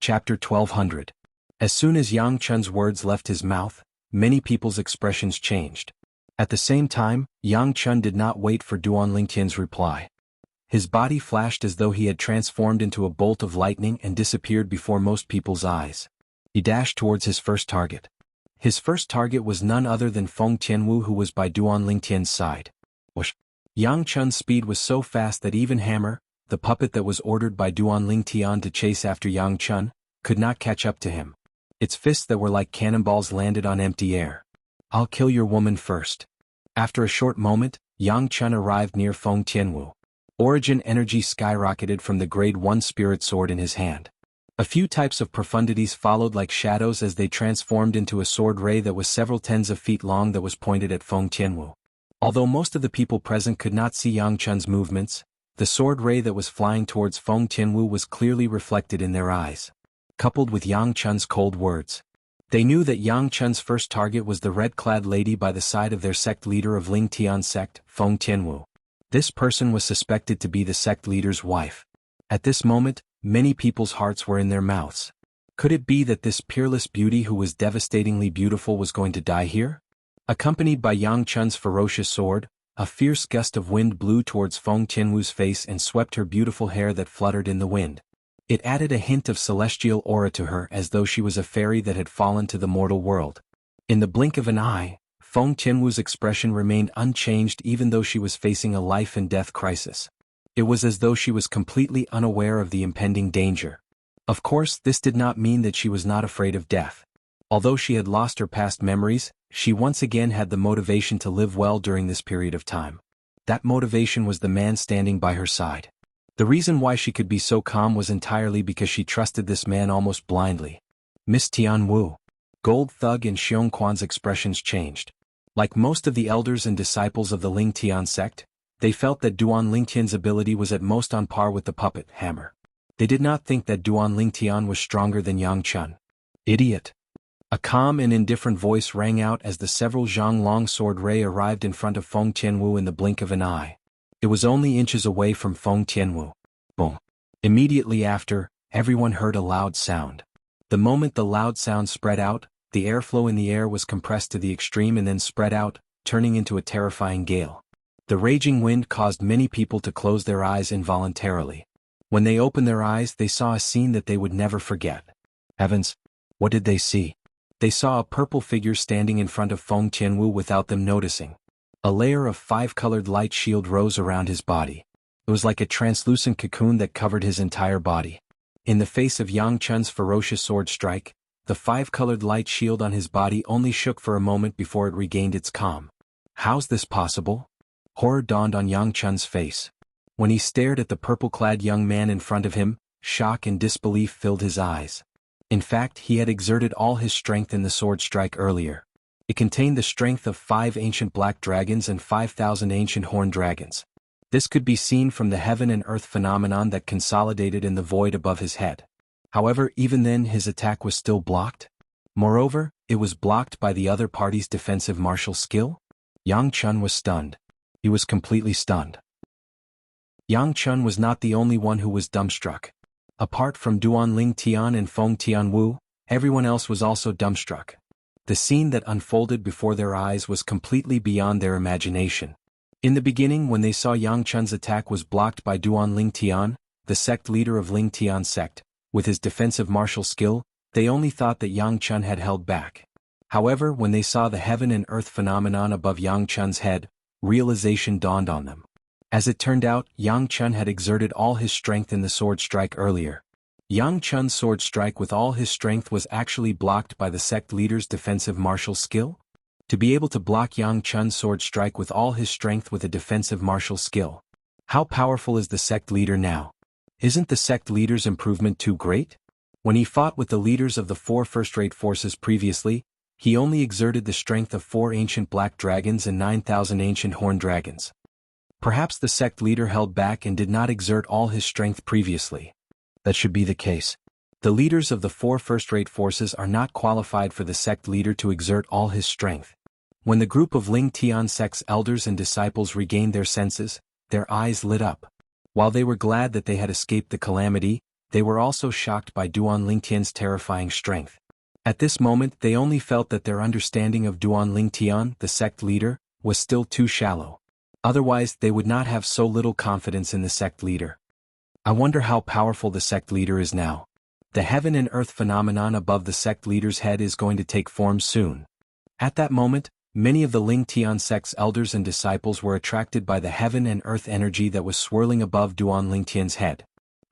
Chapter 1200. As soon as Yang Chun's words left his mouth, many people's expressions changed. At the same time, Yang Chun did not wait for Duan Lingtian's reply. His body flashed as though he had transformed into a bolt of lightning and disappeared before most people's eyes. He dashed towards his first target. His first target was none other than Feng Tianwu, who was by Duan Lingtian's side. Whoosh! Yang Chun's speed was so fast that even Hammer, the puppet that was ordered by Duan Lingtian to chase after Yang Chun, could not catch up to him. Its fists that were like cannonballs landed on empty air. "I'll kill your woman first." After a short moment, Yang Chun arrived near Feng Tianwu. Origin energy skyrocketed from the Grade 1 spirit sword in his hand. A few types of profundities followed like shadows as they transformed into a sword ray that was several tens of feet long that was pointed at Feng Tianwu. Although most of the people present could not see Yang Chun's movements, the sword ray that was flying towards Feng Tianwu was clearly reflected in their eyes. Coupled with Yang Chun's cold words, they knew that Yang Chun's first target was the red-clad lady by the side of their sect leader of Ling Tian's sect, Feng Tianwu. This person was suspected to be the sect leader's wife. At this moment, many people's hearts were in their mouths. Could it be that this peerless beauty who was devastatingly beautiful was going to die here? Accompanied by Yang Chun's ferocious sword, a fierce gust of wind blew towards Feng Tianwu's face and swept her beautiful hair that fluttered in the wind. It added a hint of celestial aura to her, as though she was a fairy that had fallen to the mortal world. In the blink of an eye, Feng Tianwu's expression remained unchanged even though she was facing a life-and-death crisis. It was as though she was completely unaware of the impending danger. Of course, this did not mean that she was not afraid of death. Although she had lost her past memories, she once again had the motivation to live well during this period of time. That motivation was the man standing by her side. The reason why she could be so calm was entirely because she trusted this man almost blindly. Miss Tianwu. Gold Thug and Xiong Quan's expressions changed. Like most of the elders and disciples of the Ling Tian sect, they felt that Duan Lingtian's ability was at most on par with the puppet Hammer. They did not think that Duan Lingtian was stronger than Yang Chun. Idiot! A calm and indifferent voice rang out as the several zhang long sword ray arrived in front of Feng Tianwu in the blink of an eye. It was only inches away from Feng Tianwu. Boom! Immediately after, everyone heard a loud sound. The moment the loud sound spread out, the airflow in the air was compressed to the extreme and then spread out, turning into a terrifying gale. The raging wind caused many people to close their eyes involuntarily. When they opened their eyes, they saw a scene that they would never forget. Heavens! What did they see? They saw a purple figure standing in front of Feng Tianwu without them noticing. A layer of five-colored light shield rose around his body. It was like a translucent cocoon that covered his entire body. In the face of Yang Chun's ferocious sword strike, the five-colored light shield on his body only shook for a moment before it regained its calm. How's this possible? Horror dawned on Yang Chun's face. When he stared at the purple-clad young man in front of him, shock and disbelief filled his eyes. In fact, he had exerted all his strength in the sword strike earlier. It contained the strength of 5 ancient black dragons and 5,000 ancient horned dragons. This could be seen from the heaven and earth phenomenon that consolidated in the void above his head. However, even then his attack was still blocked. Moreover, it was blocked by the other party's defensive martial skill. Yang Chun was stunned. He was completely stunned. Yang Chun was not the only one who was dumbstruck. Apart from Duan Lingtian and Feng Tianwu, everyone else was also dumbstruck. The scene that unfolded before their eyes was completely beyond their imagination. In the beginning, when they saw Yang Chun's attack was blocked by Duan Lingtian, the sect leader of Ling Tian's sect, with his defensive martial skill, they only thought that Yang Chun had held back. However, when they saw the heaven and earth phenomenon above Yang Chun's head, realization dawned on them. As it turned out, Yang Chun had exerted all his strength in the sword strike earlier. Yang Chun's sword strike with all his strength was actually blocked by the sect leader's defensive martial skill? To be able to block Yang Chun's sword strike with all his strength with a defensive martial skill. How powerful is the sect leader now? Isn't the sect leader's improvement too great? When he fought with the leaders of the 4 first-rate forces previously, he only exerted the strength of 4 ancient black dragons and 9,000 ancient horned dragons. Perhaps the sect leader held back and did not exert all his strength previously. That should be the case. The leaders of the 4 first-rate forces are not qualified for the sect leader to exert all his strength. When the group of Ling Tian sect's elders and disciples regained their senses, their eyes lit up. While they were glad that they had escaped the calamity, they were also shocked by Duan Lingtian's terrifying strength. At this moment they only felt that their understanding of Duan Lingtian, the sect leader, was still too shallow. Otherwise they would not have so little confidence in the sect leader. I wonder how powerful the sect leader is now. The heaven and earth phenomenon above the sect leader's head is going to take form soon. At that moment, many of the Lingtian sect's elders and disciples were attracted by the heaven and earth energy that was swirling above Duan Lingtian's head.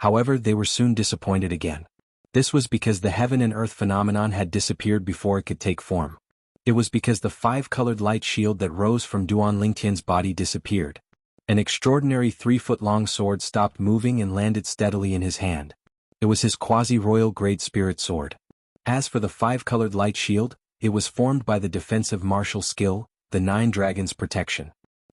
However, they were soon disappointed again. This was because the heaven and earth phenomenon had disappeared before it could take form. It was because the five-colored light shield that rose from Duan Lingtian's body disappeared. An extraordinary 3-foot-long sword stopped moving and landed steadily in his hand. It was his quasi-royal Great Spirit sword. As for the five-colored light shield, it was formed by the defensive martial skill, the Nine Dragons' protection.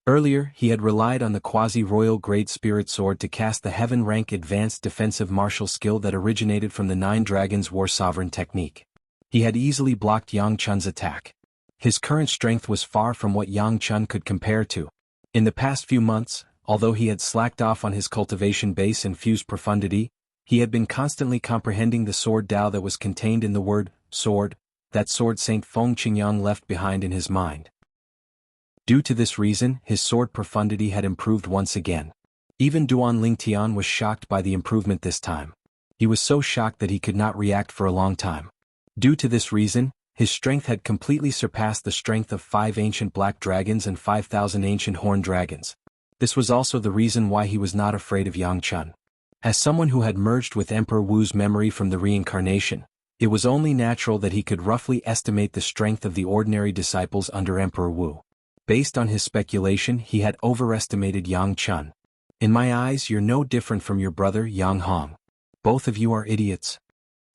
Earlier, he had relied on the quasi-royal Great Spirit sword to cast the heaven-rank advanced defensive martial skill that originated from the Nine Dragons' War Sovereign technique. He had easily blocked Yang Chun's attack. His current strength was far from what Yang Chun could compare to. In the past few months, although he had slacked off on his cultivation base and fused profundity, he had been constantly comprehending the sword Tao that was contained in the word, sword, that sword Saint Feng Qingyang left behind in his mind. Due to this reason, his sword profundity had improved once again. Even Duan Lingtian was shocked by the improvement this time. He was so shocked that he could not react for a long time. Due to this reason, his strength had completely surpassed the strength of 5 ancient black dragons and 5,000 ancient horned dragons. This was also the reason why he was not afraid of Yang Chun. As someone who had merged with Emperor Wu's memory from the reincarnation, it was only natural that he could roughly estimate the strength of the ordinary disciples under Emperor Wu. Based on his speculation, he had overestimated Yang Chun. In my eyes, you're no different from your brother Yang Hong. Both of you are idiots.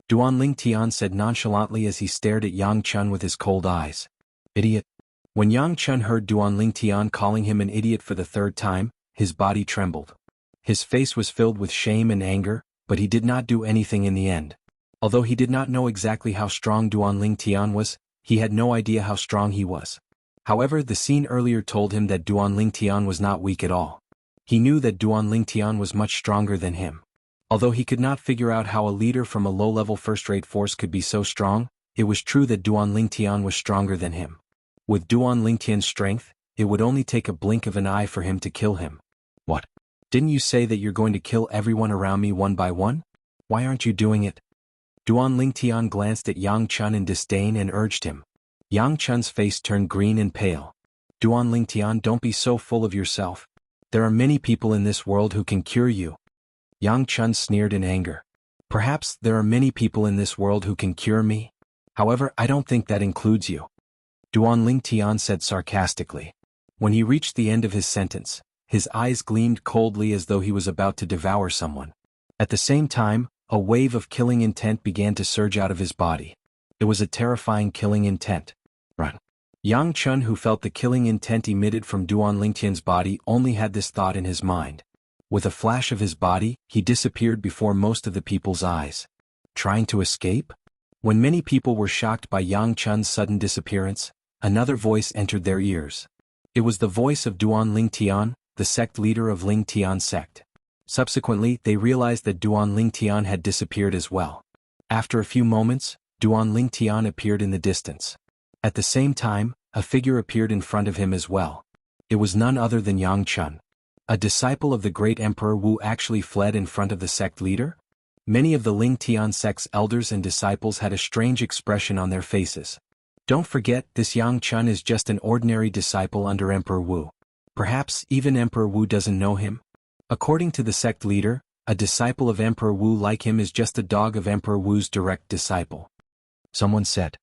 Duan Lingtian said nonchalantly as he stared at Yang Chun with his cold eyes. Idiot. When Yang Chun heard Duan Lingtian calling him an idiot for the third time, his body trembled. His face was filled with shame and anger, but he did not do anything in the end. Although he did not know exactly how strong Duan Lingtian was, he had no idea how strong he was. However, the scene earlier told him that Duan Lingtian was not weak at all. He knew that Duan Lingtian was much stronger than him. Although he could not figure out how a leader from a low-level first-rate force could be so strong, it was true that Duan Lingtian was stronger than him. With Duan Lingtian's strength, it would only take a blink of an eye for him to kill him. What? Didn't you say that you're going to kill everyone around me one by one? Why aren't you doing it? Duan Lingtian glanced at Yang Chun in disdain and urged him. Yang Chun's face turned green and pale. Duan Lingtian, don't be so full of yourself. There are many people in this world who can cure you. Yang Chun sneered in anger. Perhaps there are many people in this world who can cure me. However, I don't think that includes you. Duan Lingtian said sarcastically. When he reached the end of his sentence, his eyes gleamed coldly as though he was about to devour someone. At the same time, a wave of killing intent began to surge out of his body. It was a terrifying killing intent. Run. Yang Chun, who felt the killing intent emitted from Duan Lingtian's body, only had this thought in his mind. With a flash of his body, he disappeared before most of the people's eyes. Trying to escape? When many people were shocked by Yang Chun's sudden disappearance, another voice entered their ears. It was the voice of Duan Lingtian, the sect leader of Lingtian sect. Subsequently, they realized that Duan Lingtian had disappeared as well. After a few moments, Duan Lingtian appeared in the distance. At the same time, a figure appeared in front of him as well. It was none other than Yang Chun. A disciple of the great Emperor Wu actually fled in front of the sect leader? Many of the Lingtian sect's elders and disciples had a strange expression on their faces. Don't forget, this Yang Chun is just an ordinary disciple under Emperor Wu. Perhaps even Emperor Wu doesn't know him? According to the sect leader, a disciple of Emperor Wu like him is just a dog of Emperor Wu's direct disciple. Someone said.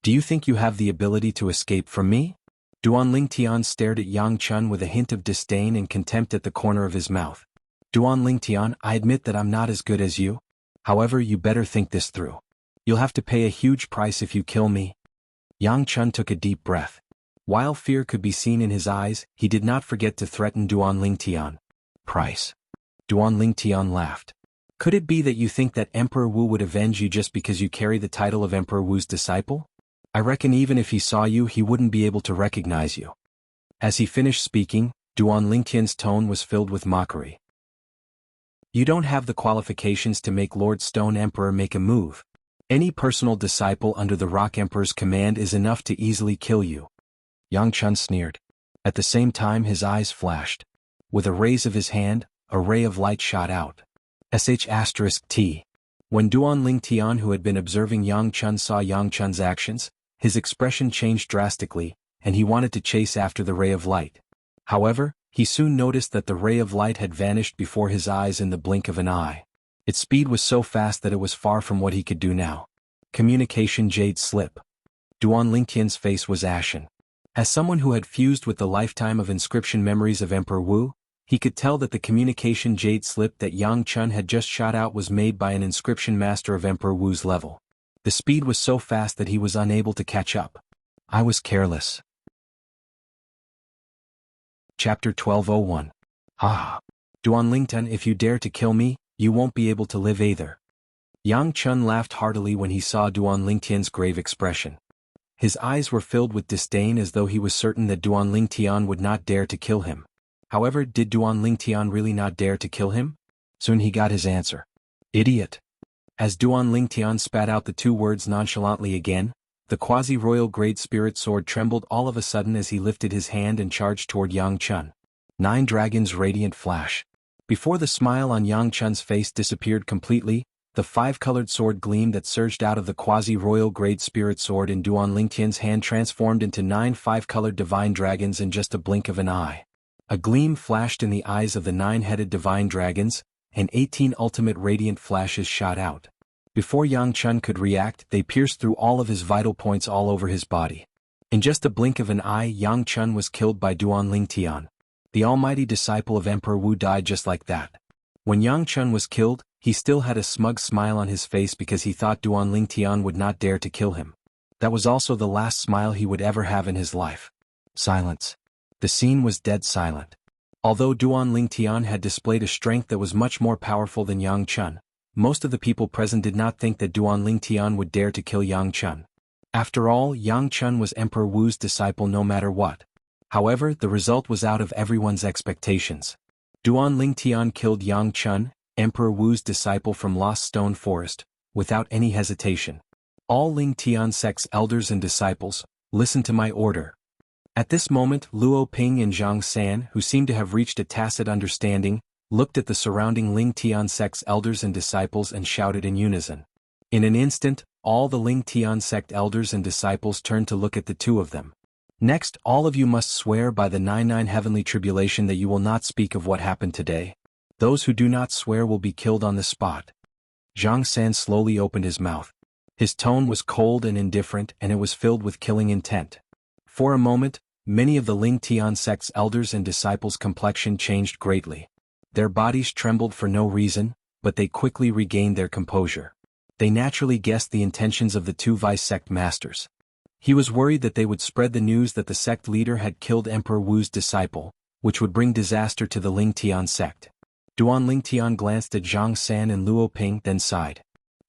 Do you think you have the ability to escape from me? Duan Lingtian stared at Yang Chun with a hint of disdain and contempt at the corner of his mouth. Duan Lingtian, I admit that I'm not as good as you. However, you better think this through. You'll have to pay a huge price if you kill me. Yang Chun took a deep breath. While fear could be seen in his eyes, he did not forget to threaten Duan Lingtian. Price. Duan Lingtian laughed. Could it be that you think that Emperor Wu would avenge you just because you carry the title of Emperor Wu's disciple? I reckon even if he saw you, he wouldn't be able to recognize you. As he finished speaking, Duan Lingtian's tone was filled with mockery. You don't have the qualifications to make Lord Stone Emperor make a move. Any personal disciple under the Rock Emperor's command is enough to easily kill you. Yang Chun sneered. At the same time his eyes flashed. With a raise of his hand, a ray of light shot out. *T. When Duan Ling Tian, who had been observing Yang Chun, saw Yang Chun's actions, his expression changed drastically, and he wanted to chase after the ray of light. However, he soon noticed that the ray of light had vanished before his eyes in the blink of an eye. Its speed was so fast that it was far from what he could do now. Communication Jade Slip. Duan Lingtian's face was ashen. As someone who had fused with the lifetime of inscription memories of Emperor Wu, he could tell that the communication Jade Slip that Yang Chun had just shot out was made by an inscription master of Emperor Wu's level. The speed was so fast that he was unable to catch up. I was careless. Chapter 1201. Duan Lingtian, if you dare to kill me, you won't be able to live either. Yang Chun laughed heartily when he saw Duan Lingtian's grave expression. His eyes were filled with disdain as though he was certain that Duan Lingtian would not dare to kill him. However, did Duan Lingtian really not dare to kill him? Soon he got his answer. Idiot. As Duan Lingtian spat out the two words nonchalantly again, the quasi-royal grade spirit sword trembled all of a sudden as he lifted his hand and charged toward Yang Chun. 9 Dragons Radiant Flash. Before the smile on Yang Chun's face disappeared completely, the 5-colored sword gleam that surged out of the quasi-royal grade spirit sword in Duan Lingtian's hand transformed into 9 5-colored divine dragons in just a blink of an eye. A gleam flashed in the eyes of the 9-headed divine dragons, and 18 ultimate radiant flashes shot out. Before Yang Chun could react, they pierced through all of his vital points all over his body. In just a blink of an eye, Yang Chun was killed by Duan Lingtian. The almighty disciple of Emperor Wu died just like that. When Yang Chun was killed, he still had a smug smile on his face because he thought Duan Lingtian would not dare to kill him. That was also the last smile he would ever have in his life. Silence. The scene was dead silent. Although Duan Lingtian had displayed a strength that was much more powerful than Yang Chun, most of the people present did not think that Duan Lingtian would dare to kill Yang Chun. After all, Yang Chun was Emperor Wu's disciple no matter what. However, the result was out of everyone's expectations. Duan Lingtian killed Yang Chun, Emperor Wu's disciple from Lost Stone Forest, without any hesitation. All Lingtian sect's elders and disciples, listen to my order. At this moment, Luo Ping and Zhang San, who seemed to have reached a tacit understanding, looked at the surrounding Lingtian sect's elders and disciples and shouted in unison. In an instant, all the Lingtian sect elders and disciples turned to look at the two of them. Next, all of you must swear by the 99 heavenly tribulation that you will not speak of what happened today. Those who do not swear will be killed on the spot. Zhang San slowly opened his mouth. His tone was cold and indifferent, and it was filled with killing intent. For a moment, many of the Lingtian sect's elders and disciples' complexion changed greatly. Their bodies trembled for no reason, but they quickly regained their composure. They naturally guessed the intentions of the two vice-sect masters. He was worried that they would spread the news that the sect leader had killed Emperor Wu's disciple, which would bring disaster to the Lingtian sect. Duan Lingtian glanced at Zhang San and Luo Ping, then sighed.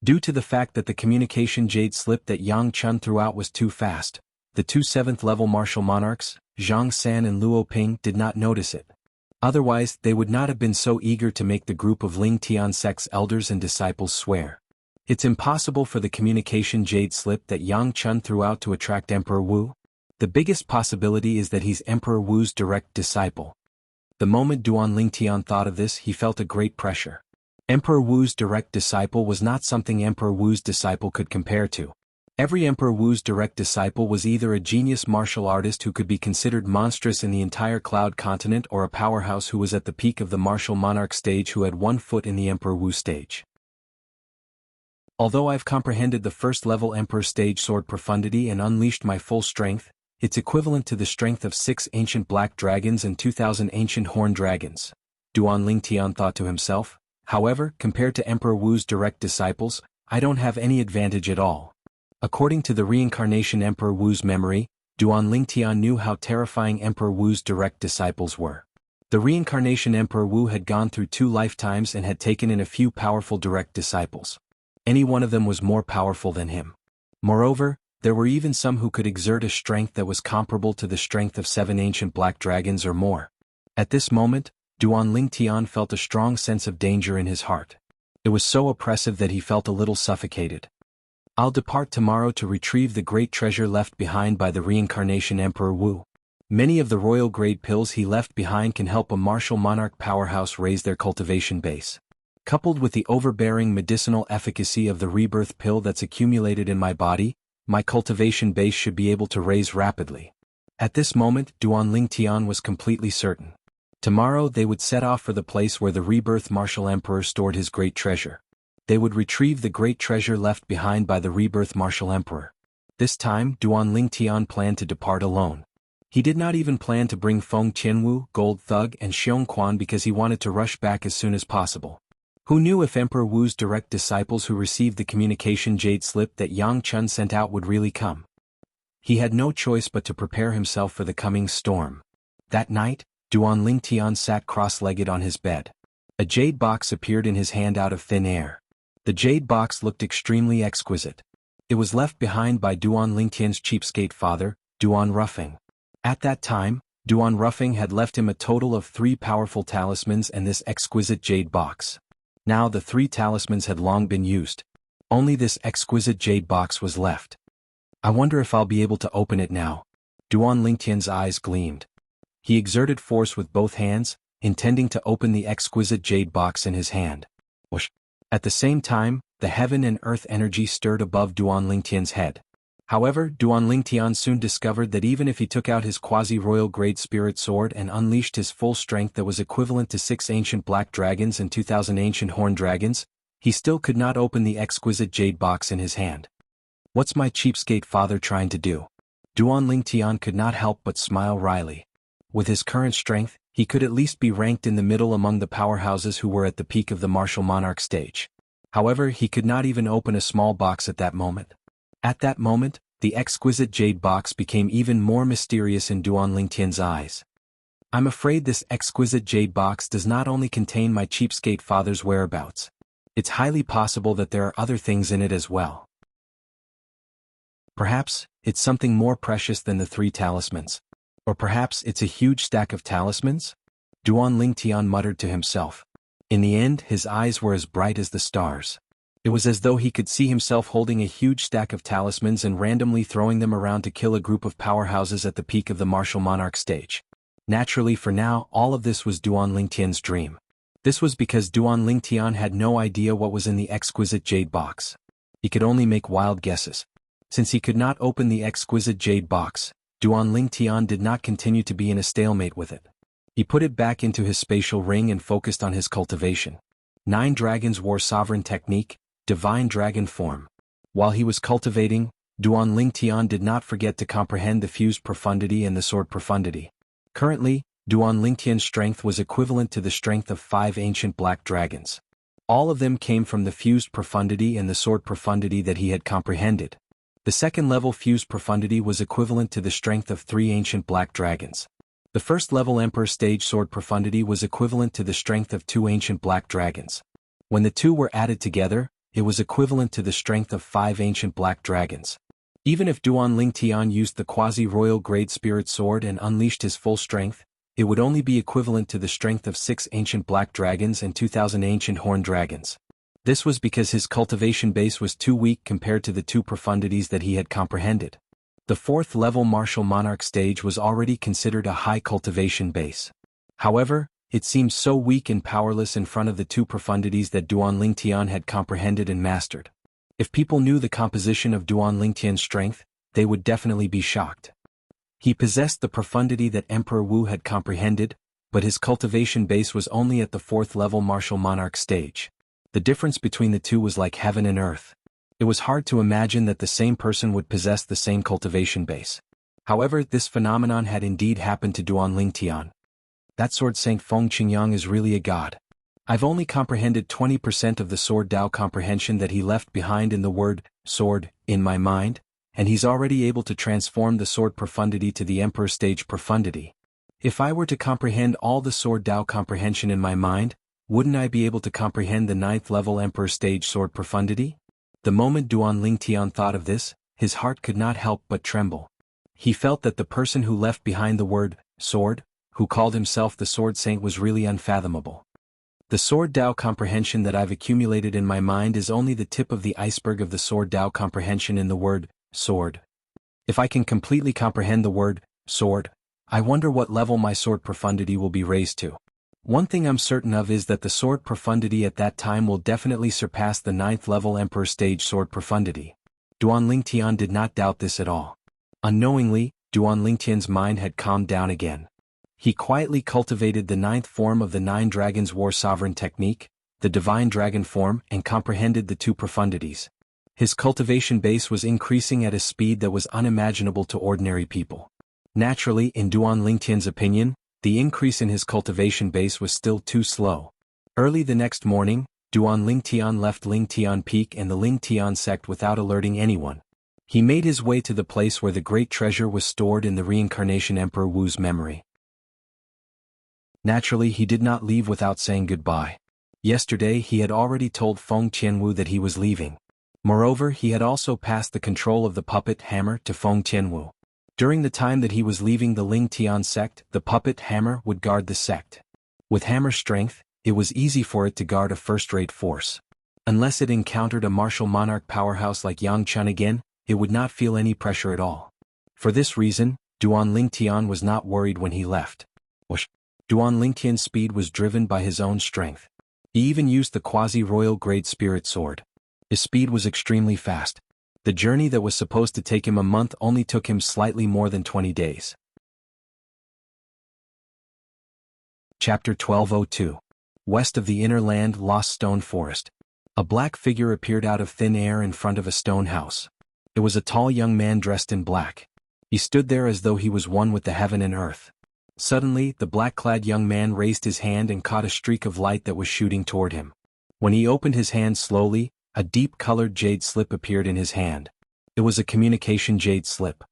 Due to the fact that the communication jade slip that Yang Chun threw out was too fast, the two 7th-level martial monarchs, Zhang San and Luo Ping, did not notice it. Otherwise, they would not have been so eager to make the group of Lingtian sect's elders and disciples swear. It's impossible for the communication jade slip that Yang Chun threw out to attract Emperor Wu. The biggest possibility is that he's Emperor Wu's direct disciple. The moment Duan Lingtian thought of this, he felt a great pressure. Emperor Wu's direct disciple was not something Emperor Wu's disciple could compare to. Every Emperor Wu's direct disciple was either a genius martial artist who could be considered monstrous in the entire Cloud Continent or a powerhouse who was at the peak of the martial monarch stage who had one foot in the Emperor Wu stage. Although I've comprehended the first-level Emperor stage sword profundity and unleashed my full strength, it's equivalent to the strength of 6 ancient black dragons and 2,000 ancient horned dragons, Duan Lingtian thought to himself. However, compared to Emperor Wu's direct disciples, I don't have any advantage at all. According to the reincarnation Emperor Wu's memory, Duan Lingtian knew how terrifying Emperor Wu's direct disciples were. The reincarnation Emperor Wu had gone through 2 lifetimes and had taken in a few powerful direct disciples. Any one of them was more powerful than him. Moreover, there were even some who could exert a strength that was comparable to the strength of 7 ancient black dragons or more. At this moment, Duan Lingtian felt a strong sense of danger in his heart. It was so oppressive that he felt a little suffocated. I'll depart tomorrow to retrieve the great treasure left behind by the reincarnation Emperor Wu. Many of the royal grade pills he left behind can help a martial monarch powerhouse raise their cultivation base. Coupled with the overbearing medicinal efficacy of the rebirth pill that's accumulated in my body, my cultivation base should be able to raise rapidly. At this moment, Duan Lingtian was completely certain. Tomorrow they would set off for the place where the rebirth martial emperor stored his great treasure. They would retrieve the great treasure left behind by the rebirth martial emperor. This time, Duan Lingtian planned to depart alone. He did not even plan to bring Feng Qianwu, Gold Thug and Xiong Quan because he wanted to rush back as soon as possible. Who knew if Emperor Wu's direct disciples who received the communication jade slip that Yang Chun sent out would really come? He had no choice but to prepare himself for the coming storm. That night, Duan Lingtian sat cross-legged on his bed. A jade box appeared in his hand out of thin air. The jade box looked extremely exquisite. It was left behind by Duan Lingtian's cheapskate father, Duan Ruffing. At that time, Duan Ruffing had left him a total of 3 powerful talismans and this exquisite jade box. Now the 3 talismans had long been used. Only this exquisite jade box was left. I wonder if I'll be able to open it now. Duan Lingtian's eyes gleamed. He exerted force with both hands, intending to open the exquisite jade box in his hand. Whoosh! At the same time, the heaven and earth energy stirred above Duan Lingtian's head. However, Duan Lingtian soon discovered that even if he took out his quasi-royal grade spirit sword and unleashed his full strength that was equivalent to 6 ancient black dragons and 2,000 ancient horned dragons, he still could not open the exquisite jade box in his hand. What's my cheapskate father trying to do? Duan Lingtian could not help but smile wryly. With his current strength, he could at least be ranked in the middle among the powerhouses who were at the peak of the martial monarch stage. However, he could not even open a small box at that moment. At that moment, the exquisite jade box became even more mysterious in Duan Lingtian's eyes. I'm afraid this exquisite jade box does not only contain my cheapskate father's whereabouts. It's highly possible that there are other things in it as well. Perhaps, it's something more precious than the 3 talismans. Or perhaps it's a huge stack of talismans? Duan Lingtian muttered to himself. In the end, his eyes were as bright as the stars. It was as though he could see himself holding a huge stack of talismans and randomly throwing them around to kill a group of powerhouses at the peak of the martial monarch stage. Naturally for now, all of this was Duan Lingtian's dream. This was because Duan Lingtian had no idea what was in the exquisite jade box. He could only make wild guesses. Since he could not open the exquisite jade box, Duan Lingtian did not continue to be in a stalemate with it. He put it back into his spatial ring and focused on his cultivation. 9 dragons wore sovereign technique, divine dragon form. While he was cultivating, Duan Lingtian did not forget to comprehend the fused profundity and the sword profundity. Currently, Duan Lingtian's strength was equivalent to the strength of 5 ancient black dragons. All of them came from the fused profundity and the sword profundity that he had comprehended. The second level fused profundity was equivalent to the strength of 3 ancient black dragons. The first level Emperor stage sword profundity was equivalent to the strength of 2 ancient black dragons. When the 2 were added together, it was equivalent to the strength of 5 ancient black dragons. Even if Duan Lingtian used the quasi-royal grade spirit sword and unleashed his full strength, it would only be equivalent to the strength of 6 ancient black dragons and 2,000 ancient horned dragons. This was because his cultivation base was too weak compared to the 2 profundities that he had comprehended. The 4th level martial monarch stage was already considered a high cultivation base. However, it seemed so weak and powerless in front of the 2 profundities that Duan Lingtian had comprehended and mastered. If people knew the composition of Duan Lingtian's strength, they would definitely be shocked. He possessed the profundity that Emperor Wu had comprehended, but his cultivation base was only at the 4th level martial monarch stage. The difference between the 2 was like heaven and earth. It was hard to imagine that the same person would possess the same cultivation base. However, this phenomenon had indeed happened to Duan Lingtian. That sword Saint Feng Qingyang is really a god. I've only comprehended 20% of the sword Dao comprehension that he left behind in the word, sword, in my mind, and he's already able to transform the sword profundity to the Emperor stage profundity. If I were to comprehend all the sword Dao comprehension in my mind, wouldn't I be able to comprehend the 9th level Emperor stage sword profundity? The moment Duan Lingtian thought of this, his heart could not help but tremble. He felt that the person who left behind the word, sword, who called himself the Sword Saint, was really unfathomable. The Sword Dao comprehension that I've accumulated in my mind is only the tip of the iceberg of the Sword Dao comprehension in the word, sword. If I can completely comprehend the word, sword, I wonder what level my sword profundity will be raised to. One thing I'm certain of is that the sword profundity at that time will definitely surpass the 9th level Emperor stage sword profundity. Duan Lingtian did not doubt this at all. Unknowingly, Duan Lingtian's mind had calmed down again. He quietly cultivated the 9th form of the 9 Dragons War Sovereign technique, the Divine Dragon form, and comprehended the 2 profundities. His cultivation base was increasing at a speed that was unimaginable to ordinary people. Naturally, in Duan Lingtian's opinion, the increase in his cultivation base was still too slow. Early the next morning, Duan Lingtian left Lingtian Peak and the Lingtian sect without alerting anyone. He made his way to the place where the great treasure was stored in the reincarnation Emperor Wu's memory. Naturally, he did not leave without saying goodbye. Yesterday he had already told Feng Tianwu that he was leaving. Moreover, he had also passed the control of the puppet hammer to Feng Tianwu. During the time that he was leaving the Lingtian sect, the puppet hammer would guard the sect. With hammer strength, it was easy for it to guard a first-rate force. Unless it encountered a martial monarch powerhouse like Yang Chun again, it would not feel any pressure at all. For this reason, Duan Lingtian was not worried when he left. Duan Lingtian's speed was driven by his own strength. He even used the quasi-royal grade spirit sword. His speed was extremely fast. The journey that was supposed to take him a month only took him slightly more than 20 days. Chapter 1202. West of the Inner Land, Lost Stone Forest. A black figure appeared out of thin air in front of a stone house. It was a tall young man dressed in black. He stood there as though he was one with the heaven and earth. Suddenly, the black-clad young man raised his hand and caught a streak of light that was shooting toward him. When he opened his hand slowly, a deep-colored jade slip appeared in his hand. It was a communication jade slip.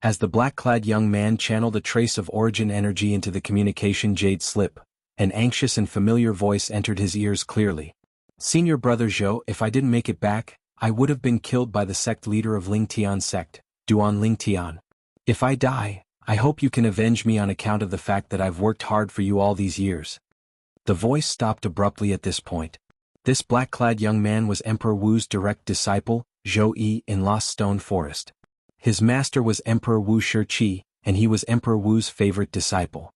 As the black-clad young man channeled a trace of origin energy into the communication jade slip, an anxious and familiar voice entered his ears clearly. "Senior Brother Zhou, if I didn't make it back, I would have been killed by the sect leader of Lingtian sect, Duan Lingtian. If I die, I hope you can avenge me on account of the fact that I've worked hard for you all these years." The voice stopped abruptly at this point. This black-clad young man was Emperor Wu's direct disciple, Zhou Yi, in Lost Stone Forest. His master was Emperor Wu Shiqi, and he was Emperor Wu's favorite disciple.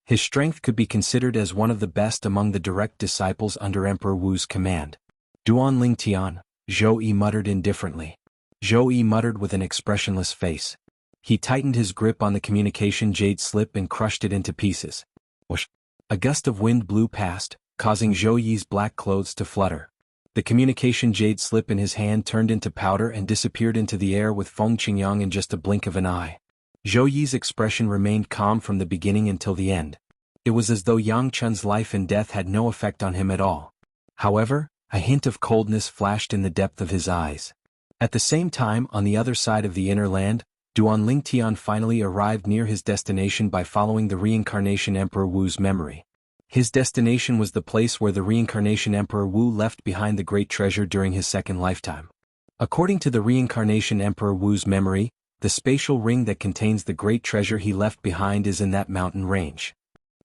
His strength could be considered as one of the best among the direct disciples under Emperor Wu's command. "Duan Lingtian," Zhou Yi muttered indifferently. Zhou Yi muttered with an expressionless face. He tightened his grip on the communication jade slip and crushed it into pieces. Whoosh! A gust of wind blew past, causing Zhou Yi's black clothes to flutter. The communication jade slip in his hand turned into powder and disappeared into the air with Feng Qingyang in just a blink of an eye. Zhou Yi's expression remained calm from the beginning until the end. It was as though Yang Chun's life and death had no effect on him at all. However, a hint of coldness flashed in the depth of his eyes. At the same time, on the other side of the inner land, Duan Lingtian finally arrived near his destination by following the reincarnation Emperor Wu's memory. His destination was the place where the reincarnation Emperor Wu left behind the great treasure during his second lifetime. According to the reincarnation Emperor Wu's memory, the spatial ring that contains the great treasure he left behind is in that mountain range.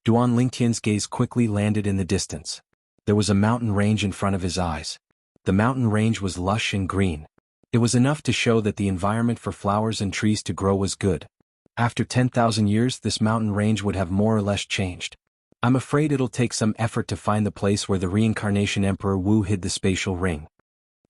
Duan Lingtian's gaze quickly landed in the distance. There was a mountain range in front of his eyes. The mountain range was lush and green. It was enough to show that the environment for flowers and trees to grow was good. After 10,000 years, this mountain range would have more or less changed. I'm afraid it'll take some effort to find the place where the reincarnation Emperor Wu hid the spatial ring.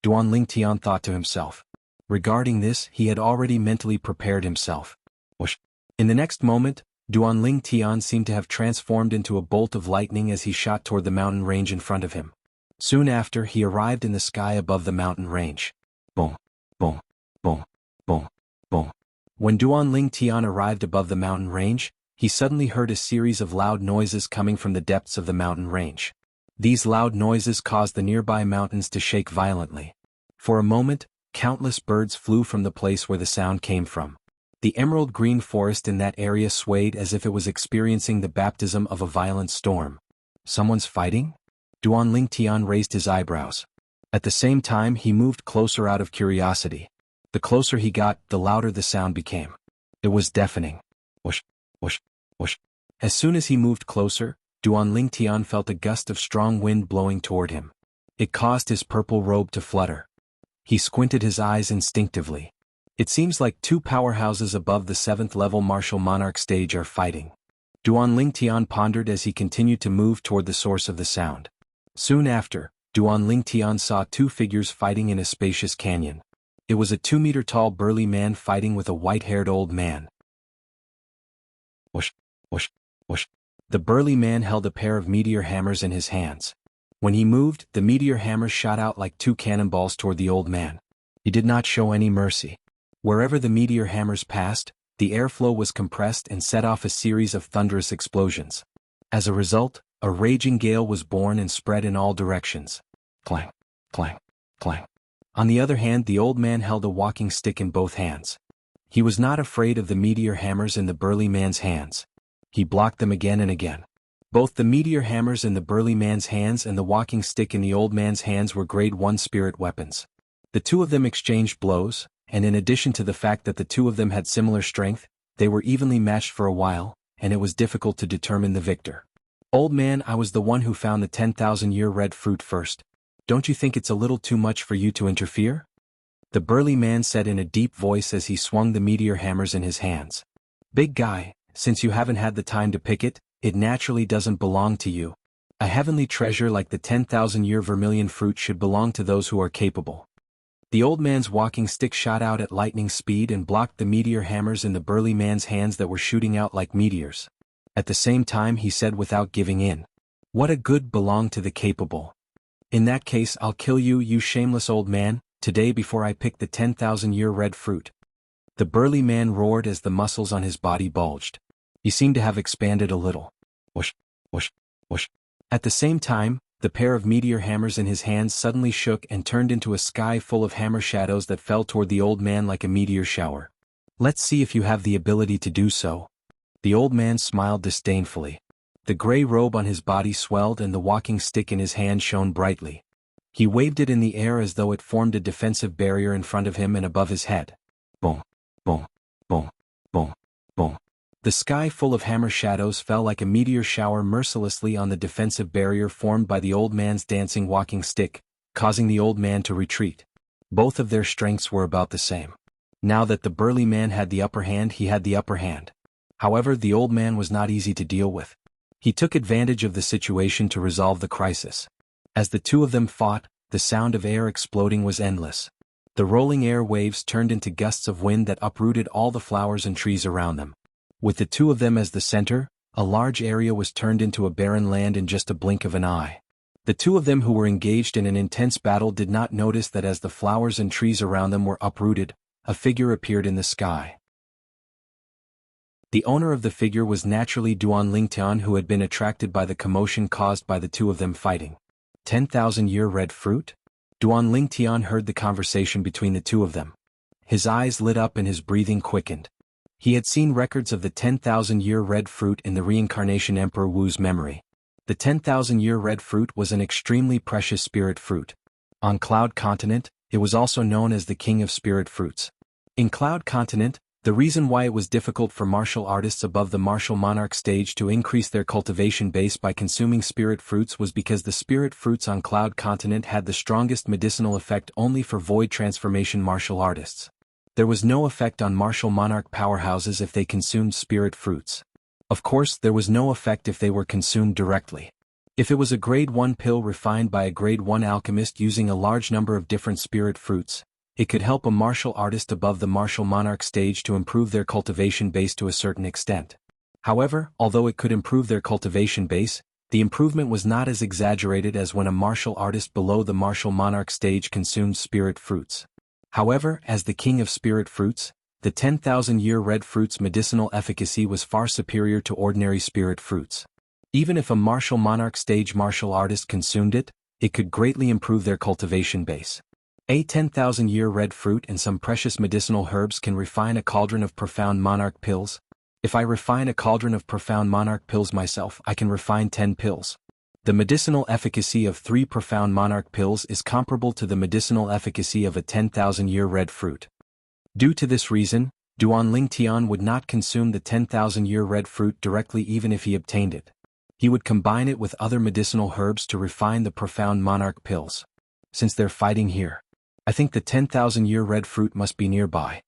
Duan Lingtian thought to himself. Regarding this, he had already mentally prepared himself. Whoosh! In the next moment, Duan Lingtian seemed to have transformed into a bolt of lightning as he shot toward the mountain range in front of him. Soon after, he arrived in the sky above the mountain range. Boom! Boom! Boom! Boom! Boom! When Duan Lingtian arrived above the mountain range, he suddenly heard a series of loud noises coming from the depths of the mountain range. These loud noises caused the nearby mountains to shake violently. For a moment, countless birds flew from the place where the sound came from. The emerald green forest in that area swayed as if it was experiencing the baptism of a violent storm. Someone's fighting? Duan Lingtian raised his eyebrows. At the same time, he moved closer out of curiosity. The closer he got, the louder the sound became. It was deafening. Whoosh! Whoosh! Whoosh! As soon as he moved closer, Duan Lingtian felt a gust of strong wind blowing toward him. It caused his purple robe to flutter. He squinted his eyes instinctively. It seems like two powerhouses above the 7th level martial monarch stage are fighting. Duan Lingtian pondered as he continued to move toward the source of the sound. Soon after, Duan Lingtian saw two figures fighting in a spacious canyon. It was a 2-meter-tall burly man fighting with a white-haired old man. Whoosh, whoosh, whoosh. The burly man held a pair of meteor hammers in his hands. When he moved, the meteor hammers shot out like two cannonballs toward the old man. He did not show any mercy. Wherever the meteor hammers passed, the airflow was compressed and set off a series of thunderous explosions. As a result, a raging gale was born and spread in all directions. Clang, clang, clang. On the other hand, the old man held a walking stick in both hands. He was not afraid of the meteor hammers in the burly man's hands. He blocked them again and again. Both the meteor hammers in the burly man's hands and the walking stick in the old man's hands were grade 1 spirit weapons. The two of them exchanged blows, and in addition to the fact that the two of them had similar strength, they were evenly matched for a while, and it was difficult to determine the victor. Old man, I was the one who found the 10,000-year red fruit first. Don't you think it's a little too much for you to interfere? The burly man said in a deep voice as he swung the meteor hammers in his hands. Big guy, since you haven't had the time to pick it, it naturally doesn't belong to you. A heavenly treasure like the 10,000-year vermilion fruit should belong to those who are capable. The old man's walking stick shot out at lightning speed and blocked the meteor hammers in the burly man's hands that were shooting out like meteors. At the same time he said without giving in. What a good belong to the capable. In that case I'll kill you, you shameless old man, today before I pick the 10,000-year red fruit. The burly man roared as the muscles on his body bulged. He seemed to have expanded a little. Whoosh, whoosh, whoosh. At the same time, the pair of meteor hammers in his hands suddenly shook and turned into a sky full of hammer shadows that fell toward the old man like a meteor shower. Let's see if you have the ability to do so. The old man smiled disdainfully. The gray robe on his body swelled and the walking stick in his hand shone brightly. He waved it in the air as though it formed a defensive barrier in front of him and above his head. Boom, boom, boom, boom, boom. The sky full of hammer shadows fell like a meteor shower mercilessly on the defensive barrier formed by the old man's dancing walking stick, causing the old man to retreat. Both of their strengths were about the same. Now that the burly man had the upper hand, he had the upper hand. However, the old man was not easy to deal with. He took advantage of the situation to resolve the crisis. As the two of them fought, the sound of air exploding was endless. The rolling air waves turned into gusts of wind that uprooted all the flowers and trees around them. With the two of them as the center, a large area was turned into a barren land in just a blink of an eye. The two of them who were engaged in an intense battle did not notice that as the flowers and trees around them were uprooted, a figure appeared in the sky. The owner of the figure was naturally Duan Lingtian, who had been attracted by the commotion caused by the two of them fighting. 10,000-year red fruit? Duan Lingtian heard the conversation between the two of them. His eyes lit up and his breathing quickened. He had seen records of the 10,000-year red fruit in the reincarnation Emperor Wu's memory. The 10,000-year red fruit was an extremely precious spirit fruit. On Cloud Continent, it was also known as the King of Spirit Fruits. In Cloud Continent, the reason why it was difficult for martial artists above the martial monarch stage to increase their cultivation base by consuming spirit fruits was because the spirit fruits on Cloud Continent had the strongest medicinal effect only for void transformation martial artists. There was no effect on martial monarch powerhouses if they consumed spirit fruits. Of course, there was no effect if they were consumed directly. If it was a grade 1 pill refined by a grade 1 alchemist using a large number of different spirit fruits, it could help a martial artist above the martial monarch stage to improve their cultivation base to a certain extent. However, although it could improve their cultivation base, the improvement was not as exaggerated as when a martial artist below the martial monarch stage consumed spirit fruits. However, as the King of Spirit Fruits, the 10,000-year red fruit's medicinal efficacy was far superior to ordinary spirit fruits. Even if a martial monarch stage martial artist consumed it, it could greatly improve their cultivation base. A 10,000-year red fruit and some precious medicinal herbs can refine a cauldron of profound monarch pills. If I refine a cauldron of profound monarch pills myself, I can refine 10 pills. The medicinal efficacy of 3 profound monarch pills is comparable to the medicinal efficacy of a 10,000-year red fruit. Due to this reason, Duan Lingtian would not consume the 10,000-year red fruit directly even if he obtained it. He would combine it with other medicinal herbs to refine the profound monarch pills. Since they're fighting here, I think the 10,000-year red fruit must be nearby.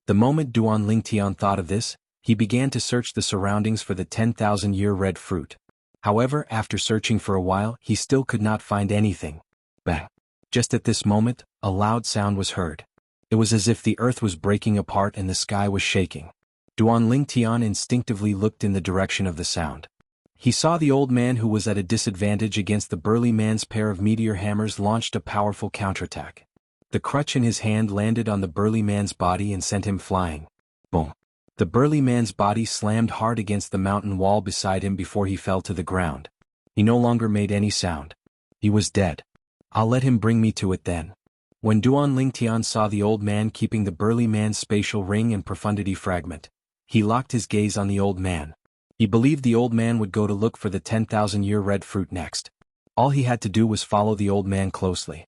The moment Duan Lingtian thought of this, he began to search the surroundings for the 10,000-year red fruit. However, after searching for a while, he still could not find anything. Bang! Just at this moment, a loud sound was heard. It was as if the earth was breaking apart and the sky was shaking. Duan Lingtian instinctively looked in the direction of the sound. He saw the old man who was at a disadvantage against the burly man's pair of meteor hammers launched a powerful counterattack. The crutch in his hand landed on the burly man's body and sent him flying. Boom! The burly man's body slammed hard against the mountain wall beside him before he fell to the ground. He no longer made any sound. He was dead. I'll let him bring me to it then. When Duan Lingtian saw the old man keeping the burly man's spatial ring and profundity fragment, he locked his gaze on the old man. He believed the old man would go to look for the 10,000-year red fruit next. All he had to do was follow the old man closely.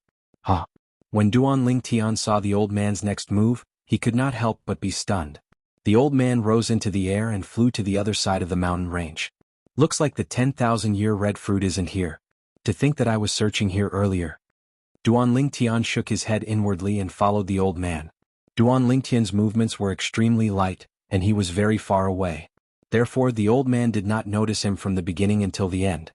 When Duan Lingtian saw the old man's next move, he could not help but be stunned. The old man rose into the air and flew to the other side of the mountain range. Looks like the 10,000-year red fruit isn't here. To think that I was searching here earlier. Duan Lingtian shook his head inwardly and followed the old man. Duan Lingtian's movements were extremely light, and he was very far away. Therefore the old man did not notice him from the beginning until the end.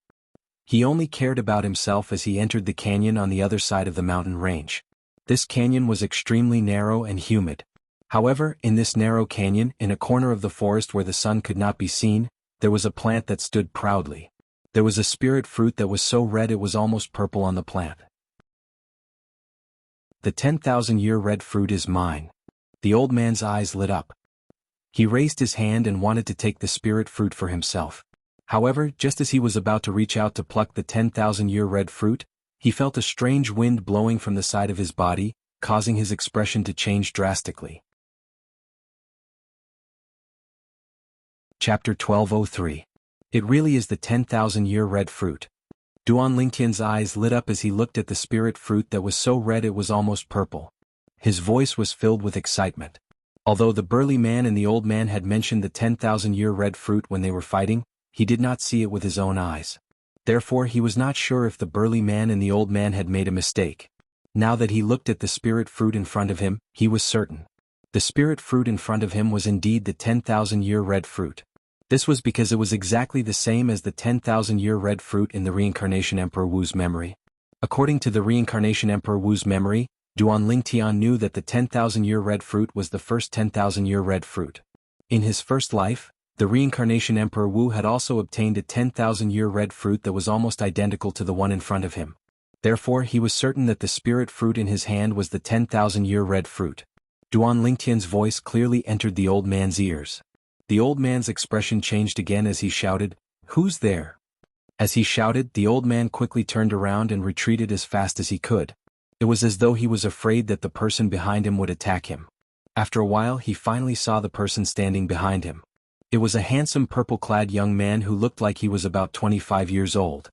He only cared about himself as he entered the canyon on the other side of the mountain range. This canyon was extremely narrow and humid. However, in this narrow canyon, in a corner of the forest where the sun could not be seen, there was a plant that stood proudly. There was a spirit fruit that was so red it was almost purple on the plant. The 10,000-year red fruit is mine. The old man's eyes lit up. He raised his hand and wanted to take the spirit fruit for himself. However, just as he was about to reach out to pluck the 10,000-year red fruit, he felt a strange wind blowing from the side of his body, causing his expression to change drastically. Chapter 1203. It really is the 10,000-year red fruit. Duan Lingtian's eyes lit up as he looked at the spirit fruit that was so red it was almost purple. His voice was filled with excitement. Although the burly man and the old man had mentioned the 10,000-year red fruit when they were fighting, he did not see it with his own eyes. Therefore he was not sure if the burly man and the old man had made a mistake. Now that he looked at the spirit fruit in front of him, he was certain. The spirit fruit in front of him was indeed the 10,000-year red fruit. This was because it was exactly the same as the 10,000-year red fruit in the Reincarnation Emperor Wu's memory. According to the Reincarnation Emperor Wu's memory, Duan Lingtian knew that the 10,000-year red fruit was the first 10,000-year red fruit. In his first life, the Reincarnation Emperor Wu had also obtained a 10,000-year red fruit that was almost identical to the one in front of him. Therefore he was certain that the spirit fruit in his hand was the 10,000-year red fruit. Duan Lingtian's voice clearly entered the old man's ears. The old man's expression changed again as he shouted, "Who's there?" As he shouted, the old man quickly turned around and retreated as fast as he could. It was as though he was afraid that the person behind him would attack him. After a while he finally saw the person standing behind him. It was a handsome purple-clad young man who looked like he was about 25 years old.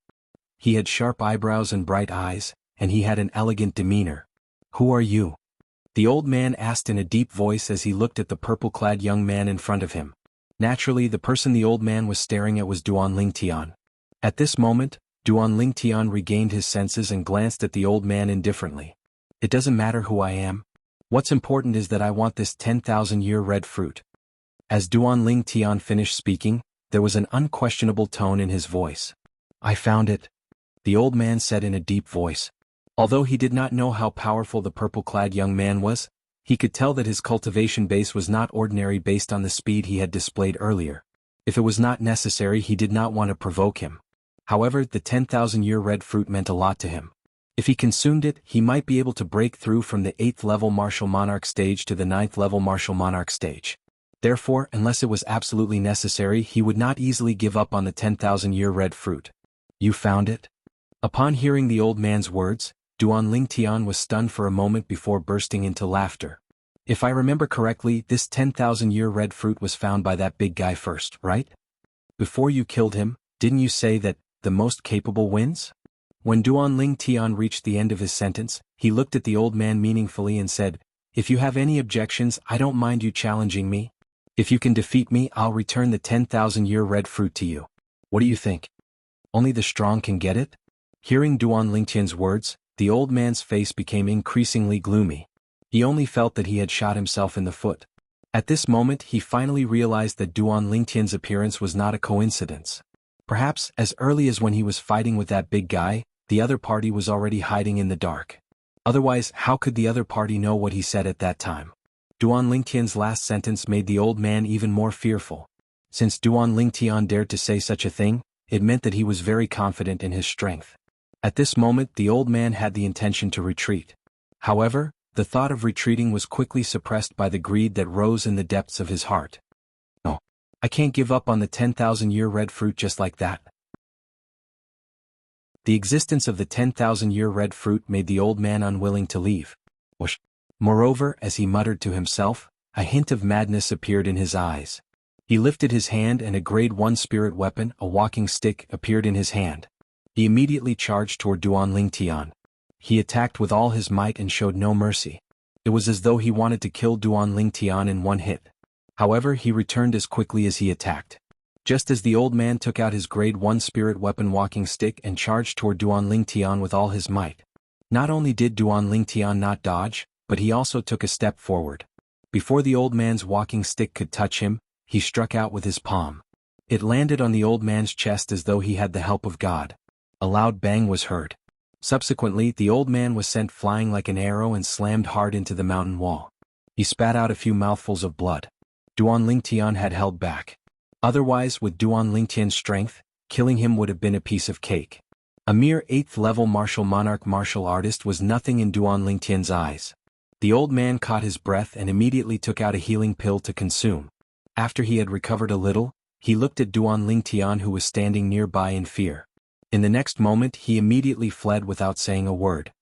He had sharp eyebrows and bright eyes, and he had an elegant demeanor. "Who are you?" the old man asked in a deep voice as he looked at the purple-clad young man in front of him. Naturally, the person the old man was staring at was Duan Lingtian. At this moment, Duan Lingtian regained his senses and glanced at the old man indifferently. "It doesn't matter who I am. What's important is that I want this 10,000-year red fruit." As Duan Lingtian finished speaking, there was an unquestionable tone in his voice. "I found it," the old man said in a deep voice. Although he did not know how powerful the purple-clad young man was, he could tell that his cultivation base was not ordinary based on the speed he had displayed earlier. If it was not necessary, he did not want to provoke him. However, the 10,000-year red fruit meant a lot to him. If he consumed it, he might be able to break through from the 8th-level martial monarch stage to the 9th-level martial monarch stage. Therefore, unless it was absolutely necessary, he would not easily give up on the 10,000-year red fruit. "You found it?" Upon hearing the old man's words, Duan Lingtian was stunned for a moment before bursting into laughter. "If I remember correctly, this 10,000-year red fruit was found by that big guy first, right? Before you killed him, didn't you say that the most capable wins?" When Duan Lingtian reached the end of his sentence, he looked at the old man meaningfully and said, If you have any objections, I don't mind you challenging me. If you can defeat me, I'll return the 10,000-year red fruit to you. What do you think? Only the strong can get it? Hearing Duan Lingtian's words, the old man's face became increasingly gloomy. He only felt that he had shot himself in the foot. At this moment he finally realized that Duan Lingtian's appearance was not a coincidence. Perhaps, as early as when he was fighting with that big guy, the other party was already hiding in the dark. Otherwise, how could the other party know what he said at that time? Duan Lingtian's last sentence made the old man even more fearful. Since Duan Lingtian dared to say such a thing, it meant that he was very confident in his strength. At this moment the old man had the intention to retreat. However, the thought of retreating was quickly suppressed by the greed that rose in the depths of his heart. No, I can't give up on the 10,000-year red fruit just like that. The existence of the 10,000-year red fruit made the old man unwilling to leave. Whoosh. Moreover, as he muttered to himself, a hint of madness appeared in his eyes. He lifted his hand and a grade 1 spirit weapon, a walking stick, appeared in his hand. He immediately charged toward Duan Lingtian. He attacked with all his might and showed no mercy. It was as though he wanted to kill Duan Lingtian in one hit. However, he returned as quickly as he attacked. Just as the old man took out his grade 1 spirit weapon walking stick and charged toward Duan Lingtian with all his might. Not only did Duan Lingtian not dodge, but he also took a step forward. Before the old man's walking stick could touch him, he struck out with his palm. It landed on the old man's chest as though he had the help of God. A loud bang was heard. Subsequently, the old man was sent flying like an arrow and slammed hard into the mountain wall. He spat out a few mouthfuls of blood. Duan Lingtian had held back. Otherwise, with Duan Lingtian's strength, killing him would have been a piece of cake. A mere 8th-level martial monarch martial artist was nothing in Duan Lingtian's eyes. The old man caught his breath and immediately took out a healing pill to consume. After he had recovered a little, he looked at Duan Lingtian who was standing nearby in fear. In the next moment he immediately fled without saying a word.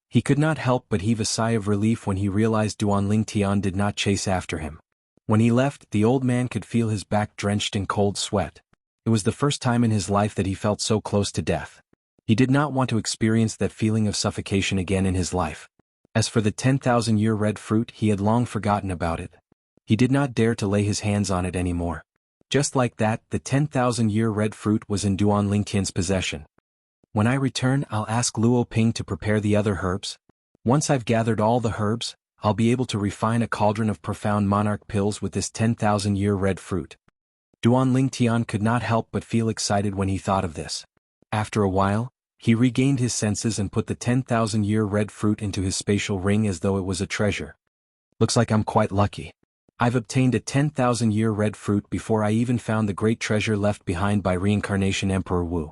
He could not help but heave a sigh of relief when he realized Duan Lingtian did not chase after him. When he left, the old man could feel his back drenched in cold sweat. It was the first time in his life that he felt so close to death. He did not want to experience that feeling of suffocation again in his life. As for the 10,000-year red fruit, he had long forgotten about it. He did not dare to lay his hands on it anymore. Just like that, the 10,000-year red fruit was in Duan Lingtian's possession. When I return, I'll ask Luo Ping to prepare the other herbs. Once I've gathered all the herbs, I'll be able to refine a cauldron of profound monarch pills with this 10,000-year red fruit. Duan Lingtian could not help but feel excited when he thought of this. After a while, he regained his senses and put the 10,000-year red fruit into his spatial ring as though it was a treasure. Looks like I'm quite lucky. I've obtained a 10,000-year red fruit before I even found the great treasure left behind by Reincarnation Emperor Wu.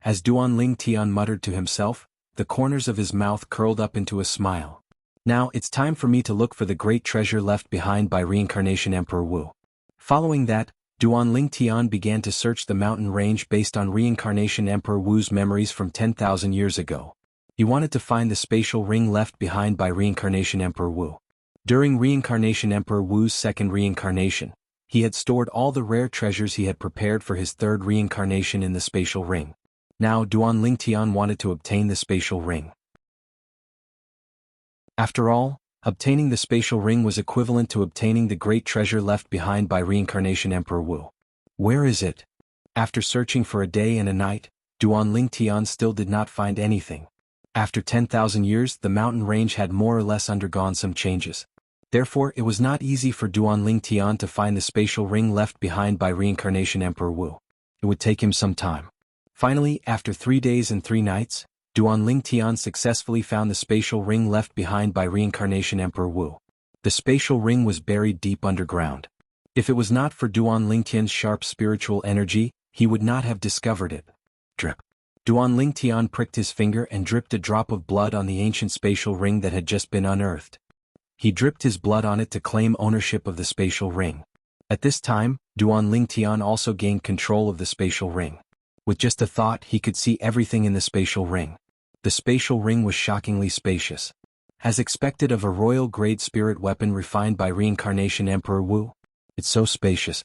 As Duan Lingtian muttered to himself, the corners of his mouth curled up into a smile. Now it's time for me to look for the great treasure left behind by Reincarnation Emperor Wu. Following that, Duan Lingtian began to search the mountain range based on Reincarnation Emperor Wu's memories from 10,000 years ago. He wanted to find the spatial ring left behind by Reincarnation Emperor Wu. During Reincarnation Emperor Wu's second reincarnation, he had stored all the rare treasures he had prepared for his third reincarnation in the spatial ring. Now Duan Lingtian wanted to obtain the spatial ring. After all, obtaining the spatial ring was equivalent to obtaining the great treasure left behind by Reincarnation Emperor Wu. Where is it? After searching for a day and a night, Duan Lingtian still did not find anything. After 10,000 years, the mountain range had more or less undergone some changes. Therefore, it was not easy for Duan Lingtian to find the spatial ring left behind by Reincarnation Emperor Wu. It would take him some time. Finally, after 3 days and 3 nights, Duan Lingtian successfully found the spatial ring left behind by Reincarnation Emperor Wu. The spatial ring was buried deep underground. If it was not for Duan Lingtian's sharp spiritual energy, he would not have discovered it. Drip. Duan Lingtian pricked his finger and dripped a drop of blood on the ancient spatial ring that had just been unearthed. He dripped his blood on it to claim ownership of the spatial ring. At this time, Duan Lingtian also gained control of the spatial ring. With just a thought, he could see everything in the spatial ring. The spatial ring was shockingly spacious. As expected of a royal-grade spirit weapon refined by Reincarnation Emperor Wu, it's so spacious.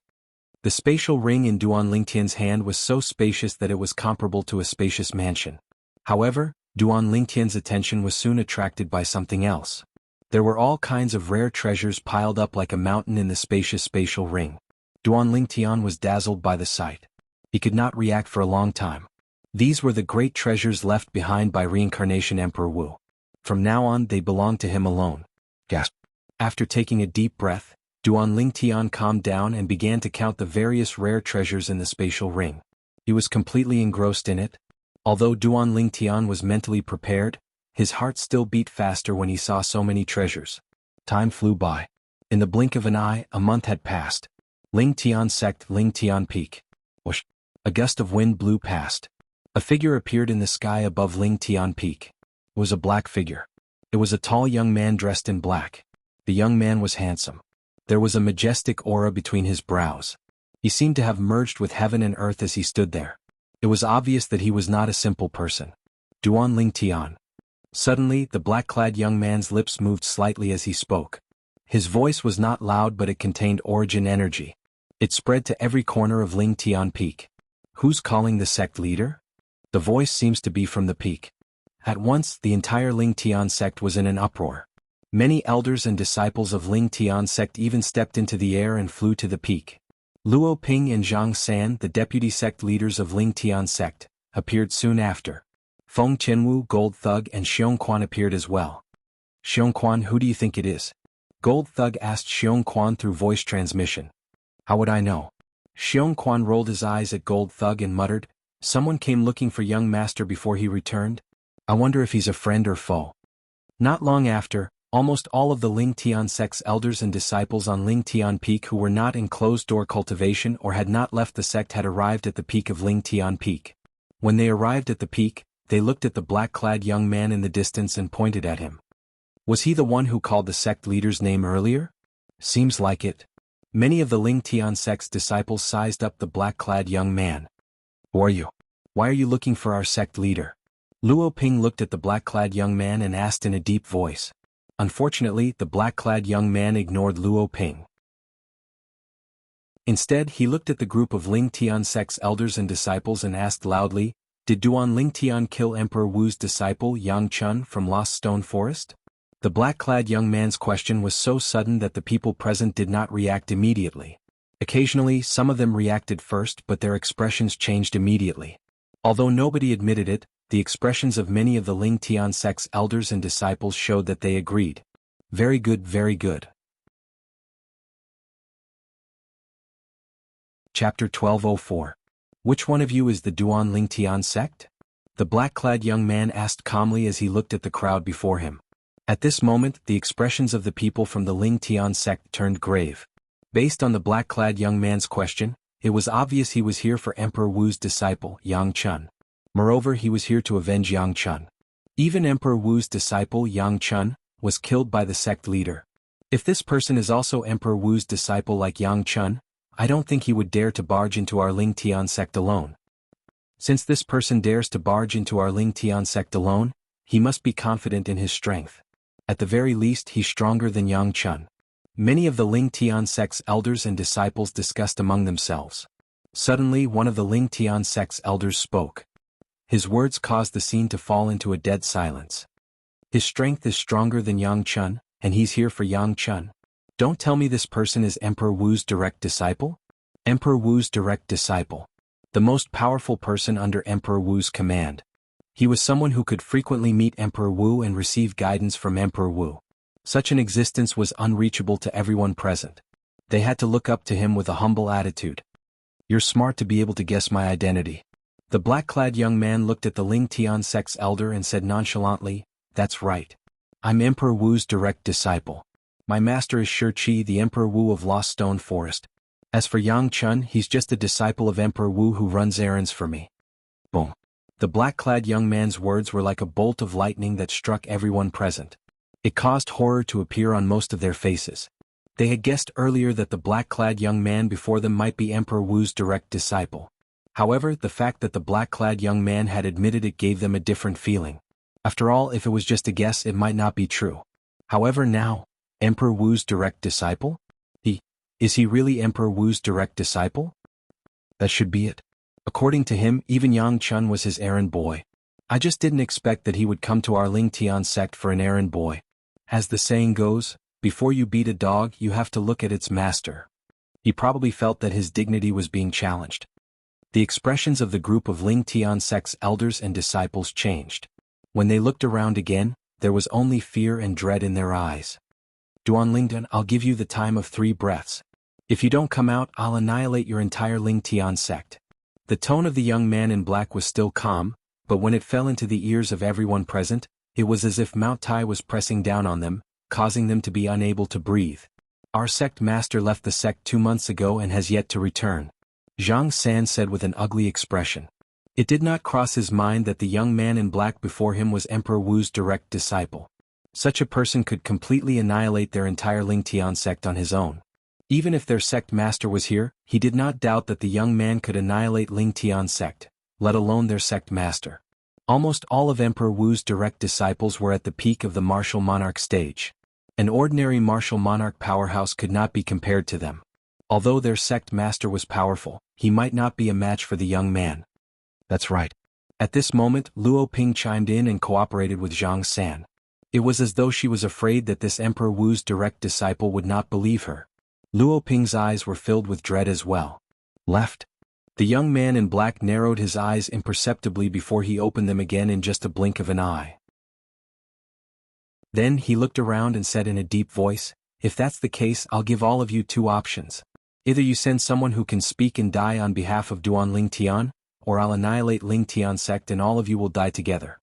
The spatial ring in Duan Lingtian's hand was so spacious that it was comparable to a spacious mansion. However, Duan Lingtian's attention was soon attracted by something else. There were all kinds of rare treasures piled up like a mountain in the spacious spatial ring. Duan Lingtian was dazzled by the sight. He could not react for a long time. These were the great treasures left behind by reincarnation Emperor Wu. From now on they belonged to him alone. Gasp. After taking a deep breath, Duan Lingtian calmed down and began to count the various rare treasures in the spatial ring. He was completely engrossed in it. Although Duan Lingtian was mentally prepared, his heart still beat faster when he saw so many treasures. Time flew by. In the blink of an eye, a month had passed. Lingtian sect, Lingtian peak. Whoosh! A gust of wind blew past. A figure appeared in the sky above Lingtian peak. It was a black figure. It was a tall young man dressed in black. The young man was handsome. There was a majestic aura between his brows. He seemed to have merged with heaven and earth as he stood there. It was obvious that he was not a simple person. Duan Lingtian. Suddenly, the black-clad young man's lips moved slightly as he spoke. His voice was not loud, but it contained origin energy. It spread to every corner of Lingtian peak. Who's calling the sect leader? The voice seems to be from the peak. At once, the entire Lingtian sect was in an uproar. Many elders and disciples of Lingtian sect even stepped into the air and flew to the peak. Luo Ping and Zhang San, the deputy sect leaders of Lingtian sect, appeared soon after. Feng Qianwu, Gold Thug and Xiongquan appeared as well. Xiongquan, who do you think it is? Gold Thug asked Xiongquan through voice transmission. How would I know? Xiongquan rolled his eyes at Gold Thug and muttered, someone came looking for young master before he returned? I wonder if he's a friend or foe. Not long after, almost all of the Lingtian sect's elders and disciples on Lingtian Peak who were not in closed-door cultivation or had not left the sect had arrived at the peak of Lingtian Peak. When they arrived at the peak, they looked at the black-clad young man in the distance and pointed at him. Was he the one who called the sect leader's name earlier? Seems like it. Many of the Lingtian sect's disciples sized up the black-clad young man. Who are you? Why are you looking for our sect leader? Luo Ping looked at the black-clad young man and asked in a deep voice. Unfortunately, the black-clad young man ignored Luo Ping. Instead, he looked at the group of Lingtian sect's elders and disciples and asked loudly, did Duan Lingtian kill Emperor Wu's disciple Yang Chun from Lost Stone Forest? The black-clad young man's question was so sudden that the people present did not react immediately. Occasionally, some of them reacted first, but their expressions changed immediately. Although nobody admitted it, the expressions of many of the Lingtian sect's elders and disciples showed that they agreed. Very good, very good. Chapter 1204. Which one of you is the Duan Lingtian sect? The black-clad young man asked calmly as he looked at the crowd before him. At this moment, the expressions of the people from the Lingtian sect turned grave. Based on the black-clad young man's question, it was obvious he was here for Emperor Wu's disciple, Yang Chun. Moreover, he was here to avenge Yang Chun. Even Emperor Wu's disciple, Yang Chun, was killed by the sect leader. If this person is also Emperor Wu's disciple like Yang Chun, I don't think he would dare to barge into our Lingtian sect alone. Since this person dares to barge into our Lingtian sect alone, he must be confident in his strength. At the very least, he's stronger than Yang Chun. Many of the Lingtian sect's elders and disciples discussed among themselves. Suddenly, one of the Lingtian sect's elders spoke. His words caused the scene to fall into a dead silence. His strength is stronger than Yang Chun, and he's here for Yang Chun. Don't tell me this person is Emperor Wu's direct disciple? Emperor Wu's direct disciple. The most powerful person under Emperor Wu's command. He was someone who could frequently meet Emperor Wu and receive guidance from Emperor Wu. Such an existence was unreachable to everyone present. They had to look up to him with a humble attitude. You're smart to be able to guess my identity. The black-clad young man looked at the Lingtian sect's elder and said nonchalantly, that's right. I'm Emperor Wu's direct disciple. My master is Shi, the Emperor Wu of Lost Stone Forest. As for Yang Chun, he's just a disciple of Emperor Wu who runs errands for me. Boom. The black-clad young man's words were like a bolt of lightning that struck everyone present. It caused horror to appear on most of their faces. They had guessed earlier that the black-clad young man before them might be Emperor Wu's direct disciple. However, the fact that the black-clad young man had admitted it gave them a different feeling. After all, if it was just a guess, it might not be true. However, now, Emperor Wu's direct disciple? Is he really Emperor Wu's direct disciple? That should be it. According to him, even Yang Chun was his errand boy. I just didn't expect that he would come to our Lingtian sect for an errand boy. As the saying goes, before you beat a dog you have to look at its master. He probably felt that his dignity was being challenged. The expressions of the group of Ling Tian sect's elders and disciples changed. When they looked around again, there was only fear and dread in their eyes. Duan Lingdan, I'll give you the time of 3 breaths. If you don't come out, I'll annihilate your entire Ling Tian sect. The tone of the young man in black was still calm, but when it fell into the ears of everyone present, it was as if Mount Tai was pressing down on them, causing them to be unable to breathe. Our sect master left the sect 2 months ago and has yet to return, Zhang San said with an ugly expression. It did not cross his mind that the young man in black before him was Emperor Wu's direct disciple. Such a person could completely annihilate their entire Ling Tian sect on his own. Even if their sect master was here, he did not doubt that the young man could annihilate Ling Tian sect, let alone their sect master. Almost all of Emperor Wu's direct disciples were at the peak of the martial monarch stage. An ordinary martial monarch powerhouse could not be compared to them. Although their sect master was powerful, he might not be a match for the young man. That's right. At this moment, Luo Ping chimed in and cooperated with Zhang San. It was as though she was afraid that this Emperor Wu's direct disciple would not believe her. Luo Ping's eyes were filled with dread as well. Left. The young man in black narrowed his eyes imperceptibly before he opened them again in just a blink of an eye. Then he looked around and said in a deep voice, if that's the case, I'll give all of you 2 options. Either you send someone who can speak and die on behalf of Duan Ling Tian, or I'll annihilate Ling Tian sect and all of you will die together.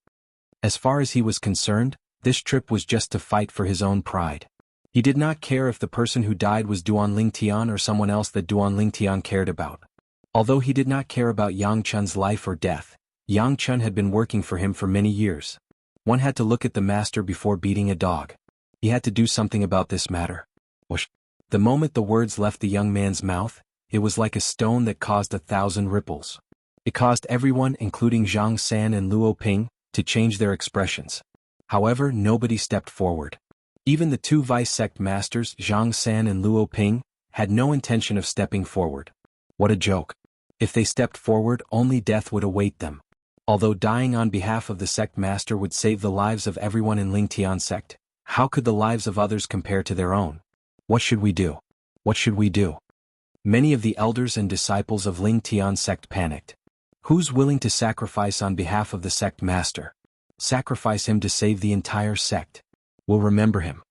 As far as he was concerned, this trip was just to fight for his own pride. He did not care if the person who died was Duan Ling Tian or someone else that Duan Ling Tian cared about. Although he did not care about Yang Chun's life or death, Yang Chun had been working for him for many years. One had to look at the master before beating a dog. He had to do something about this matter. Whoosh. The moment the words left the young man's mouth, it was like a stone that caused 1,000 ripples. It caused everyone, including Zhang San and Luo Ping, to change their expressions. However, nobody stepped forward. Even the 2 vice sect masters, Zhang San and Luo Ping, had no intention of stepping forward. What a joke. If they stepped forward, only death would await them. Although dying on behalf of the sect master would save the lives of everyone in Ling Tian sect, how could the lives of others compare to their own? What should we do? What should we do? Many of the elders and disciples of Ling Tian sect panicked. Who's willing to sacrifice on behalf of the sect master? Sacrifice him to save the entire sect. We'll remember him.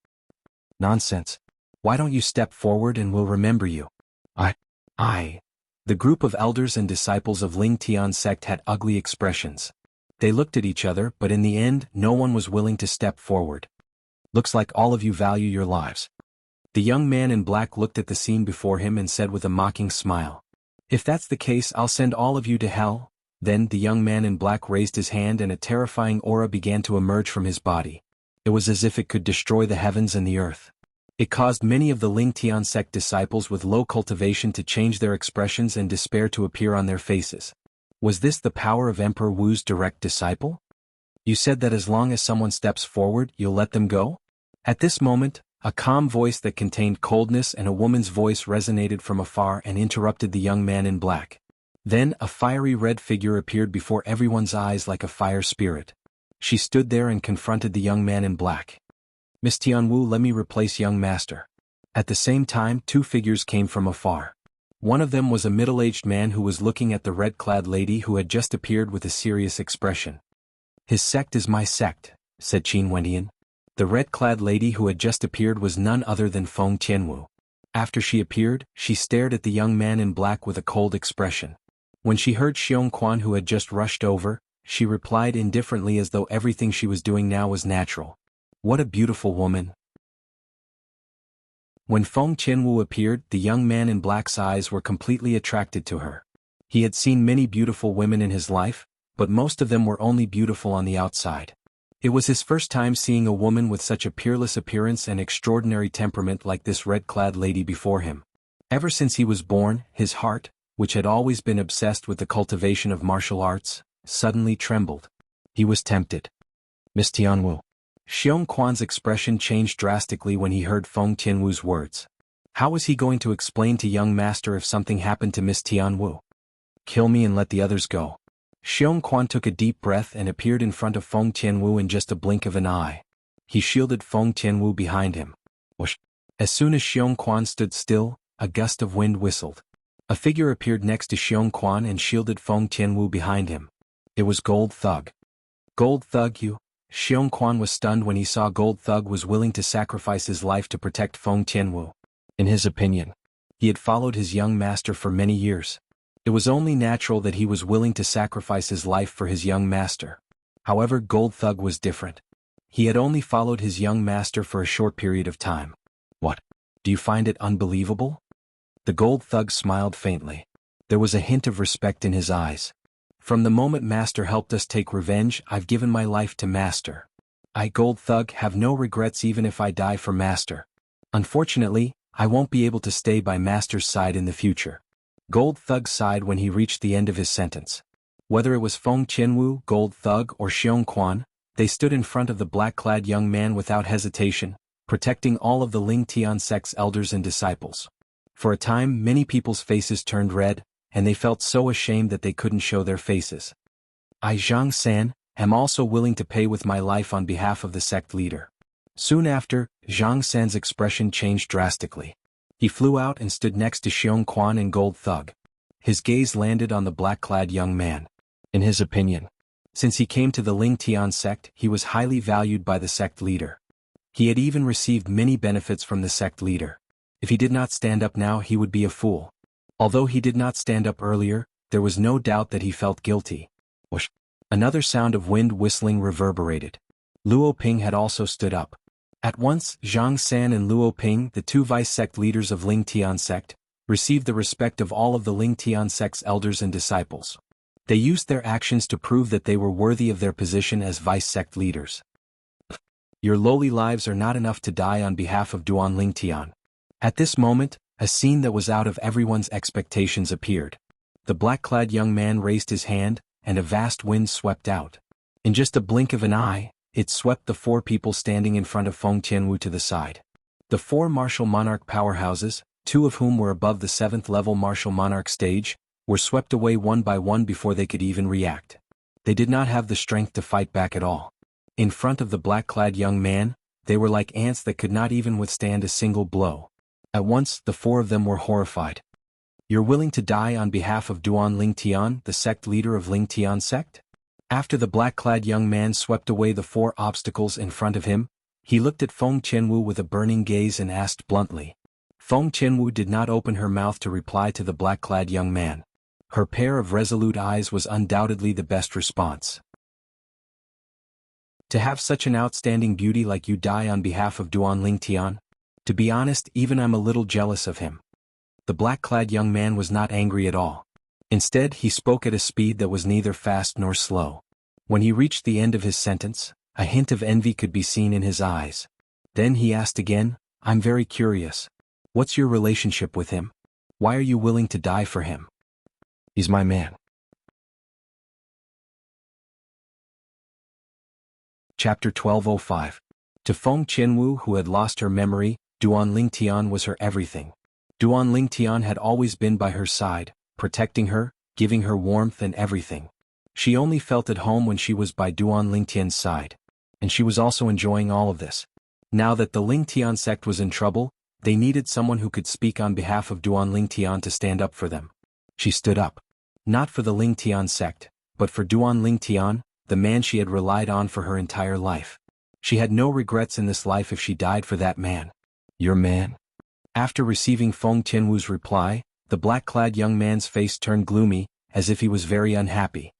Nonsense. Why don't you step forward and we'll remember you? I. The group of elders and disciples of Ling Tian sect had ugly expressions. They looked at each other, but in the end, no one was willing to step forward. Looks like all of you value your lives. The young man in black looked at the scene before him and said with a mocking smile, if that's the case, I'll send all of you to hell. Then the young man in black raised his hand and a terrifying aura began to emerge from his body. It was as if it could destroy the heavens and the earth. It caused many of the Ling Tian sect disciples with low cultivation to change their expressions and despair to appear on their faces. Was this the power of Emperor Wu's direct disciple? You said that as long as someone steps forward, you'll let them go? At this moment, a calm voice that contained coldness and a woman's voice resonated from afar and interrupted the young man in black. Then a fiery red figure appeared before everyone's eyes like a fire spirit. She stood there and confronted the young man in black. Miss Tianwu, let me replace young master. At the same time, 2 figures came from afar. One of them was a middle-aged man who was looking at the red-clad lady who had just appeared with a serious expression. His sect is my sect, said Qin Wendian. The red-clad lady who had just appeared was none other than Feng Tianwu. After she appeared, she stared at the young man in black with a cold expression. When she heard Xiong Quan who had just rushed over, she replied indifferently as though everything she was doing now was natural. What a beautiful woman. When Feng Tianwu appeared, the young man in black's eyes were completely attracted to her. He had seen many beautiful women in his life, but most of them were only beautiful on the outside. It was his first time seeing a woman with such a peerless appearance and extraordinary temperament like this red-clad lady before him. Ever since he was born, his heart, which had always been obsessed with the cultivation of martial arts, suddenly trembled. He was tempted. Miss Tianwu. Xiong Quan's expression changed drastically when he heard Feng Tianwu's words. How was he going to explain to young master if something happened to Miss Tianwu? Kill me and let the others go. Xiong Quan took a deep breath and appeared in front of Feng Tianwu in just a blink of an eye. He shielded Feng Tianwu behind him. Whoosh! As soon as Xiong Quan stood still, a gust of wind whistled. A figure appeared next to Xiong Quan and shielded Feng Tianwu behind him. It was Gold Thug. Gold Thug, you? Xiong Quan was stunned when he saw Gold Thug was willing to sacrifice his life to protect Feng Tianwu. In his opinion, he had followed his young master for many years. It was only natural that he was willing to sacrifice his life for his young master. However, Gold Thug was different. He had only followed his young master for a short period of time. What? Do you find it unbelievable? The Gold Thug smiled faintly. There was a hint of respect in his eyes. From the moment Master helped us take revenge, I've given my life to Master. I, Gold Thug, have no regrets even if I die for Master. Unfortunately, I won't be able to stay by Master's side in the future. Gold Thug sighed when he reached the end of his sentence. Whether it was Feng Tianwu, Gold Thug, or Xiong Quan, they stood in front of the black-clad young man without hesitation, protecting all of the Ling Tian sect's elders and disciples. For a time, many people's faces turned red, and they felt so ashamed that they couldn't show their faces. I, Zhang San, am also willing to pay with my life on behalf of the sect leader. Soon after, Zhang San's expression changed drastically. He flew out and stood next to Xiong Quan and Gold Thug. His gaze landed on the black-clad young man. In his opinion, since he came to the Ling Tian sect, he was highly valued by the sect leader. He had even received many benefits from the sect leader. If he did not stand up now, he would be a fool. Although he did not stand up earlier, there was no doubt that he felt guilty. Whoosh! Another sound of wind whistling reverberated. Luo Ping had also stood up. At once, Zhang San and Luo Ping, the two vice-sect leaders of Ling Tian sect, received the respect of all of the Ling Tian sect's elders and disciples. They used their actions to prove that they were worthy of their position as vice-sect leaders. Your lowly lives are not enough to die on behalf of Duan Ling Tian. At this moment, a scene that was out of everyone's expectations appeared. The black-clad young man raised his hand, and a vast wind swept out. In just a blink of an eye, it swept the four people standing in front of Feng Tianwu to the side. The four martial monarch powerhouses, two of whom were above the 7th level martial monarch stage, were swept away one by one before they could even react. They did not have the strength to fight back at all. In front of the black-clad young man, they were like ants that could not even withstand a single blow. At once, the four of them were horrified. You're willing to die on behalf of Duan Ling Tian, the sect leader of Ling Tian sect? After the black-clad young man swept away the four obstacles in front of him, he looked at Feng Tianwu with a burning gaze and asked bluntly. Feng Tianwu did not open her mouth to reply to the black-clad young man. Her pair of resolute eyes was undoubtedly the best response. To have such an outstanding beauty like you die on behalf of Duan Ling Tian? To be honest, even I'm a little jealous of him. The black-clad young man was not angry at all. Instead, he spoke at a speed that was neither fast nor slow. When he reached the end of his sentence, a hint of envy could be seen in his eyes. Then he asked again, I'm very curious. What's your relationship with him? Why are you willing to die for him? He's my man. Chapter 1205. To Feng Tianwu, who had lost her memory, Duan Ling Tian was her everything. Duan Ling Tian had always been by her side, protecting her, giving her warmth and everything. She only felt at home when she was by Duan Ling Tian's side. And she was also enjoying all of this. Now that the Ling Tian sect was in trouble, they needed someone who could speak on behalf of Duan Ling Tian to stand up for them. She stood up. Not for the Ling Tian sect, but for Duan Ling Tian, the man she had relied on for her entire life. She had no regrets in this life if she died for that man. Your man? After receiving Feng Tianwu's reply, the black-clad young man's face turned gloomy, as if he was very unhappy.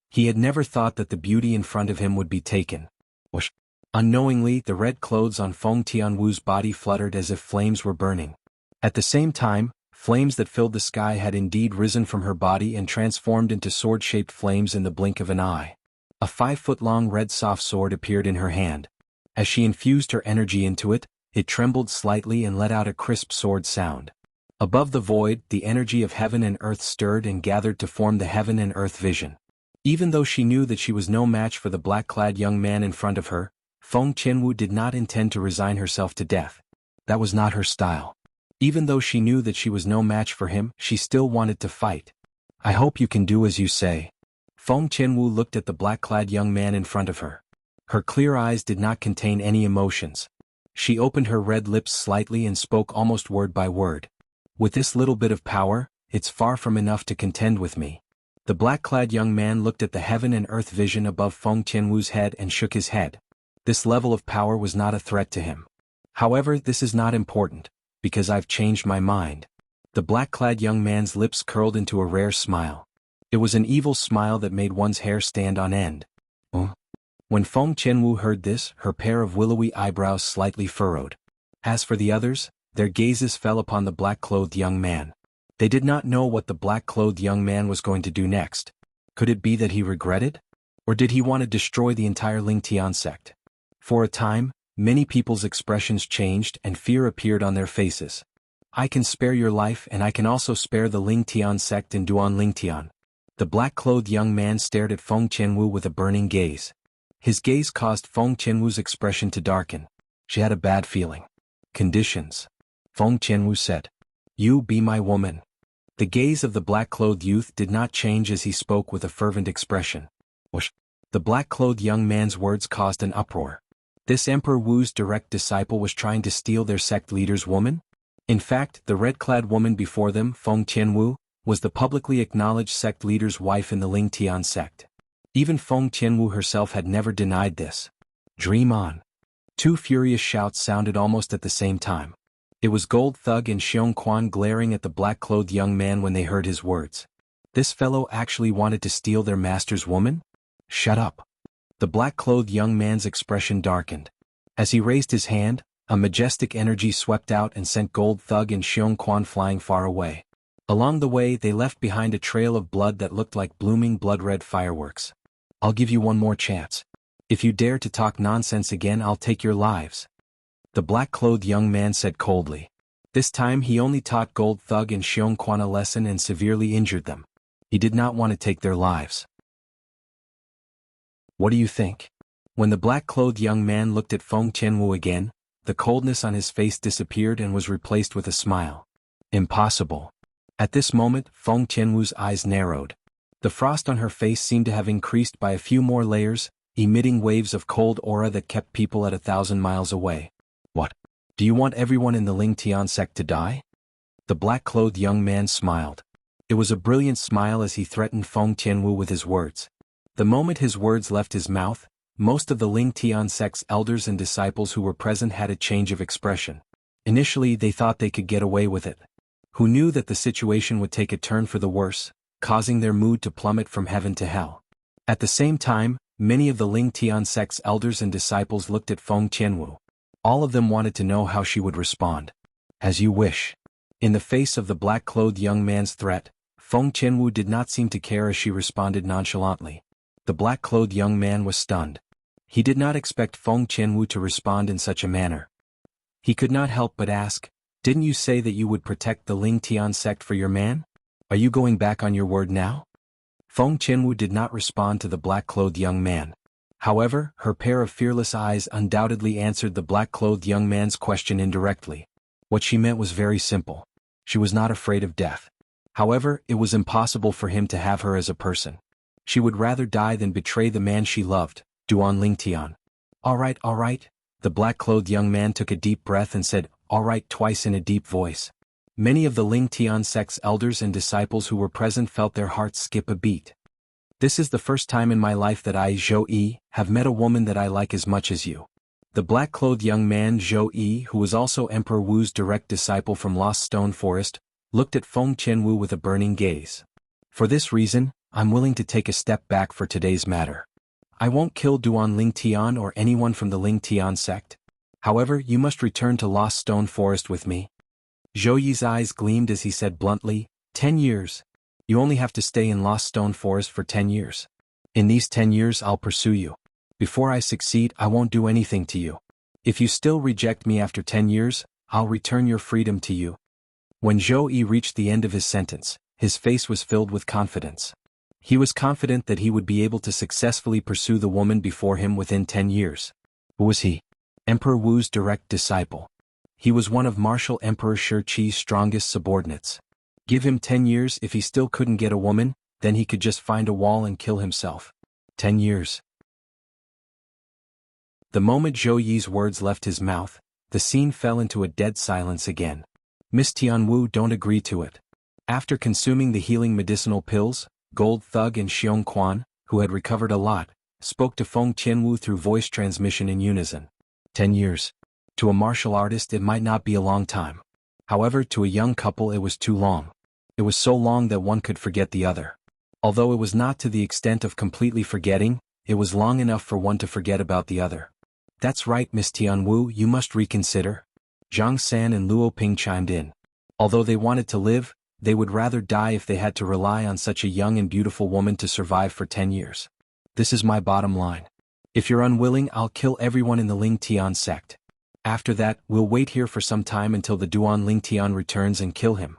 He had never thought that the beauty in front of him would be taken. Whoosh! Unknowingly, the red clothes on Feng Tianwu's body fluttered as if flames were burning. At the same time, flames that filled the sky had indeed risen from her body and transformed into sword-shaped flames in the blink of an eye. A 5-foot-long red soft sword appeared in her hand. As she infused her energy into it, it trembled slightly and let out a crisp sword sound. Above the void, the energy of heaven and earth stirred and gathered to form the heaven and earth vision. Even though she knew that she was no match for the black-clad young man in front of her, Feng Tianwu did not intend to resign herself to death. That was not her style. Even though she knew that she was no match for him, she still wanted to fight. I hope you can do as you say. Feng Tianwu looked at the black-clad young man in front of her. Her clear eyes did not contain any emotions. She opened her red lips slightly and spoke almost word by word. With this little bit of power, it's far from enough to contend with me. The black-clad young man looked at the heaven and earth vision above Feng Tianwu's head and shook his head. This level of power was not a threat to him. However, this is not important, because I've changed my mind. The black-clad young man's lips curled into a rare smile. It was an evil smile that made one's hair stand on end. When Feng Tianwu heard this, her pair of willowy eyebrows slightly furrowed. As for the others, their gazes fell upon the black-clothed young man. They did not know what the black-clothed young man was going to do next. Could it be that he regretted? Or did he want to destroy the entire Lingtian sect? For a time, many people's expressions changed and fear appeared on their faces. I can spare your life and I can also spare the Lingtian sect in Duan Lingtian. The black-clothed young man stared at Feng Tianwu with a burning gaze. His gaze caused Feng Tianwu's expression to darken. She had a bad feeling. Conditions. Feng Tianwu said. You be my woman. The gaze of the black-clothed youth did not change as he spoke with a fervent expression. Whoosh. The black-clothed young man's words caused an uproar. This Emperor Wu's direct disciple was trying to steal their sect leader's woman? In fact, the red-clad woman before them, Feng Tianwu, was the publicly acknowledged sect leader's wife in the Lingtian sect. Even Feng Tianwu herself had never denied this. Dream on. Two furious shouts sounded almost at the same time. It was Gold Thug and Xiong Quan glaring at the black-clothed young man when they heard his words. This fellow actually wanted to steal their master's woman? Shut up. The black-clothed young man's expression darkened. As he raised his hand, a majestic energy swept out and sent Gold Thug and Xiong Quan flying far away. Along the way they left behind a trail of blood that looked like blooming blood-red fireworks. I'll give you one more chance. If you dare to talk nonsense again, I'll take your lives. The black-clothed young man said coldly. This time he only taught Gold Thug and Xiong Quan a lesson and severely injured them. He did not want to take their lives. What do you think? When the black-clothed young man looked at Feng Tianwu again, the coldness on his face disappeared and was replaced with a smile. Impossible. At this moment, Feng Tianwu's eyes narrowed. The frost on her face seemed to have increased by a few more layers, emitting waves of cold aura that kept people at 1,000 miles away. What? Do you want everyone in the Lingtian sect to die? The black-clothed young man smiled. It was a brilliant smile as he threatened Feng Tianwu with his words. The moment his words left his mouth, most of the Lingtian sect's elders and disciples who were present had a change of expression. Initially they thought they could get away with it. Who knew that the situation would take a turn for the worse, causing their mood to plummet from heaven to hell. At the same time, many of the Lingtian sect's elders and disciples looked at Feng Tianwu. All of them wanted to know how she would respond. As you wish. In the face of the black-clothed young man's threat, Feng Tianwu did not seem to care as she responded nonchalantly. The black-clothed young man was stunned. He did not expect Feng Tianwu to respond in such a manner. He could not help but ask, didn't you say that you would protect the Lingtian sect for your man? Are you going back on your word now? Feng Tianwu did not respond to the black-clothed young man. However, her pair of fearless eyes undoubtedly answered the black-clothed young man's question indirectly. What she meant was very simple. She was not afraid of death. However, it was impossible for him to have her as a person. She would rather die than betray the man she loved, Duan Lingtian. All right. The black-clothed young man took a deep breath and said, all right, twice in a deep voice. Many of the Lingtian sect's elders and disciples who were present felt their hearts skip a beat. This is the first time in my life that I, Zhou Yi, have met a woman that I like as much as you. The black-clothed young man Zhou Yi, who was also Emperor Wu's direct disciple from Lost Stone Forest, looked at Feng Tianwu with a burning gaze. For this reason, I'm willing to take a step back for today's matter. I won't kill Duan Lingtian or anyone from the Lingtian sect. However, you must return to Lost Stone Forest with me. Zhou Yi's eyes gleamed as he said bluntly, 10 years. You only have to stay in Lost Stone Forest for 10 years. In these 10 years I'll pursue you. Before I succeed, I won't do anything to you. If you still reject me after 10 years, I'll return your freedom to you. When Zhou Yi reached the end of his sentence, his face was filled with confidence. He was confident that he would be able to successfully pursue the woman before him within 10 years. Who was he? Emperor Wu's direct disciple. He was one of Martial Emperor Shi Qi's strongest subordinates. Give him 10 years. If he still couldn't get a woman, then he could just find a wall and kill himself. 10 years. The moment Zhou Yi's words left his mouth, the scene fell into a dead silence again. Miss Tianwu don't agree to it. After consuming the healing medicinal pills, Gold Thug and Xiong Quan, who had recovered a lot, spoke to Feng Tianwu through voice transmission in unison. 10 years. To a martial artist it might not be a long time. However, to a young couple it was too long. It was so long that one could forget the other. Although it was not to the extent of completely forgetting, it was long enough for one to forget about the other. That's right, Miss Tianwu, you must reconsider. Zhang San and Luo Ping chimed in. Although they wanted to live, they would rather die if they had to rely on such a young and beautiful woman to survive for 10 years. This is my bottom line. If you're unwilling, I'll kill everyone in the Ling Tian sect. After that, we'll wait here for some time until the Duan Ling Tian returns and kill him.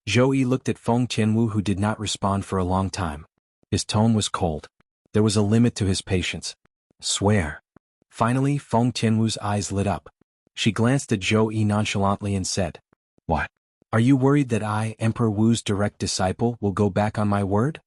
Zhou Yi looked at Feng Tianwu, who did not respond for a long time. His tone was cold. There was a limit to his patience. Swear. Finally, Feng Tianwu's eyes lit up. She glanced at Zhou Yi nonchalantly and said, "What? Are you worried that I, Emperor Wu's direct disciple, will go back on my word?"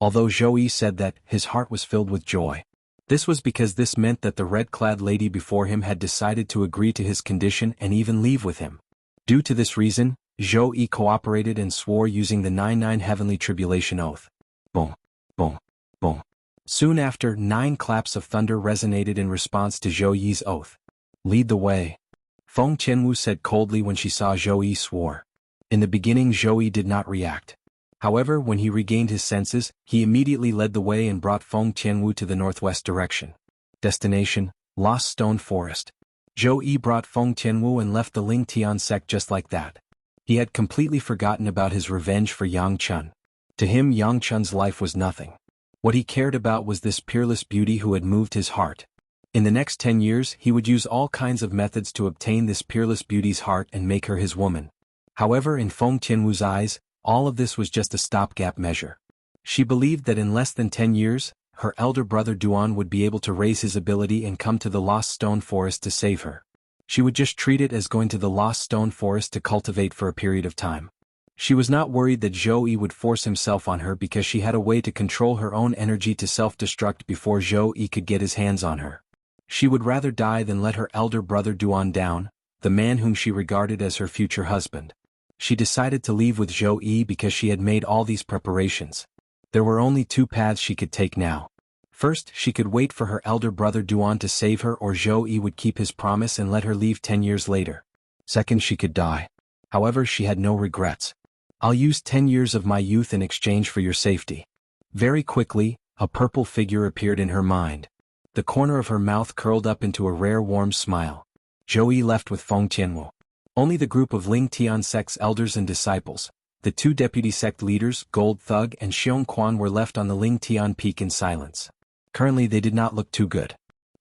Although Zhou Yi said that, his heart was filled with joy. This was because this meant that the red-clad lady before him had decided to agree to his condition and even leave with him. Due to this reason, Zhou Yi cooperated and swore using the 99 Heavenly Tribulation Oath. Boom, boom, boom. Soon after, 9 claps of thunder resonated in response to Zhou Yi's oath. Lead the way. Feng Tianwu said coldly when she saw Zhou Yi swore. In the beginning Zhou Yi did not react. However, when he regained his senses, he immediately led the way and brought Feng Tianwu to the northwest direction. Destination, Lost Stone Forest. Zhou Yi brought Feng Tianwu and left the Ling Tian sect just like that. He had completely forgotten about his revenge for Yang Chun. To him, Yang Chun's life was nothing. What he cared about was this peerless beauty who had moved his heart. In the next 10 years, he would use all kinds of methods to obtain this peerless beauty's heart and make her his woman. However, in Feng Tianwu's eyes, all of this was just a stopgap measure. She believed that in less than 10 years, her elder brother Duan would be able to raise his ability and come to the Lost Stone Forest to save her. She would just treat it as going to the Lost Stone Forest to cultivate for a period of time. She was not worried that Zhou Yi would force himself on her because she had a way to control her own energy to self-destruct before Zhou Yi could get his hands on her. She would rather die than let her elder brother Duan down, the man whom she regarded as her future husband. She decided to leave with Zhou Yi because she had made all these preparations. There were only 2 paths she could take now. First, she could wait for her elder brother Duan to save her, or Zhou Yi would keep his promise and let her leave 10 years later. Second, she could die. However, she had no regrets. I'll use 10 years of my youth in exchange for your safety. Very quickly, a purple figure appeared in her mind. The corner of her mouth curled up into a rare warm smile. Zhou Yi left with Feng Tianwu. Only the group of Ling Tian sect's elders and disciples, the 2 deputy sect leaders, Gold Thug and Xiong Quan, were left on the Ling Tian peak in silence. Currently they did not look too good.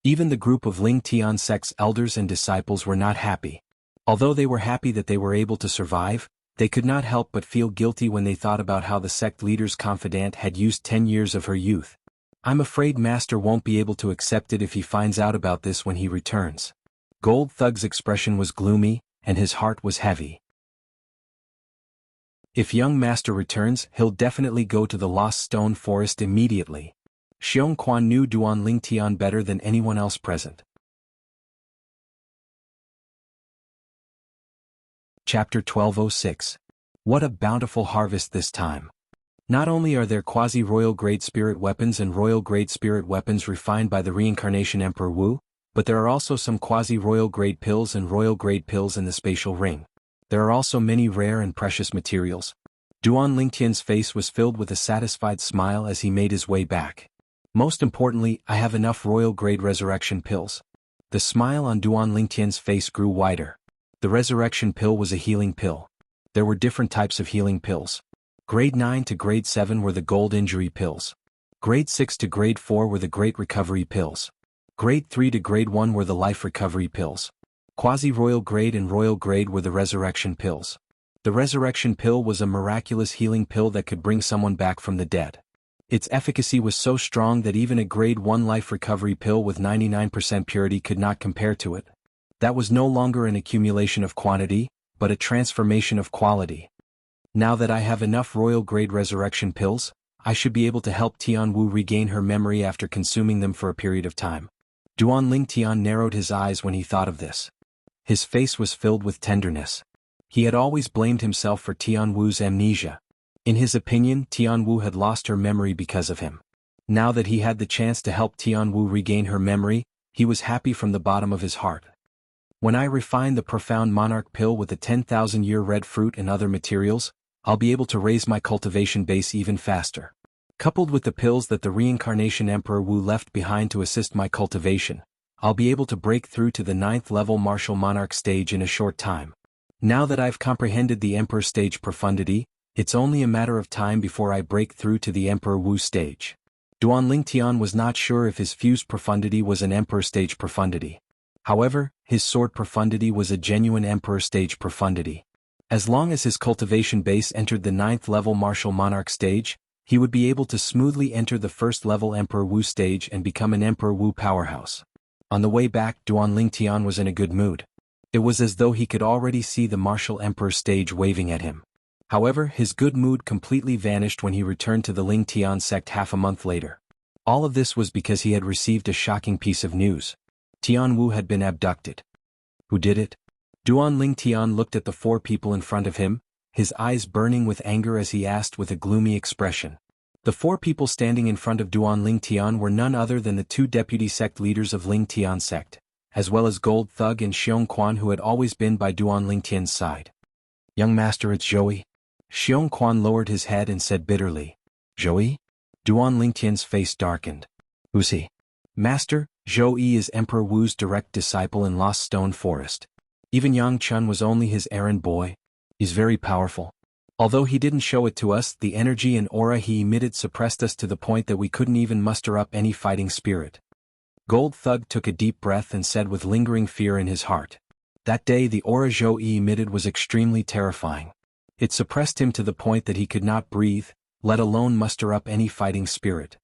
Even the group of Ling Tian sect's elders and disciples were not happy. Although they were happy that they were able to survive, they could not help but feel guilty when they thought about how the sect leader's confidant had used 10 years of her youth. I'm afraid Master won't be able to accept it if he finds out about this when he returns. Gold Thug's expression was gloomy, and his heart was heavy. If young Master returns, he'll definitely go to the Lost Stone Forest immediately. Xiong Quan knew Duan Ling Tian better than anyone else present. Chapter 1206. What a bountiful harvest this time. Not only are there quasi-royal grade spirit weapons and royal grade spirit weapons refined by the reincarnation Emperor Wu, but there are also some quasi-royal grade pills and royal grade pills in the spatial ring. There are also many rare and precious materials. Duan Lingtian's face was filled with a satisfied smile as he made his way back. Most importantly, I have enough royal grade resurrection pills. The smile on Duan Lingtian's face grew wider. The resurrection pill was a healing pill. There were different types of healing pills. Grade 9 to grade 7 were the gold injury pills. Grade 6 to grade 4 were the great recovery pills. Grade 3 to grade 1 were the life recovery pills. Quasi-royal grade and royal grade were the resurrection pills. The resurrection pill was a miraculous healing pill that could bring someone back from the dead. Its efficacy was so strong that even a grade 1 life recovery pill with 99% purity could not compare to it. That was no longer an accumulation of quantity, but a transformation of quality. Now that I have enough royal grade resurrection pills, I should be able to help Tianwu regain her memory after consuming them for a period of time. Duan Lingtian narrowed his eyes when he thought of this. His face was filled with tenderness. He had always blamed himself for Tianwu's amnesia. In his opinion, Tianwu had lost her memory because of him. Now that he had the chance to help Tianwu regain her memory, he was happy from the bottom of his heart. When I refine the profound monarch pill with the 10,000-year red fruit and other materials, I'll be able to raise my cultivation base even faster. Coupled with the pills that the reincarnation Emperor Wu left behind to assist my cultivation, I'll be able to break through to the 9th level martial monarch stage in a short time. Now that I've comprehended the Emperor stage profundity, it's only a matter of time before I break through to the Emperor Wu stage. Duan Lingtian was not sure if his fused profundity was an Emperor stage profundity. However, his sword profundity was a genuine Emperor stage profundity. As long as his cultivation base entered the 9th level martial monarch stage, he would be able to smoothly enter the 1st level Emperor Wu stage and become an Emperor Wu powerhouse. On the way back, Duan Lingtian was in a good mood. It was as though he could already see the martial emperor stage waving at him. However, his good mood completely vanished when he returned to the Lingtian sect half a month later. All of this was because he had received a shocking piece of news. Tianwu had been abducted. Who did it? Duan Lingtian looked at the 4 people in front of him, his eyes burning with anger as he asked with a gloomy expression. The 4 people standing in front of Duan Lingtian were none other than the 2 deputy sect leaders of Lingtian sect, as well as Gold Thug and Xiong Quan, who had always been by Duan Lingtian's side. "Young master, it's Zhou. Xiong Quan lowered his head and said bitterly. "Zhou?" Duan Lingtian's face darkened. "Who's he?" "Master, Zhou is Emperor Wu's direct disciple in Lost Stone Forest. Even Yang Chun was only his errand boy. He's very powerful. Although he didn't show it to us, the energy and aura he emitted suppressed us to the point that we couldn't even muster up any fighting spirit." Gold Thug took a deep breath and said with lingering fear in his heart. That day the aura Zhou emitted was extremely terrifying. It suppressed him to the point that he could not breathe, let alone muster up any fighting spirit.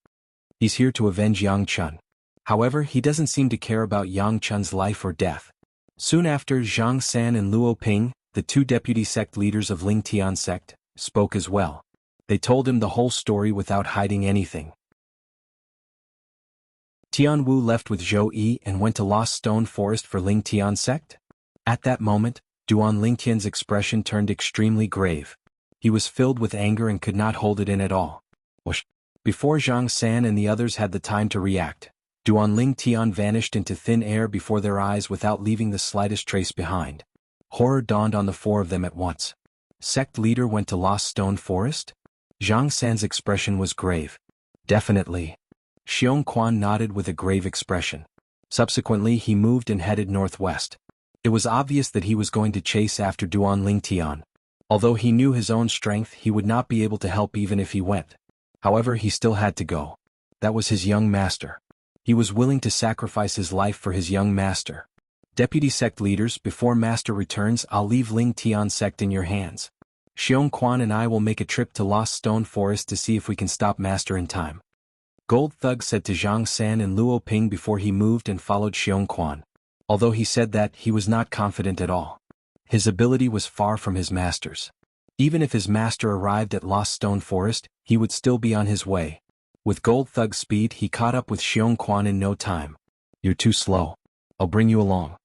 He's here to avenge Yang Chun. However, he doesn't seem to care about Yang Chun's life or death. Soon after, Zhang San and Luo Ping, the 2 deputy sect leaders of Lingtian sect, spoke as well. They told him the whole story without hiding anything. Tianwu left with Zhou Yi and went to Lost Stone Forest for Lingtian sect? At that moment, Duan Lingtian's expression turned extremely grave. He was filled with anger and could not hold it in at all. Whoosh! Before Zhang San and the others had the time to react, Duan Lingtian vanished into thin air before their eyes without leaving the slightest trace behind. Horror dawned on the 4 of them at once. Sect leader went to Lost Stone Forest? Zhang San's expression was grave. Definitely. Xiong Quan nodded with a grave expression. Subsequently, he moved and headed northwest. It was obvious that he was going to chase after Duan Lingtian. Although he knew his own strength, he would not be able to help even if he went. However, he still had to go. That was his young master. He was willing to sacrifice his life for his young master. Deputy sect leaders, before master returns, I'll leave Lingtian sect in your hands. Xiong Quan and I will make a trip to Lost Stone Forest to see if we can stop master in time. Gold Thug said to Zhang San and Luo Ping before he moved and followed Xiong Quan. Although he said that, he was not confident at all. His ability was far from his master's. Even if his master arrived at Lost Stone Forest, he would still be on his way. With Gold Thug's speed, he caught up with Xiong Quan in no time. "You're too slow. I'll bring you along."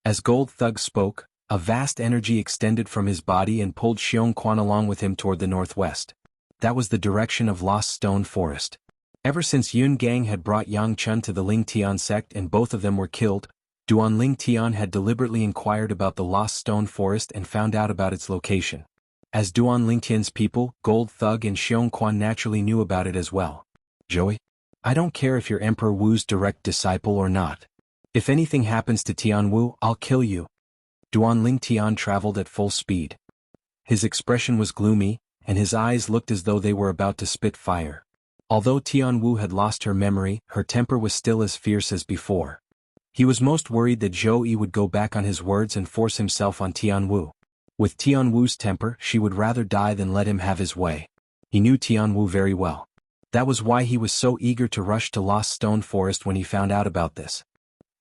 As Gold Thug spoke, a vast energy extended from his body and pulled Xiong Quan along with him toward the northwest. That was the direction of Lost Stone Forest. Ever since Yun Gang had brought Yang Chun to the Lingtian sect and both of them were killed, Duan Lingtian had deliberately inquired about the Lost Stone Forest and found out about its location. As Duan Lingtian's people, Gold Thug and Xiong Quan naturally knew about it as well. "Zhou, I don't care if you're Emperor Wu's direct disciple or not. If anything happens to Tianwu, I'll kill you." Duan Lingtian traveled at full speed. His expression was gloomy, and his eyes looked as though they were about to spit fire. Although Tianwu had lost her memory, her temper was still as fierce as before. He was most worried that Zhou Yi would go back on his words and force himself on Tianwu. With Tianwu's temper, she would rather die than let him have his way. He knew Tianwu very well. That was why he was so eager to rush to Lost Stone Forest when he found out about this.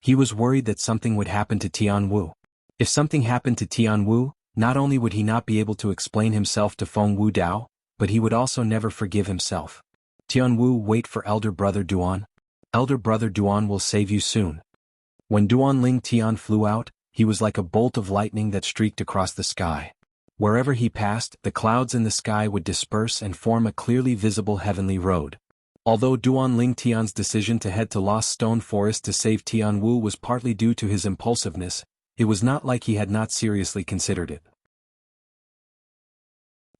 He was worried that something would happen to Tianwu. If something happened to Tianwu, not only would he not be able to explain himself to Feng Wu Dao, but he would also never forgive himself. "Tianwu, wait for elder brother Duan. Elder brother Duan will save you soon," When Duan Ling Tian flew out, he was like a bolt of lightning that streaked across the sky. Wherever he passed, the clouds in the sky would disperse and form a clearly visible heavenly road. Although Duan Ling Tian's decision to head to Lost Stone Forest to save Tianwu was partly due to his impulsiveness, it was not like he had not seriously considered it.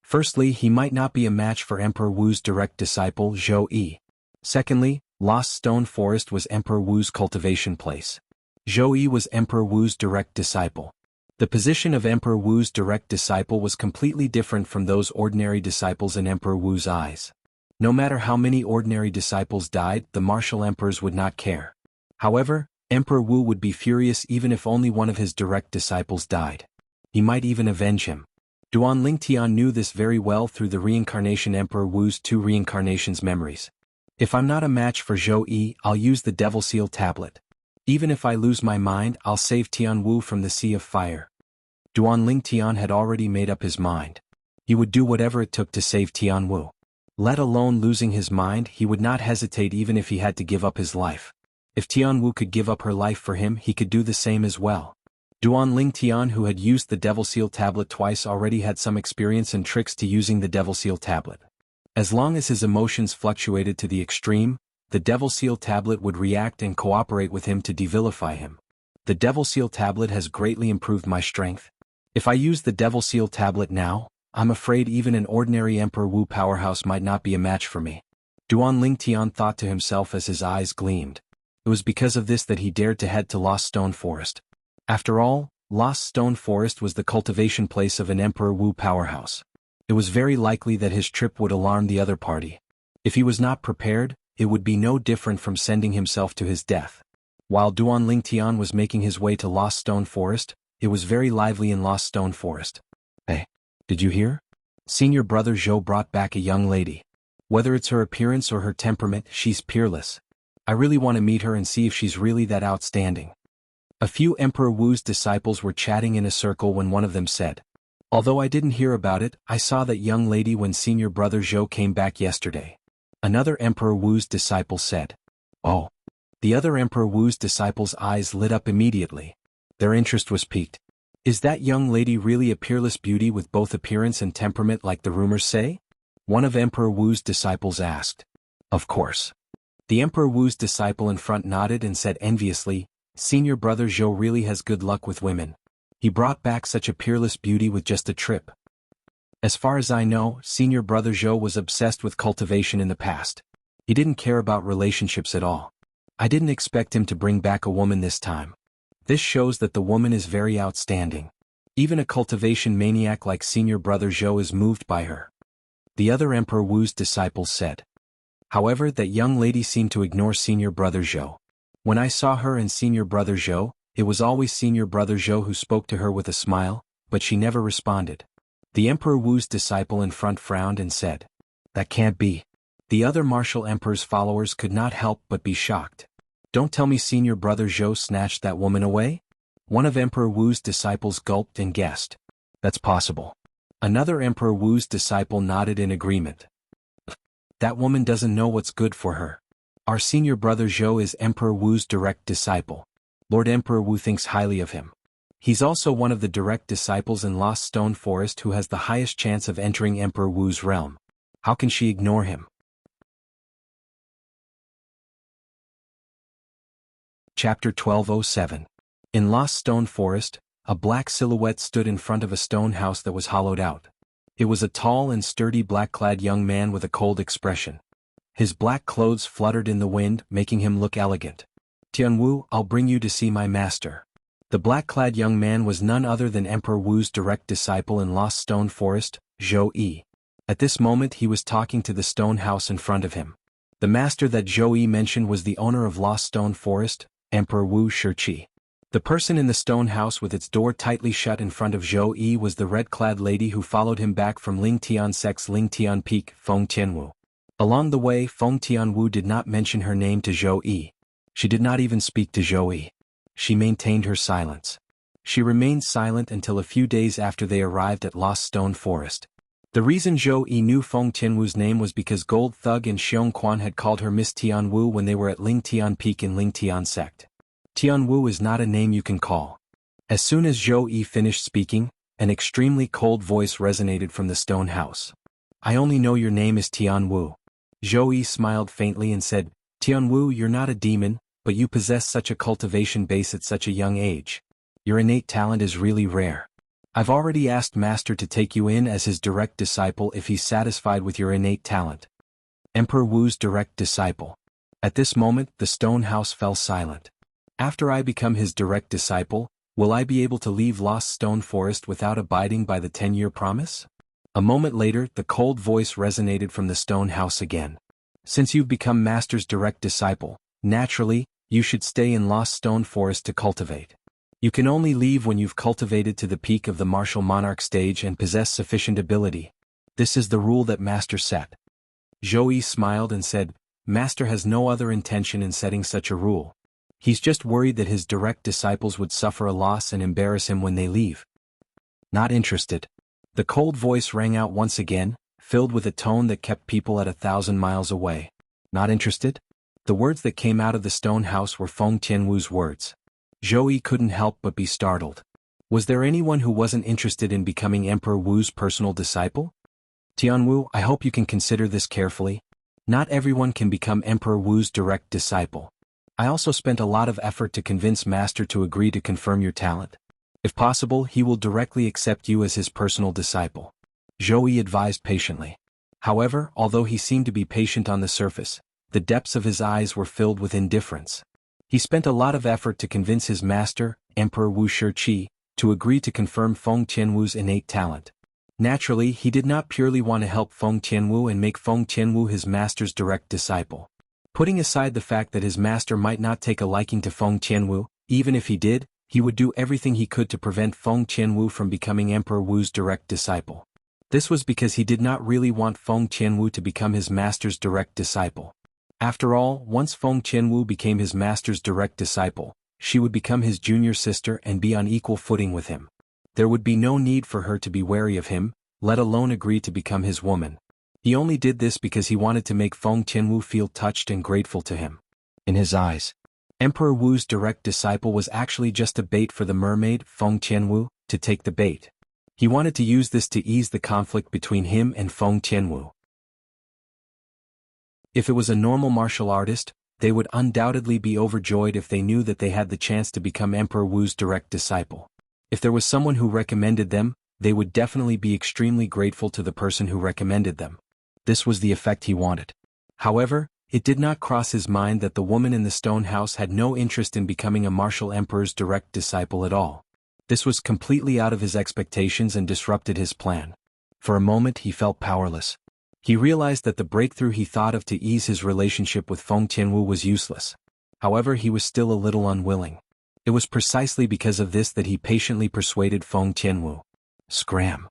Firstly, he might not be a match for Emperor Wu's direct disciple Zhou Yi. Secondly, Lost Stone Forest was Emperor Wu's cultivation place. Zhou Yi was Emperor Wu's direct disciple. The position of Emperor Wu's direct disciple was completely different from those ordinary disciples in Emperor Wu's eyes. No matter how many ordinary disciples died, the martial emperors would not care. However, Emperor Wu would be furious even if only one of his direct disciples died. He might even avenge him. Duan Ling Tian knew this very well through the reincarnation Emperor Wu's 2 reincarnations memories. If I'm not a match for Zhou Yi, I'll use the Devil Seal tablet. Even if I lose my mind, I'll save Tianwu from the Sea of Fire. Duan Ling Tian had already made up his mind. He would do whatever it took to save Tianwu. Let alone losing his mind, he would not hesitate even if he had to give up his life. If Tianwu could give up her life for him, he could do the same as well. Duan Ling Tian, who had used the Devil Seal tablet twice, already had some experience and tricks to using the Devil Seal tablet. As long as his emotions fluctuated to the extreme, the Devil Seal tablet would react and cooperate with him to devilify him. The Devil Seal tablet has greatly improved my strength. If I use the Devil Seal tablet now, I'm afraid even an ordinary Emperor Wu powerhouse might not be a match for me. Duan Ling Tian thought to himself as his eyes gleamed. It was because of this that he dared to head to Lost Stone Forest. After all, Lost Stone Forest was the cultivation place of an Emperor Wu powerhouse. It was very likely that his trip would alarm the other party. If he was not prepared, it would be no different from sending himself to his death. While Duan Ling Tian was making his way to Lost Stone Forest, it was very lively in Lost Stone Forest. Hey, did you hear? Senior brother Zhou brought back a young lady. Whether it's her appearance or her temperament, she's peerless. I really want to meet her and see if she's really that outstanding. A few Emperor Wu's disciples were chatting in a circle when one of them said, "Although I didn't hear about it, I saw that young lady when senior brother Zhou came back yesterday." Another Emperor Wu's disciple said, "Oh." The other Emperor Wu's disciples' eyes lit up immediately. Their interest was piqued. Is that young lady really a peerless beauty with both appearance and temperament like the rumors say? One of Emperor Wu's disciples asked. Of course. The Emperor Wu's disciple in front nodded and said enviously, "Senior brother Zhou really has good luck with women. He brought back such a peerless beauty with just a trip." As far as I know, senior brother Zhou was obsessed with cultivation in the past. He didn't care about relationships at all. I didn't expect him to bring back a woman this time. This shows that the woman is very outstanding. Even a cultivation maniac like senior brother Zhou is moved by her. The other Emperor Wu's disciples said. However, that young lady seemed to ignore senior brother Zhou. When I saw her and senior brother Zhou, it was always senior brother Zhou who spoke to her with a smile, but she never responded. The Emperor Wu's disciple in front frowned and said, "That can't be." The other martial emperor's followers could not help but be shocked. Don't tell me senior brother Zhou snatched that woman away? One of Emperor Wu's disciples gulped and guessed. That's possible. Another Emperor Wu's disciple nodded in agreement. That woman doesn't know what's good for her. Our senior brother Zhou is Emperor Wu's direct disciple. Lord Emperor Wu thinks highly of him. He's also one of the direct disciples in Lost Stone Forest who has the highest chance of entering Emperor Wu's realm. How can she ignore him? Chapter 1207. In Lost Stone Forest, a black silhouette stood in front of a stone house that was hollowed out. It was a tall and sturdy black-clad young man with a cold expression. His black clothes fluttered in the wind, making him look elegant. "Tianwu, I'll bring you to see my master." The black-clad young man was none other than Emperor Wu's direct disciple in Lost Stone Forest, Zhou Yi. At this moment he was talking to the stone house in front of him. The master that Zhou Yi mentioned was the owner of Lost Stone Forest, Emperor Wu Shiqi. The person in the stone house with its door tightly shut in front of Zhou Yi was the red-clad lady who followed him back from Ling Tian Sec's Ling Tian Peak, Feng Tianwu. Along the way, Feng Tianwu did not mention her name to Zhou Yi. She did not even speak to Zhou Yi. She maintained her silence. She remained silent until a few days after they arrived at Lost Stone Forest. The reason Zhou Yi knew Feng Tianwu's name was because Gold Thug and Xiong Quan had called her Miss Tianwu when they were at Ling Tian Peak in Ling Tian Sect. Tianwu is not a name you can call. As soon as Zhou Yi finished speaking, an extremely cold voice resonated from the stone house. I only know your name is Tianwu. Zhou Yi smiled faintly and said, Tianwu, you're not a demon, but you possess such a cultivation base at such a young age. Your innate talent is really rare. I've already asked Master to take you in as his direct disciple if he's satisfied with your innate talent. Emperor Wu's direct disciple. At this moment, the stone house fell silent. After I become his direct disciple, will I be able to leave Lost Stone Forest without abiding by the 10-year promise? A moment later, the cold voice resonated from the stone house again. Since you've become Master's direct disciple, naturally, you should stay in Lost Stone Forest to cultivate. You can only leave when you've cultivated to the peak of the martial monarch stage and possess sufficient ability. This is the rule that Master set. Zhou Yi smiled and said, Master has no other intention in setting such a rule. He's just worried that his direct disciples would suffer a loss and embarrass him when they leave. Not interested. The cold voice rang out once again, filled with a tone that kept people at 1,000 miles away. Not interested? The words that came out of the stone house were Feng Tianwu's words. Zhou Yi couldn't help but be startled. Was there anyone who wasn't interested in becoming Emperor Wu's personal disciple? Tianwu, I hope you can consider this carefully. Not everyone can become Emperor Wu's direct disciple. I also spent a lot of effort to convince Master to agree to confirm your talent. If possible, he will directly accept you as his personal disciple. Zhou Yi advised patiently. However, although he seemed to be patient on the surface, the depths of his eyes were filled with indifference. He spent a lot of effort to convince his master, Emperor Wu Shiqi, to agree to confirm Feng Tianwu's innate talent. Naturally, he did not purely want to help Feng Tianwu and make Feng Tianwu his master's direct disciple. Putting aside the fact that his master might not take a liking to Feng Tianwu, even if he did, he would do everything he could to prevent Feng Tianwu from becoming Emperor Wu's direct disciple. This was because he did not really want Feng Tianwu to become his master's direct disciple. After all, once Feng Tianwu became his master's direct disciple, she would become his junior sister and be on equal footing with him. There would be no need for her to be wary of him, let alone agree to become his woman. He only did this because he wanted to make Feng Tianwu feel touched and grateful to him. In his eyes, Emperor Wu's direct disciple was actually just a bait for the mermaid, Feng Tianwu, to take the bait. He wanted to use this to ease the conflict between him and Feng Tianwu. If it was a normal martial artist, they would undoubtedly be overjoyed if they knew that they had the chance to become Emperor Wu's direct disciple. If there was someone who recommended them, they would definitely be extremely grateful to the person who recommended them. This was the effect he wanted. However, it did not cross his mind that the woman in the stone house had no interest in becoming a martial emperor's direct disciple at all. This was completely out of his expectations and disrupted his plan. For a moment he felt powerless. He realized that the breakthrough he thought of to ease his relationship with Feng Tianwu was useless. However, he was still a little unwilling. It was precisely because of this that he patiently persuaded Feng Tianwu. Scram.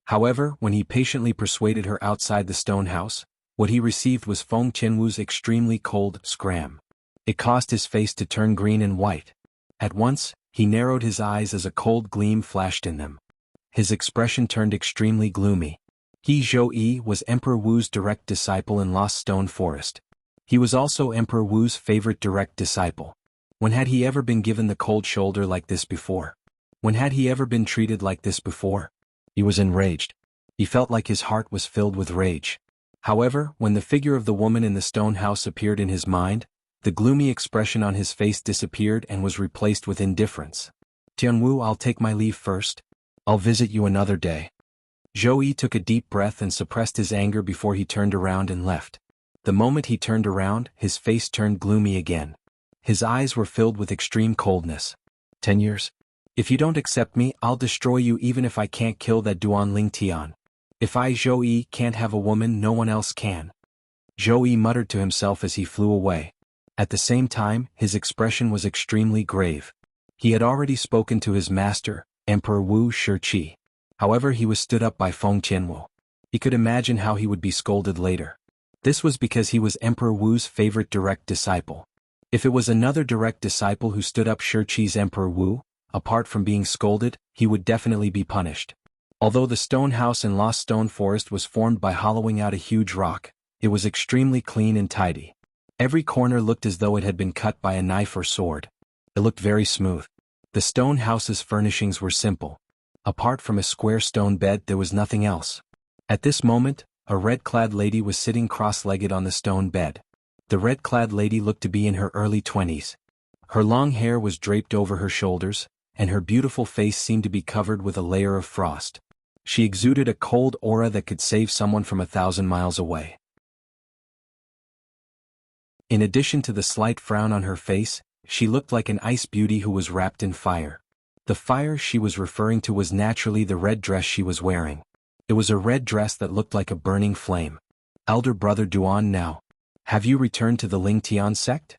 However, when he patiently persuaded her outside the stone house, what he received was Feng Tianwu's extremely cold scram. It caused his face to turn green and white. At once, he narrowed his eyes as a cold gleam flashed in them. His expression turned extremely gloomy. He Zhou Yi was Emperor Wu's direct disciple in Lost Stone Forest. He was also Emperor Wu's favorite direct disciple. When had he ever been given the cold shoulder like this before? When had he ever been treated like this before? He was enraged. He felt like his heart was filled with rage. However, when the figure of the woman in the stone house appeared in his mind, the gloomy expression on his face disappeared and was replaced with indifference. Tianwu, I'll take my leave first. I'll visit you another day. Zhou Yi took a deep breath and suppressed his anger before he turned around and left. The moment he turned around, his face turned gloomy again. His eyes were filled with extreme coldness. 10 years? If you don't accept me, I'll destroy you even if I can't kill that Duanling Tian. If I Zhou Yi can't have a woman, no one else can. Zhou Yi muttered to himself as he flew away. At the same time, his expression was extremely grave. He had already spoken to his master, Emperor Wu Shiqi. However, he was stood up by Feng Tianwu. He could imagine how he would be scolded later. This was because he was Emperor Wu's favorite direct disciple. If it was another direct disciple who stood up Shiqi's Emperor Wu, apart from being scolded, he would definitely be punished. Although the stone house in Lost Stone Forest was formed by hollowing out a huge rock, it was extremely clean and tidy. Every corner looked as though it had been cut by a knife or sword. It looked very smooth. The stone house's furnishings were simple. Apart from a square stone bed there was nothing else. At this moment, a red-clad lady was sitting cross-legged on the stone bed. The red-clad lady looked to be in her early 20s. Her long hair was draped over her shoulders, and her beautiful face seemed to be covered with a layer of frost. She exuded a cold aura that could save someone from 1,000 miles away. In addition to the slight frown on her face, she looked like an ice beauty who was wrapped in fire. The fire she was referring to was naturally the red dress she was wearing. It was a red dress that looked like a burning flame. Elder Brother Duan now. Have you returned to the Lingtian sect?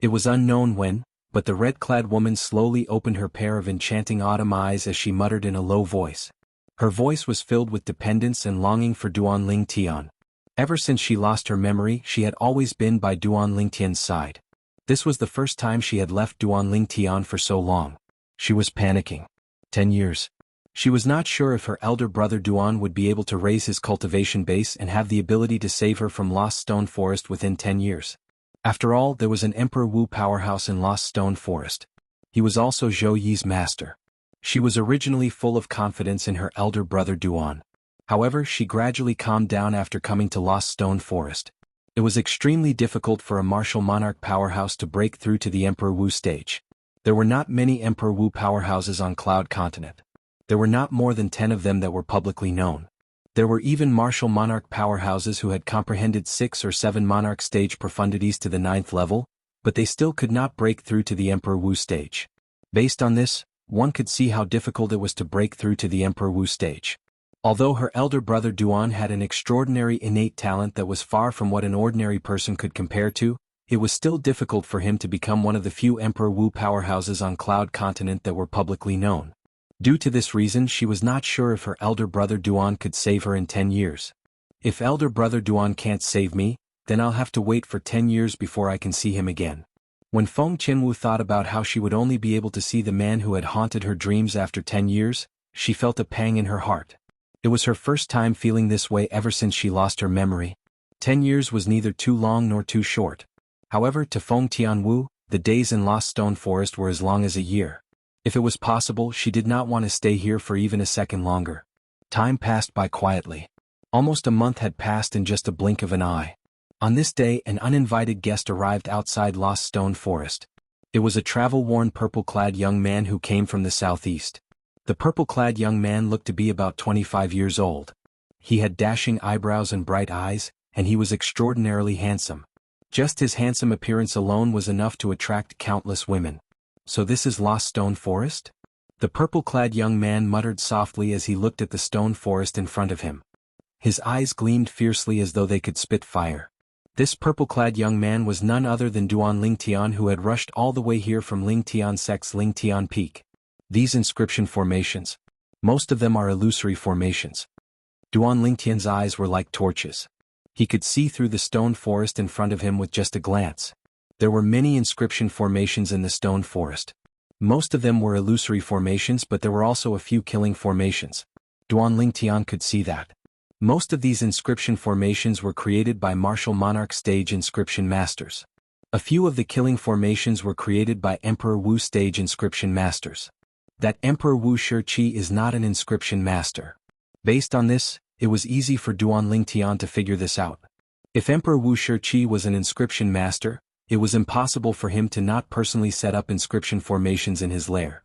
It was unknown when, but the red-clad woman slowly opened her pair of enchanting autumn eyes as she muttered in a low voice. Her voice was filled with dependence and longing for Duan Lingtian. Ever since she lost her memory, she had always been by Duan Lingtian's side. This was the first time she had left Duan Lingtian for so long. She was panicking. 10 years. She was not sure if her elder brother Duan would be able to raise his cultivation base and have the ability to save her from Lost Stone Forest within 10 years. After all, there was an Emperor Wu powerhouse in Lost Stone Forest. He was also Zhou Yi's master. She was originally full of confidence in her elder brother Duan. However, she gradually calmed down after coming to Lost Stone Forest. It was extremely difficult for a martial monarch powerhouse to break through to the Emperor Wu stage. There were not many Emperor Wu powerhouses on Cloud Continent. There were not more than 10 of them that were publicly known. There were even martial monarch powerhouses who had comprehended 6 or 7 monarch stage profundities to the 9th level, but they still could not break through to the Emperor Wu stage. Based on this, one could see how difficult it was to break through to the Emperor Wu stage. Although her elder brother Duan had an extraordinary innate talent that was far from what an ordinary person could compare to, it was still difficult for him to become one of the few Emperor Wu powerhouses on Cloud Continent that were publicly known. Due to this reason, she was not sure if her elder brother Duan could save her in 10 years. If elder brother Duan can't save me, then I'll have to wait for 10 years before I can see him again. When Feng Qianwu thought about how she would only be able to see the man who had haunted her dreams after 10 years, she felt a pang in her heart. It was her first time feeling this way ever since she lost her memory. 10 years was neither too long nor too short. However, to Feng Tianwu, the days in Lost Stone Forest were as long as a year. If it was possible, she did not want to stay here for even a second longer. Time passed by quietly. Almost a month had passed in just a blink of an eye. On this day, an uninvited guest arrived outside Lost Stone Forest. It was a travel-worn purple-clad young man who came from the southeast. The purple-clad young man looked to be about 25 years old. He had dashing eyebrows and bright eyes, and he was extraordinarily handsome. Just his handsome appearance alone was enough to attract countless women. So this is Lost Stone Forest? The purple-clad young man muttered softly as he looked at the stone forest in front of him. His eyes gleamed fiercely as though they could spit fire. This purple-clad young man was none other than Duan Lingtian, who had rushed all the way here from Lingtian Sect's Lingtian Peak. These inscription formations. Most of them are illusory formations. Duan Lingtian's eyes were like torches. He could see through the stone forest in front of him with just a glance. There were many inscription formations in the stone forest. Most of them were illusory formations, but there were also a few killing formations. Duan Lingtian could see that. Most of these inscription formations were created by martial monarch stage inscription masters. A few of the killing formations were created by Emperor Wu stage inscription masters. That Emperor Wu Shiqi is not an inscription master. Based on this, it was easy for Duan Lingtian to figure this out. If Emperor Wu Shiqi was an inscription master, it was impossible for him to not personally set up inscription formations in his lair.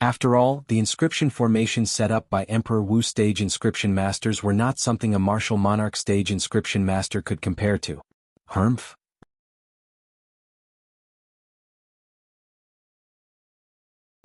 After all, the inscription formations set up by Emperor Wu stage inscription masters were not something a martial monarch stage inscription master could compare to. Humph.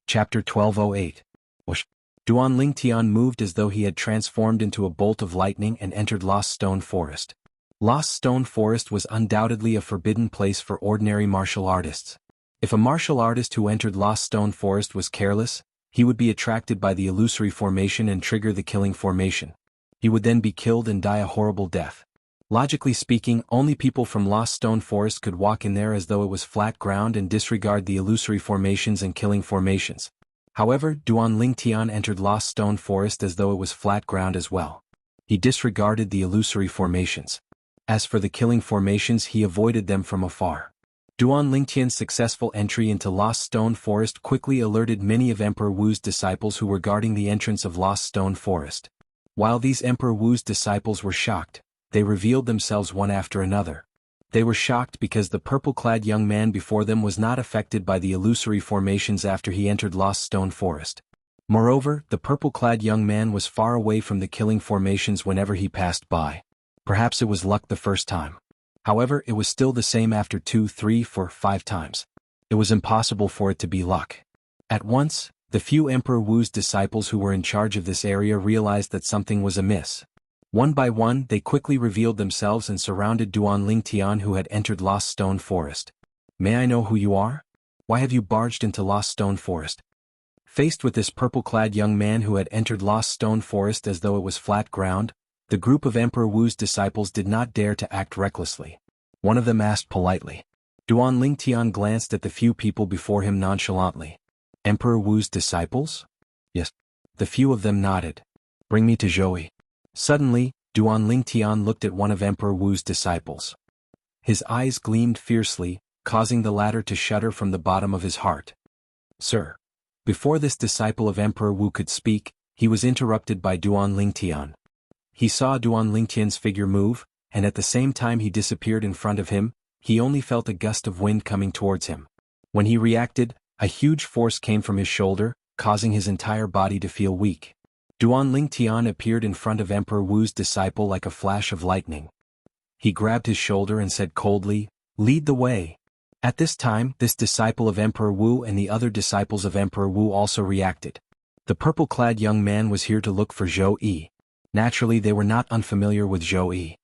Chapter 1208. Whoosh. Duan Lingtian moved as though he had transformed into a bolt of lightning and entered Lost Stone Forest. Lost Stone Forest was undoubtedly a forbidden place for ordinary martial artists. If a martial artist who entered Lost Stone Forest was careless, he would be attracted by the illusory formation and trigger the killing formation. He would then be killed and die a horrible death. Logically speaking, only people from Lost Stone Forest could walk in there as though it was flat ground and disregard the illusory formations and killing formations. However, Duan Lingtian entered Lost Stone Forest as though it was flat ground as well. He disregarded the illusory formations. As for the killing formations, he avoided them from afar. Duan Lingtian's successful entry into Lost Stone Forest quickly alerted many of Emperor Wu's disciples who were guarding the entrance of Lost Stone Forest. While these Emperor Wu's disciples were shocked, they revealed themselves one after another. They were shocked because the purple-clad young man before them was not affected by the illusory formations after he entered Lost Stone Forest. Moreover, the purple-clad young man was far away from the killing formations whenever he passed by. Perhaps it was luck the first time. However, it was still the same after 2, 3, 4, 5 times. It was impossible for it to be luck. At once, the few Emperor Wu's disciples who were in charge of this area realized that something was amiss. One by one, they quickly revealed themselves and surrounded Duan Lingtian, who had entered Lost Stone Forest. "May I know who you are? Why have you barged into Lost Stone Forest?" Faced with this purple-clad young man who had entered Lost Stone Forest as though it was flat ground, the group of Emperor Wu's disciples did not dare to act recklessly. One of them asked politely. Duan Lingtian glanced at the few people before him nonchalantly. "Emperor Wu's disciples?" "Yes." The few of them nodded. "Bring me to Zhou." Suddenly, Duan Lingtian looked at one of Emperor Wu's disciples. His eyes gleamed fiercely, causing the latter to shudder from the bottom of his heart. "Sir." Before this disciple of Emperor Wu could speak, he was interrupted by Duan Lingtian. He saw Duan Lingtian's figure move, and at the same time he disappeared in front of him, he only felt a gust of wind coming towards him. When he reacted, a huge force came from his shoulder, causing his entire body to feel weak. Duan Lingtian appeared in front of Emperor Wu's disciple like a flash of lightning. He grabbed his shoulder and said coldly, "Lead the way." At this time, this disciple of Emperor Wu and the other disciples of Emperor Wu also reacted. The purple-clad young man was here to look for Zhou. Naturally, they were not unfamiliar with Zhou.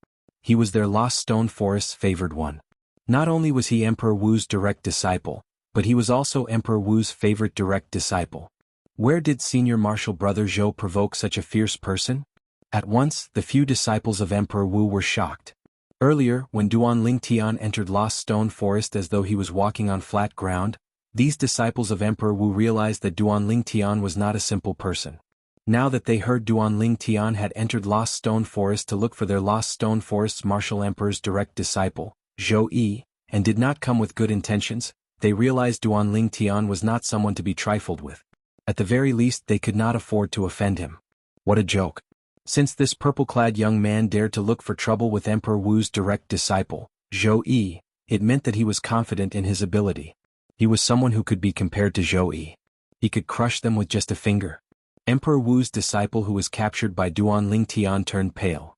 He was their Lost Stone Forest's favored one. Not only was he Emperor Wu's direct disciple, but he was also Emperor Wu's favorite direct disciple. Where did senior martial brother Zhou provoke such a fierce person? At once, the few disciples of Emperor Wu were shocked. Earlier, when Duan Lingtian entered Lost Stone Forest as though he was walking on flat ground, these disciples of Emperor Wu realized that Duan Lingtian was not a simple person. Now that they heard Duan Lingtian had entered Lost Stone Forest to look for their Lost Stone Forest's martial emperor's direct disciple, Zhou, and did not come with good intentions, they realized Duan Lingtian was not someone to be trifled with. At the very least, they could not afford to offend him. What a joke. Since this purple-clad young man dared to look for trouble with Emperor Wu's direct disciple, Zhou, it meant that he was confident in his ability. He was someone who could be compared to Zhou. He could crush them with just a finger. Emperor Wu's disciple who was captured by Duan Lingtian turned pale.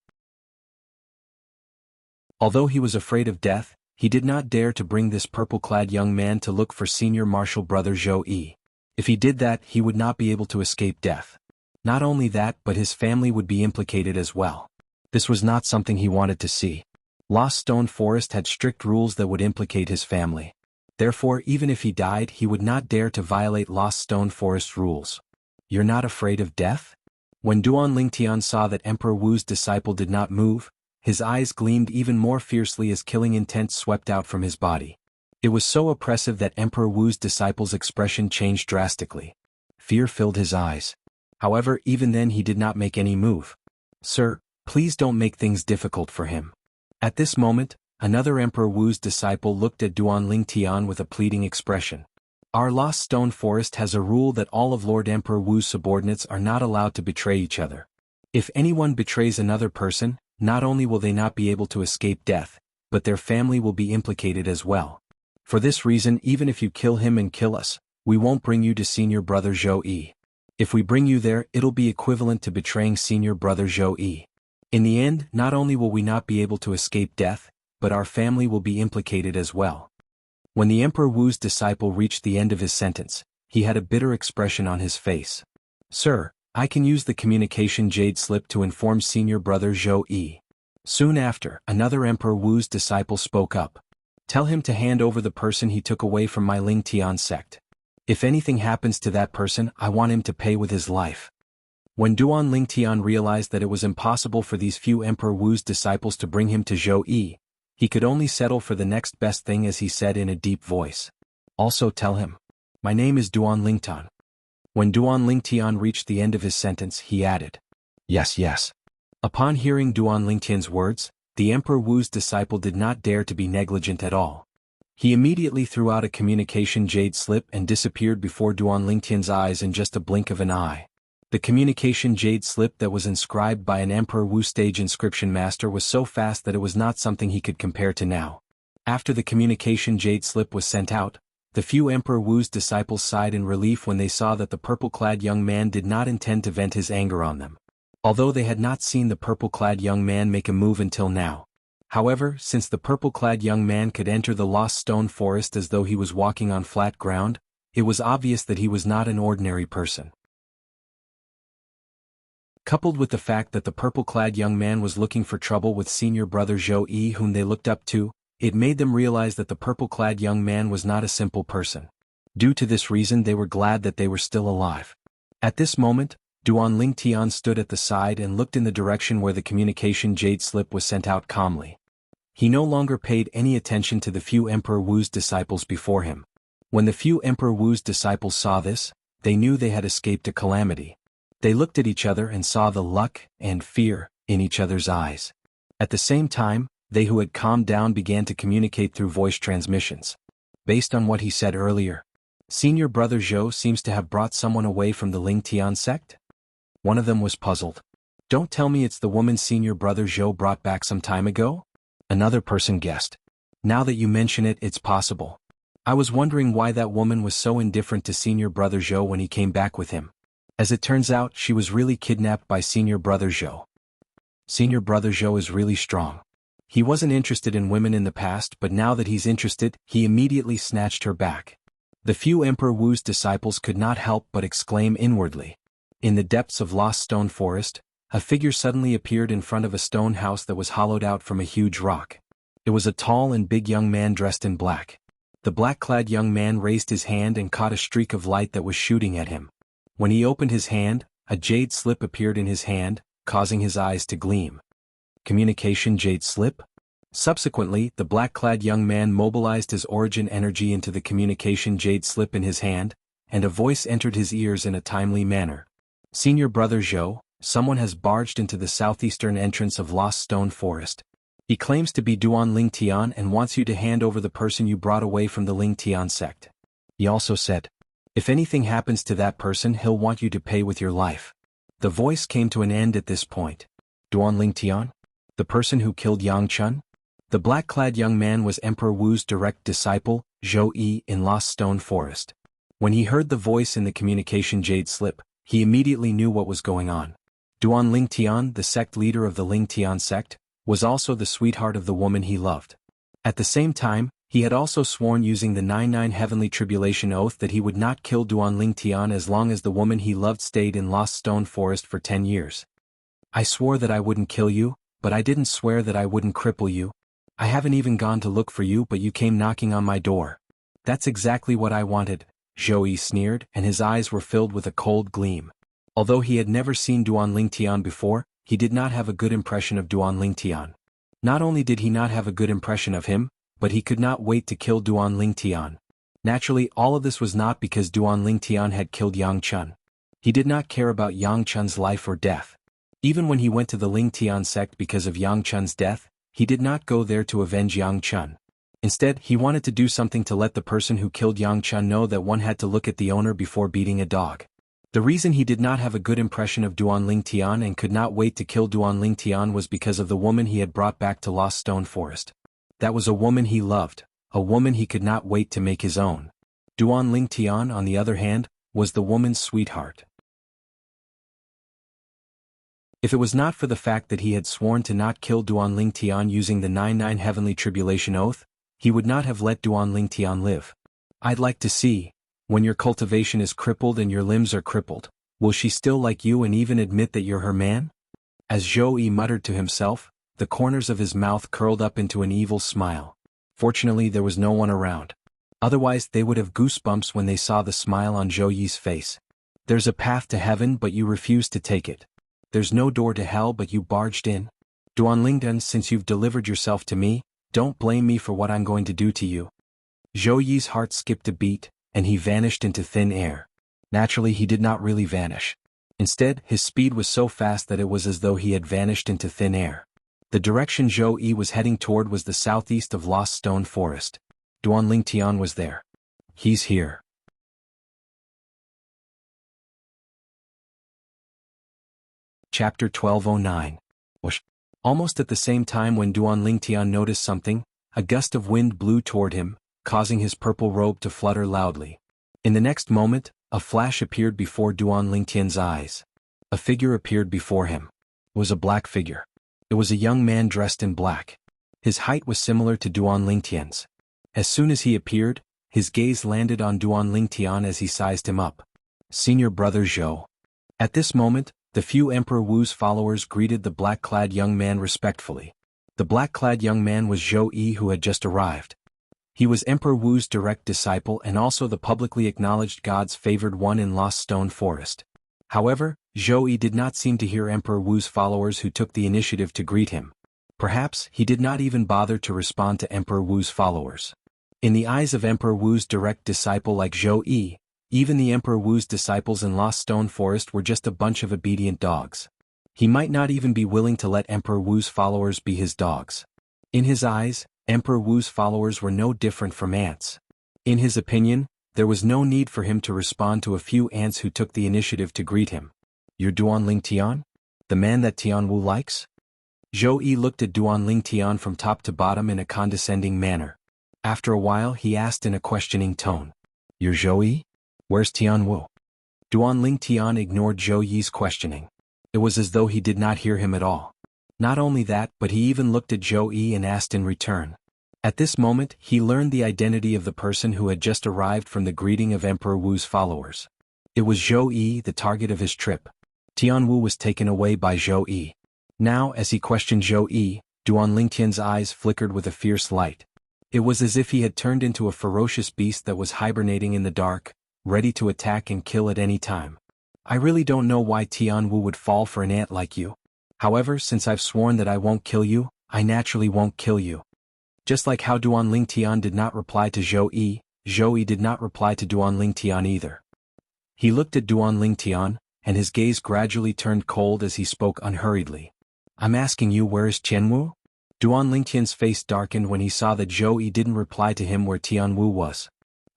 Although he was afraid of death, he did not dare to bring this purple-clad young man to look for senior martial brother Zhou. If he did that, he would not be able to escape death. Not only that, but his family would be implicated as well. This was not something he wanted to see. Lost Stone Forest had strict rules that would implicate his family. Therefore, even if he died, he would not dare to violate Lost Stone Forest rules. "You're not afraid of death?" When Duan Lingtian saw that Emperor Wu's disciple did not move, his eyes gleamed even more fiercely as killing intent swept out from his body. It was so oppressive that Emperor Wu's disciple's expression changed drastically. Fear filled his eyes. However, even then he did not make any move. "Sir, please don't make things difficult for him." At this moment, another Emperor Wu's disciple looked at Duan Lingtian with a pleading expression. "Our Lost Stone Forest has a rule that all of Lord Emperor Wu's subordinates are not allowed to betray each other. If anyone betrays another person, not only will they not be able to escape death, but their family will be implicated as well. For this reason, even if you kill him and kill us, we won't bring you to senior brother Zhou. If we bring you there, it'll be equivalent to betraying senior brother Zhou. In the end, not only will we not be able to escape death, but our family will be implicated as well." When the Emperor Wu's disciple reached the end of his sentence, he had a bitter expression on his face. "Sir, I can use the communication jade slip to inform senior brother Zhou." Soon after, another Emperor Wu's disciple spoke up. "Tell him to hand over the person he took away from my Lingtian sect. If anything happens to that person, I want him to pay with his life." When Duan Lingtian realized that it was impossible for these few Emperor Wu's disciples to bring him to Zhou, he could only settle for the next best thing as he said in a deep voice. "Also tell him. My name is Duan Lingtian." When Duan Lingtian reached the end of his sentence, he added, "Yes, yes." Upon hearing Duan Lingtian's words, the Emperor Wu's disciple did not dare to be negligent at all. He immediately threw out a communication jade slip and disappeared before Duan Lingtian's eyes in just a blink of an eye. The communication jade slip that was inscribed by an Emperor Wu stage inscription master was so fast that it was not something he could compare to now. After the communication jade slip was sent out, the few Emperor Wu's disciples sighed in relief when they saw that the purple-clad young man did not intend to vent his anger on them. Although they had not seen the purple-clad young man make a move until now. However, since the purple-clad young man could enter the Lost Stone Forest as though he was walking on flat ground, it was obvious that he was not an ordinary person. Coupled with the fact that the purple-clad young man was looking for trouble with senior brother Zhou Yi whom they looked up to, it made them realize that the purple-clad young man was not a simple person. Due to this reason they were glad that they were still alive. At this moment, Duan Lingtian stood at the side and looked in the direction where the communication jade slip was sent out calmly. He no longer paid any attention to the few Emperor Wu's disciples before him. When the few Emperor Wu's disciples saw this, they knew they had escaped a calamity. They looked at each other and saw the luck and fear in each other's eyes. At the same time, they who had calmed down began to communicate through voice transmissions. Based on what he said earlier, senior brother Zhou seems to have brought someone away from the Lingtian sect? One of them was puzzled. Don't tell me it's the woman senior brother Zhou brought back some time ago? Another person guessed. Now that you mention it, it's possible. I was wondering why that woman was so indifferent to senior brother Zhou when he came back with him. As it turns out, she was really kidnapped by senior brother Zhou. Senior brother Zhou is really strong. He wasn't interested in women in the past, but now that he's interested, he immediately snatched her back. The few Emperor Wu's disciples could not help but exclaim inwardly. In the depths of Lost Stone Forest, a figure suddenly appeared in front of a stone house that was hollowed out from a huge rock. It was a tall and big young man dressed in black. The black-clad young man raised his hand and caught a streak of light that was shooting at him. When he opened his hand, a jade slip appeared in his hand, causing his eyes to gleam. Communication jade slip? Subsequently, the black-clad young man mobilized his origin energy into the communication jade slip in his hand, and a voice entered his ears in a timely manner. Senior brother Zhou, someone has barged into the southeastern entrance of Lost Stone Forest. He claims to be Duan Lingtian and wants you to hand over the person you brought away from the Lingtian sect. He also said, if anything happens to that person, he'll want you to pay with your life. The voice came to an end at this point. Duan Lingtian? The person who killed Yang Chun? The black-clad young man was Emperor Wu's direct disciple, Zhou Yi, in Lost Stone Forest. When he heard the voice in the communication jade slip, he immediately knew what was going on. Duan Lingtian, the sect leader of the Lingtian sect, was also the sweetheart of the woman he loved. At the same time, he had also sworn using the 99 Heavenly Tribulation Oath that he would not kill Duan Lingtian as long as the woman he loved stayed in Lost Stone Forest for 10 years. I swore that I wouldn't kill you, but I didn't swear that I wouldn't cripple you. I haven't even gone to look for you, but you came knocking on my door. That's exactly what I wanted, Zhou Yi sneered, and his eyes were filled with a cold gleam. Although he had never seen Duan Lingtian before, he did not have a good impression of Duan Lingtian. Not only did he not have a good impression of him, but he could not wait to kill Duan Lingtian. Naturally, all of this was not because Duan Lingtian had killed Yang Chun. He did not care about Yang Chun's life or death. Even when he went to the Lingtian sect because of Yang Chun's death, he did not go there to avenge Yang Chun. Instead, he wanted to do something to let the person who killed Yang Chun know that one had to look at the owner before beating a dog. The reason he did not have a good impression of Duan Lingtian and could not wait to kill Duan Lingtian was because of the woman he had brought back to Lost Stone Forest. That was a woman he loved, a woman he could not wait to make his own. Duan Lingtian, on the other hand, was the woman's sweetheart. If it was not for the fact that he had sworn to not kill Duan Lingtian using the 99 Heavenly Tribulation Oath, he would not have let Duan Lingtian live. I'd like to see, when your cultivation is crippled and your limbs are crippled, will she still like you and even admit that you're her man? As Zhou Yi muttered to himself, the corners of his mouth curled up into an evil smile. Fortunately, there was no one around. Otherwise, they would have goosebumps when they saw the smile on Zhou Yi's face. There's a path to heaven, but you refuse to take it. There's no door to hell, but you barged in. Duan Lingtian, since you've delivered yourself to me, don't blame me for what I'm going to do to you. Zhou Yi's heart skipped a beat, and he vanished into thin air. Naturally, he did not really vanish. Instead, his speed was so fast that it was as though he had vanished into thin air. The direction Zhou Yi was heading toward was the southeast of Lost Stone Forest. Duanling Tian was there. He's here. Chapter 1209. Whoosh. Almost at the same time when Duanling Tian noticed something, a gust of wind blew toward him, causing his purple robe to flutter loudly. In the next moment, a flash appeared before Duanling Tian's eyes. A figure appeared before him. It was a black figure. It was a young man dressed in black. His height was similar to Duanling Tian's. As soon as he appeared, his gaze landed on Duanling Tian as he sized him up. Senior brother Zhou. At this moment, the few Emperor Wu's followers greeted the black-clad young man respectfully. The black-clad young man was Zhou Yi, who had just arrived. He was Emperor Wu's direct disciple and also the publicly acknowledged God's favored one in Lost Stone Forest. However, Zhou Yi did not seem to hear Emperor Wu's followers who took the initiative to greet him. Perhaps he did not even bother to respond to Emperor Wu's followers. In the eyes of Emperor Wu's direct disciple like Zhou Yi, even the Emperor Wu's disciples in Lost Stone Forest were just a bunch of obedient dogs. He might not even be willing to let Emperor Wu's followers be his dogs. In his eyes, Emperor Wu's followers were no different from ants. In his opinion, there was no need for him to respond to a few ants who took the initiative to greet him. You're Duanling Tian? The man that Tian Wu likes? Zhou Yi looked at Duanling Tian from top to bottom in a condescending manner. After a while he asked in a questioning tone. You're Zhou Yi? Where's Tian Wu? Duanling Tian ignored Zhou Yi's questioning. It was as though he did not hear him at all. Not only that, but he even looked at Zhou Yi and asked in return. At this moment, he learned the identity of the person who had just arrived from the greeting of Emperor Wu's followers. It was Zhou Yi, the target of his trip. Tian Wu was taken away by Zhou Yi. Now, as he questioned Zhou Yi, Duanling Tian's eyes flickered with a fierce light. It was as if he had turned into a ferocious beast that was hibernating in the dark, ready to attack and kill at any time. I really don't know why Tian Wu would fall for an ant like you. However, since I've sworn that I won't kill you, I naturally won't kill you. Just like how Duanling Tian did not reply to Zhou Yi did not reply to Duanling Tian either. He looked at Duanling Tian, and his gaze gradually turned cold as he spoke unhurriedly. I'm asking you, where is Tian Wu? Duanling Tian's face darkened when he saw that Zhou Yi didn't reply to him where Tian Wu was.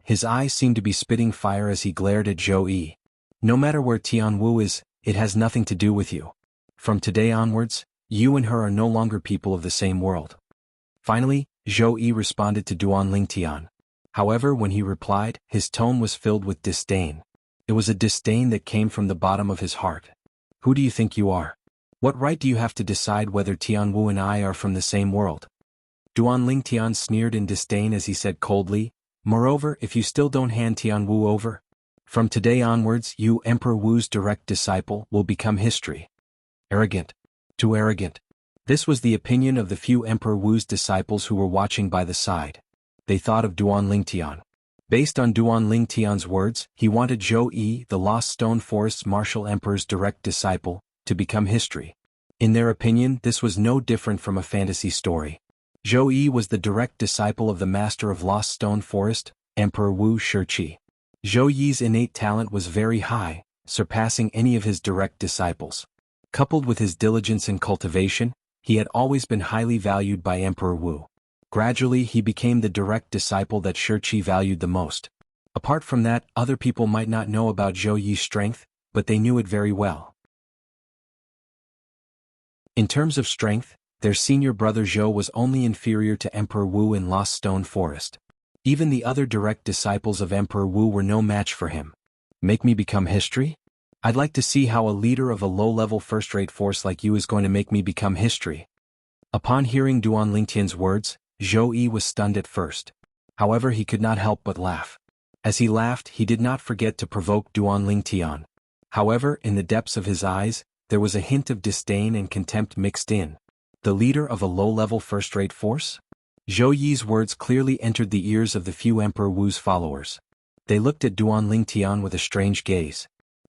His eyes seemed to be spitting fire as he glared at Zhou Yi. No matter where Tian Wu is, it has nothing to do with you. From today onwards, you and her are no longer people of the same world. Finally, Zhou Yi responded to Duanling Tian. However, when he replied, his tone was filled with disdain. It was a disdain that came from the bottom of his heart. Who do you think you are? What right do you have to decide whether Tian Wu and I are from the same world? Duanling Tian sneered in disdain as he said coldly, moreover, if you still don't hand Tian Wu over, from today onwards you, Emperor Wu's direct disciple, will become history. Arrogant. Too arrogant. This was the opinion of the few Emperor Wu's disciples who were watching by the side. They thought of Duanling Tian. Based on Duanling Tian's words, he wanted Zhou Yi, the Lost Stone Forest's martial emperor's direct disciple, to become history. In their opinion, this was no different from a fantasy story. Zhou Yi was the direct disciple of the master of Lost Stone Forest, Emperor Wu Shiqi. Zhou Yi's innate talent was very high, surpassing any of his direct disciples. Coupled with his diligence in cultivation, he had always been highly valued by Emperor Wu. Gradually he became the direct disciple that Shiqi valued the most. Apart from that, other people might not know about Zhou Yi's strength, but they knew it very well. In terms of strength, their senior brother Zhou was only inferior to Emperor Wu in Lost Stone Forest. Even the other direct disciples of Emperor Wu were no match for him. Make me become history? I'd like to see how a leader of a low-level first-rate force like you is going to make me become history. Upon hearing Duanling Tian's words, Zhou Yi was stunned at first. However, he could not help but laugh. As he laughed, he did not forget to provoke Duanling Tian. However, in the depths of his eyes, there was a hint of disdain and contempt mixed in. The leader of a low-level first-rate force? Zhou Yi's words clearly entered the ears of the few Emperor Wu's followers. They looked at Duanling Tian with a strange gaze.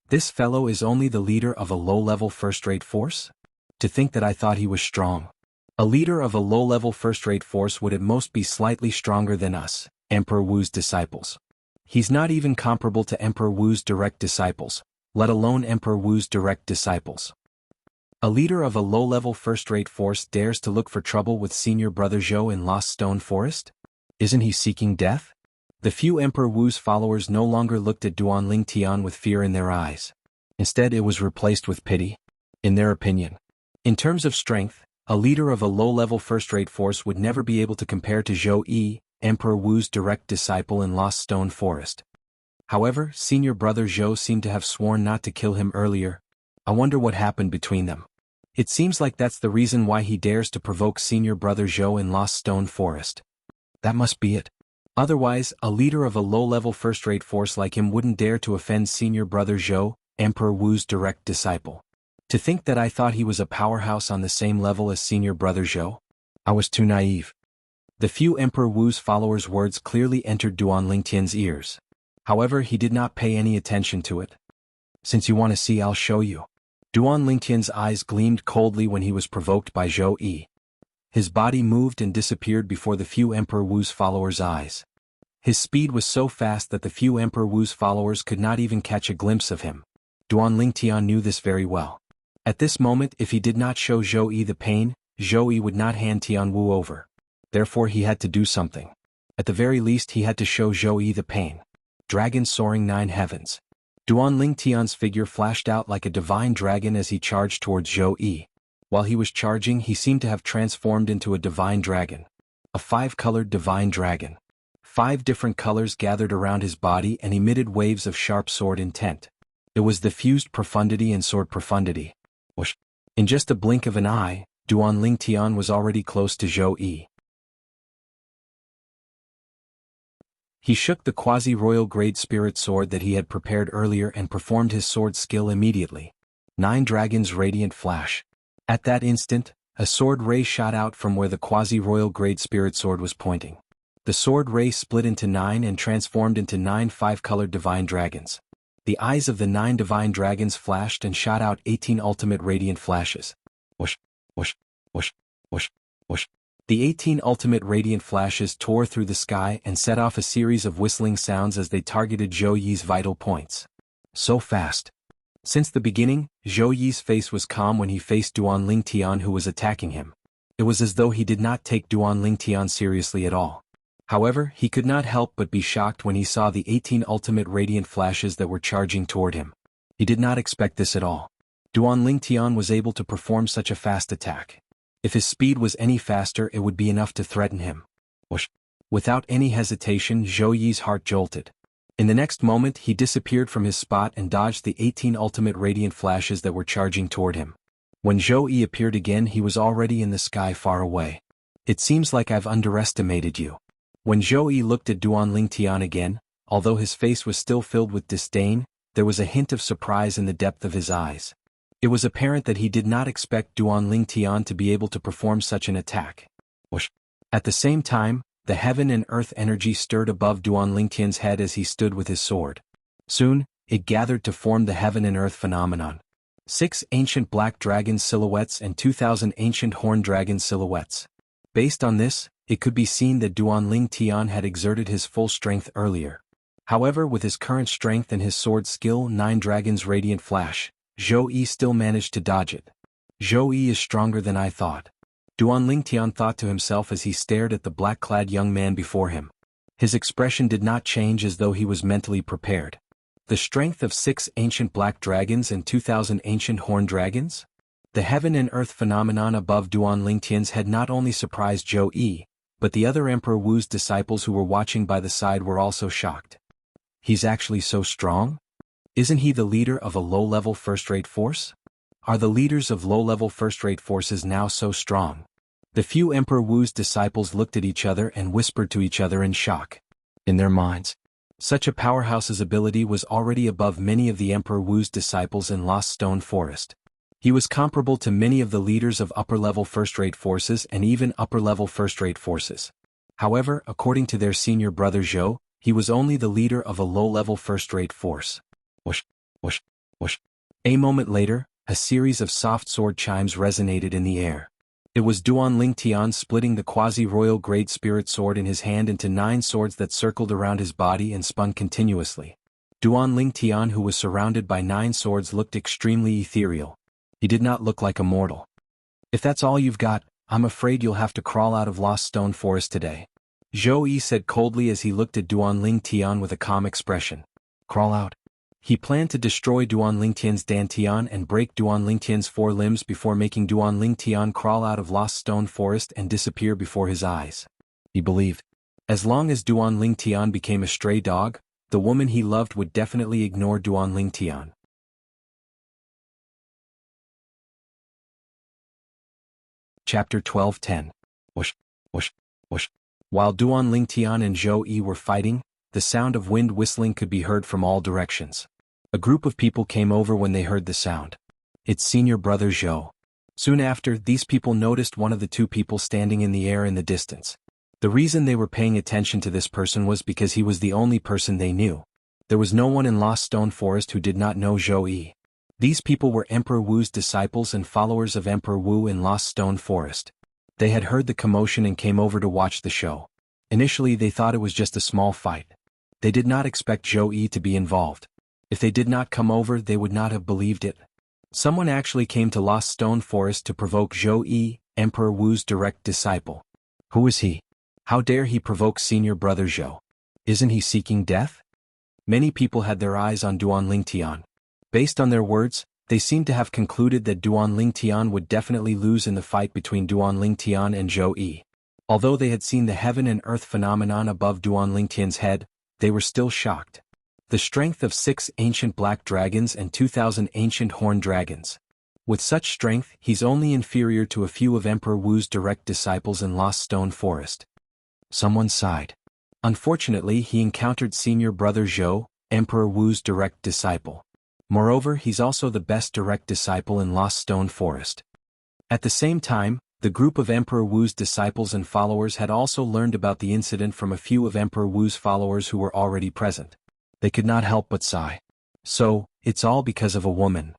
This fellow is only the leader of a low-level first-rate force? To think that I thought he was strong. A leader of a low-level first-rate force would at most be slightly stronger than us, Emperor Wu's disciples. He's not even comparable to Emperor Wu's direct disciples, let alone Emperor Wu's direct disciples. A leader of a low-level first-rate force dares to look for trouble with senior brother Zhou in Lost Stone Forest? Isn't he seeking death? The few Emperor Wu's followers no longer looked at Duan Lingtian with fear in their eyes. Instead, it was replaced with pity. In their opinion, in terms of strength, a leader of a low-level first-rate force would never be able to compare to Zhou Yi, Emperor Wu's direct disciple in Lost Stone Forest. However, senior brother Zhou seemed to have sworn not to kill him earlier. I wonder what happened between them. It seems like that's the reason why he dares to provoke senior brother Zhou in Lost Stone Forest. That must be it. Otherwise, a leader of a low-level first-rate force like him wouldn't dare to offend senior brother Zhou, Emperor Wu's direct disciple. To think that I thought he was a powerhouse on the same level as senior brother Zhou? I was too naive. The few Emperor Wu's followers' words clearly entered Duan Lingtian's ears. However, he did not pay any attention to it. Since you want to see, I'll show you. Duan Lingtian's eyes gleamed coldly when he was provoked by Zhou Yi. His body moved and disappeared before the few Emperor Wu's followers' eyes. His speed was so fast that the few Emperor Wu's followers could not even catch a glimpse of him. Duan Lingtian knew this very well. At this moment, if he did not show Zhou Yi the pain, Zhou Yi would not hand Tianwu over. Therefore he had to do something. At the very least he had to show Zhou Yi the pain. Dragon soaring 9 heavens. Duan Lingtian's figure flashed out like a divine dragon as he charged towards Zhou Yi. While he was charging, he seemed to have transformed into a divine dragon. A 5-colored divine dragon. 5 different colors gathered around his body and emitted waves of sharp sword intent. It was the fused profundity and sword profundity. Whoosh. In just a blink of an eye, Duan Lingtian was already close to Zhou Yi. He shook the quasi-royal grade spirit sword that he had prepared earlier and performed his sword skill immediately. 9 dragons radiant flash. At that instant, a sword ray shot out from where the quasi-royal grade spirit sword was pointing. The sword ray split into 9 and transformed into 9 5-colored divine dragons. The eyes of the 9 divine dragons flashed and shot out 18 ultimate radiant flashes. Whoosh, whoosh, whoosh, whoosh, whoosh. The 18 ultimate radiant flashes tore through the sky and set off a series of whistling sounds as they targeted Zhou Yi's vital points. So fast. Since the beginning, Zhou Yi's face was calm when he faced Duan Lingtian who was attacking him. It was as though he did not take Duan Lingtian seriously at all. However, he could not help but be shocked when he saw the 18 ultimate radiant flashes that were charging toward him. He did not expect this at all. Duan Lingtian was able to perform such a fast attack. If his speed was any faster, it would be enough to threaten him. Whoosh. Without any hesitation, Zhou Yi's heart jolted. In the next moment, he disappeared from his spot and dodged the 18 ultimate radiant flashes that were charging toward him. When Zhou Yi appeared again, he was already in the sky far away. It seems like I've underestimated you. When Zhou Yi looked at Duan Lingtian again, although his face was still filled with disdain, there was a hint of surprise in the depth of his eyes. It was apparent that he did not expect Duan Lingtian to be able to perform such an attack. Whoosh. At the same time, the heaven and earth energy stirred above Duan Lingtian's head as he stood with his sword. Soon, it gathered to form the heaven and earth phenomenon. 6 ancient black dragon silhouettes and 2,000 ancient horned dragon silhouettes. Based on this, it could be seen that Duan Lingtian had exerted his full strength earlier. However, with his current strength and his sword skill 9 dragons radiant flash, Zhou Yi still managed to dodge it. Zhou Yi is stronger than I thought. Duan Lingtian thought to himself as he stared at the black-clad young man before him. His expression did not change as though he was mentally prepared. The strength of 6 ancient black dragons and 2,000 ancient horned dragons? The heaven and earth phenomenon above Duan Lingtian's head not only surprised Zhou Yi, but the other Emperor Wu's disciples who were watching by the side were also shocked. He's actually so strong? Isn't he the leader of a low-level first-rate force? Are the leaders of low-level first-rate forces now so strong? The few Emperor Wu's disciples looked at each other and whispered to each other in shock. In their minds, such a powerhouse's ability was already above many of the Emperor Wu's disciples in Lost Stone Forest. He was comparable to many of the leaders of upper-level first-rate forces and even upper-level first-rate forces. However, according to their senior brother Zhou, he was only the leader of a low-level first-rate force. Whoosh, whoosh, whoosh. A moment later, a series of soft sword chimes resonated in the air. It was Duan Lingtian splitting the quasi-royal grade spirit sword in his hand into 9 swords that circled around his body and spun continuously. Duan Lingtian, who was surrounded by 9 swords, looked extremely ethereal. He did not look like a mortal. If that's all you've got, I'm afraid you'll have to crawl out of Lost Stone Forest today. Zhou Yi said coldly as he looked at Duan Lingtian with a calm expression. Crawl out. He planned to destroy Duan Lingtian's dantian and break Duan Lingtian's 4 limbs before making Duan Lingtian crawl out of Lost Stone Forest and disappear before his eyes. He believed, as long as Duan Lingtian became a stray dog, the woman he loved would definitely ignore Duan Lingtian. Chapter 12:10. Whoosh, whoosh, whoosh. While Duan Lingtian and Zhou Yi were fighting, the sound of wind whistling could be heard from all directions. A group of people came over when they heard the sound. It's senior brother Zhou. Soon after, these people noticed one of the 2 people standing in the air in the distance. The reason they were paying attention to this person was because he was the only person they knew. There was no one in Lost Stone Forest who did not know Zhou Yi. These people were Emperor Wu's disciples and followers of Emperor Wu in Lost Stone Forest. They had heard the commotion and came over to watch the show. Initially they thought it was just a small fight. They did not expect Zhou Yi to be involved. If they did not come over, they would not have believed it. Someone actually came to Lost Stone Forest to provoke Zhou Yi, Emperor Wu's direct disciple. Who is he? How dare he provoke senior brother Zhou? Isn't he seeking death? Many people had their eyes on Duan Lingtian. Based on their words, they seemed to have concluded that Duan Lingtian would definitely lose in the fight between Duan Lingtian and Zhou Yi. Although they had seen the heaven and earth phenomenon above Duan Lingtian's head, they were still shocked. The strength of 6 ancient black dragons and 2,000 ancient horned dragons. With such strength, he's only inferior to a few of Emperor Wu's direct disciples in Lost Stone Forest. Someone sighed. Unfortunately, he encountered senior brother Zhou, Emperor Wu's direct disciple. Moreover, he's also the best direct disciple in Lost Stone Forest. At the same time, the group of Emperor Wu's disciples and followers had also learned about the incident from a few of Emperor Wu's followers who were already present. They could not help but sigh. So, it's all because of a woman.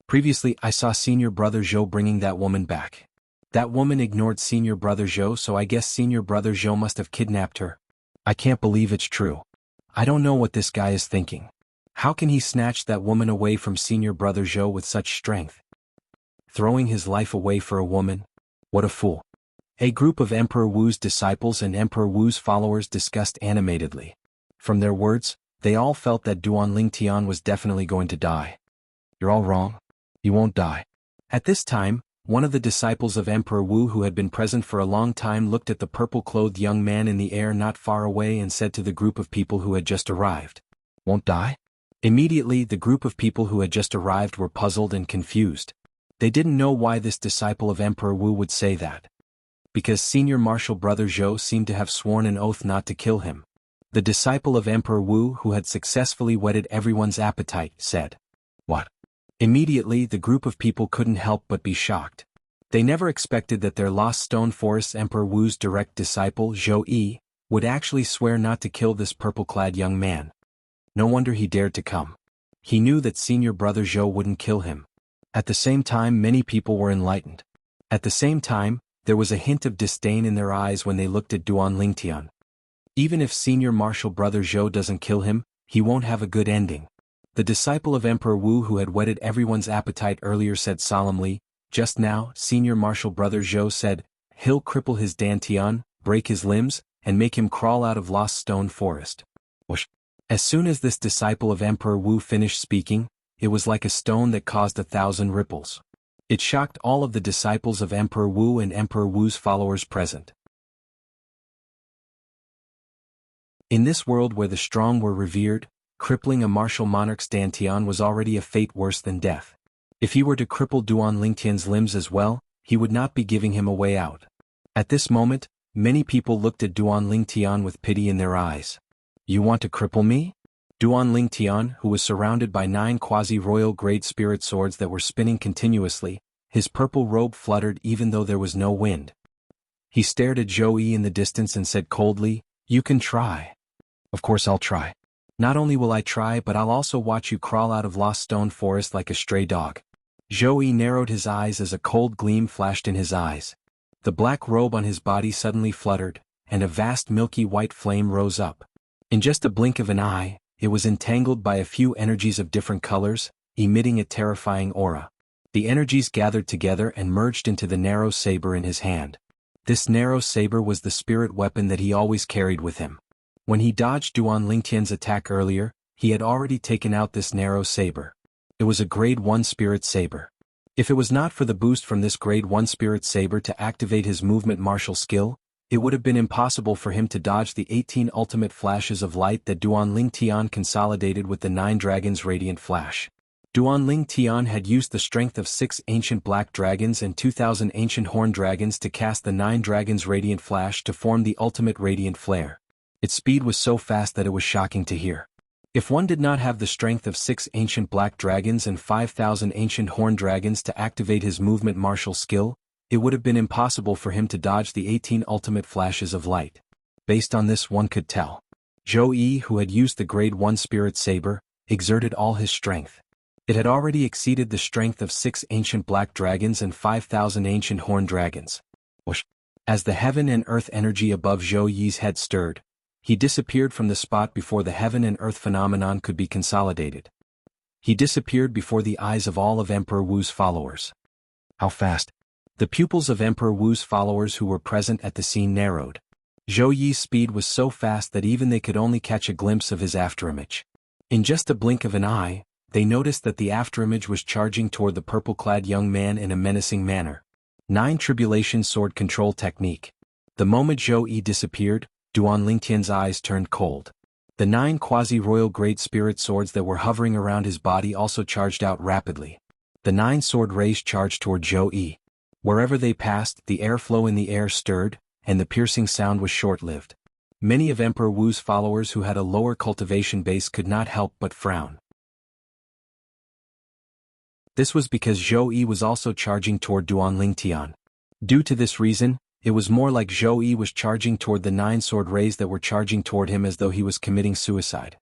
Previously I saw senior brother Zhou bringing that woman back. That woman ignored senior brother Zhou, so I guess senior brother Zhou must have kidnapped her. I can't believe it's true. I don't know what this guy is thinking. How can he snatch that woman away from senior brother Zhou with such strength? Throwing his life away for a woman? What a fool. A group of Emperor Wu's disciples and Emperor Wu's followers discussed animatedly. From their words, they all felt that Duan Lingtian was definitely going to die. You're all wrong. He won't die. At this time, one of the disciples of Emperor Wu who had been present for a long time looked at the purple-clothed young man in the air not far away and said to the group of people who had just arrived, "Won't die?" Immediately the group of people who had just arrived were puzzled and confused. They didn't know why this disciple of Emperor Wu would say that. Because senior martial brother Zhou seemed to have sworn an oath not to kill him. The disciple of Emperor Wu who had successfully whetted everyone's appetite said, "What?" Immediately the group of people couldn't help but be shocked. They never expected that their Lost Stone Forest Emperor Wu's direct disciple Zhou Yi would actually swear not to kill this purple-clad young man. No wonder he dared to come. He knew that senior brother Zhou wouldn't kill him. At the same time many people were enlightened. At the same time, there was a hint of disdain in their eyes when they looked at Duan Lingtian. Even if senior martial brother Zhou doesn't kill him, he won't have a good ending. The disciple of Emperor Wu who had whetted everyone's appetite earlier said solemnly, "Just now, senior martial brother Zhou said, he'll cripple his dantian, break his limbs, and make him crawl out of Lost Stone Forest." Whoosh. As soon as this disciple of Emperor Wu finished speaking, it was like a stone that caused 1,000 ripples. It shocked all of the disciples of Emperor Wu and Emperor Wu's followers present. In this world where the strong were revered, crippling a martial monarch's dantian was already a fate worse than death. If he were to cripple Duan Lingtian's limbs as well, he would not be giving him a way out. At this moment, many people looked at Duan Lingtian with pity in their eyes. "You want to cripple me?" Duan Lingtian, who was surrounded by 9 quasi-royal grade spirit swords that were spinning continuously, his purple robe fluttered even though there was no wind. He stared at Zhou Yi in the distance and said coldly, "You can try." "Of course I'll try. Not only will I try but I'll also watch you crawl out of Lost Stone Forest like a stray dog." Zhou Yi narrowed his eyes as a cold gleam flashed in his eyes. The black robe on his body suddenly fluttered, and a vast milky white flame rose up. In just a blink of an eye, it was entangled by a few energies of different colors, emitting a terrifying aura. The energies gathered together and merged into the narrow saber in his hand. This narrow saber was the spirit weapon that he always carried with him. When he dodged Duan Lingtian's attack earlier, he had already taken out this narrow saber. It was a grade 1 spirit saber. If it was not for the boost from this grade 1 spirit saber to activate his movement martial skill, it would have been impossible for him to dodge the 18 ultimate flashes of light that Duan Lingtian consolidated with the 9 dragons' radiant flash. Duan Lingtian had used the strength of 6 ancient black dragons and 2,000 ancient horned dragons to cast the 9 dragons' radiant flash to form the ultimate radiant flare. Its speed was so fast that it was shocking to hear. If one did not have the strength of 6 ancient black dragons and 5,000 ancient horned dragons to activate his movement martial skill, it would have been impossible for him to dodge the 18 ultimate flashes of light. Based on this, one could tell. Zhou Yi, who had used the grade 1 spirit saber, exerted all his strength. It had already exceeded the strength of 6 ancient black dragons and 5,000 ancient horned dragons. Whoosh! As the heaven and earth energy above Zhou Yi's head stirred, he disappeared from the spot before the heaven and earth phenomenon could be consolidated. He disappeared before the eyes of all of Emperor Wu's followers. How fast? The pupils of Emperor Wu's followers who were present at the scene narrowed. Zhou Yi's speed was so fast that even they could only catch a glimpse of his afterimage. In just a blink of an eye, they noticed that the afterimage was charging toward the purple-clad young man in a menacing manner. 9 Tribulation Sword Control Technique. The moment Zhou Yi disappeared, Duan Lingtian's eyes turned cold. The 9 quasi-royal great spirit swords that were hovering around his body also charged out rapidly. The 9 sword rays charged toward Zhou Yi. Wherever they passed, the airflow in the air stirred, and the piercing sound was short-lived. Many of Emperor Wu's followers who had a lower cultivation base could not help but frown. This was because Zhou Yi was also charging toward Duan Lingtian. Due to this reason, it was more like Zhou Yi was charging toward the 9 sword rays that were charging toward him as though he was committing suicide.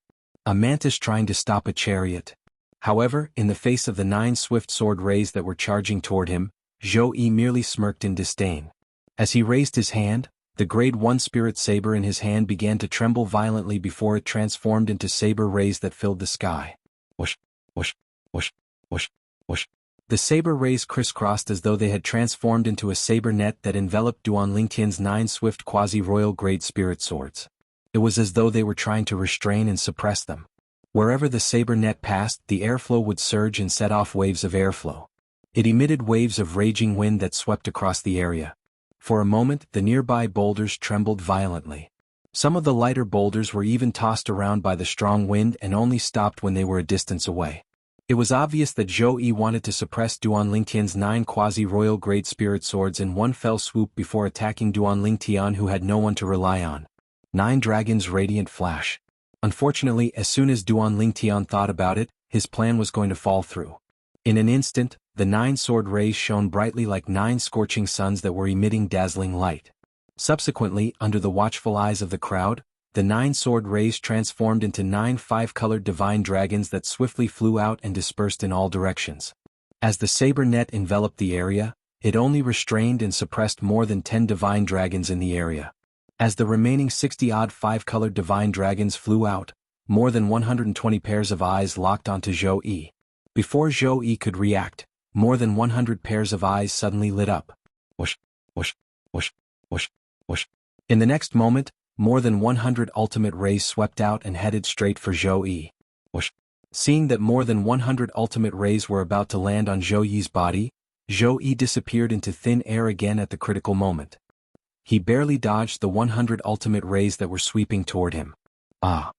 A mantis trying to stop a chariot. However, in the face of the 9 swift sword rays that were charging toward him, Zhou Yi merely smirked in disdain. As he raised his hand, the grade 1 spirit saber in his hand began to tremble violently before it transformed into saber rays that filled the sky. Whoosh, whoosh, whoosh, whoosh, whoosh. The saber rays crisscrossed as though they had transformed into a saber net that enveloped Duan Lingtian's 9 swift quasi-royal grade spirit swords. It was as though they were trying to restrain and suppress them. Wherever the saber net passed, the airflow would surge and set off waves of airflow. It emitted waves of raging wind that swept across the area. For a moment, the nearby boulders trembled violently. Some of the lighter boulders were even tossed around by the strong wind and only stopped when they were a distance away. It was obvious that Zhou Yi wanted to suppress Duan Lingtian's 9 quasi-royal grade spirit swords in one fell swoop before attacking Duan Lingtian, who had no one to rely on. 9 Dragons' Radiant Flash. Unfortunately, as soon as Duan Lingtian thought about it, his plan was going to fall through. In an instant, the 9 sword rays shone brightly like 9 scorching suns that were emitting dazzling light. Subsequently, under the watchful eyes of the crowd, the 9 sword rays transformed into 9 5-colored divine dragons that swiftly flew out and dispersed in all directions. As the saber net enveloped the area, it only restrained and suppressed more than 10 divine dragons in the area. As the remaining 60-odd 5-colored divine dragons flew out, more than 120 pairs of eyes locked onto Zhou Yi. Before Zhou Yi could react, more than 100 pairs of eyes suddenly lit up. Whoosh, whoosh, whoosh, whoosh, whoosh. In the next moment, more than 100 ultimate rays swept out and headed straight for Zhou Yi. Whoosh. Seeing that more than 100 ultimate rays were about to land on Zhou Yi's body, Zhou Yi disappeared into thin air again at the critical moment. He barely dodged the 100 ultimate rays that were sweeping toward him. Ah!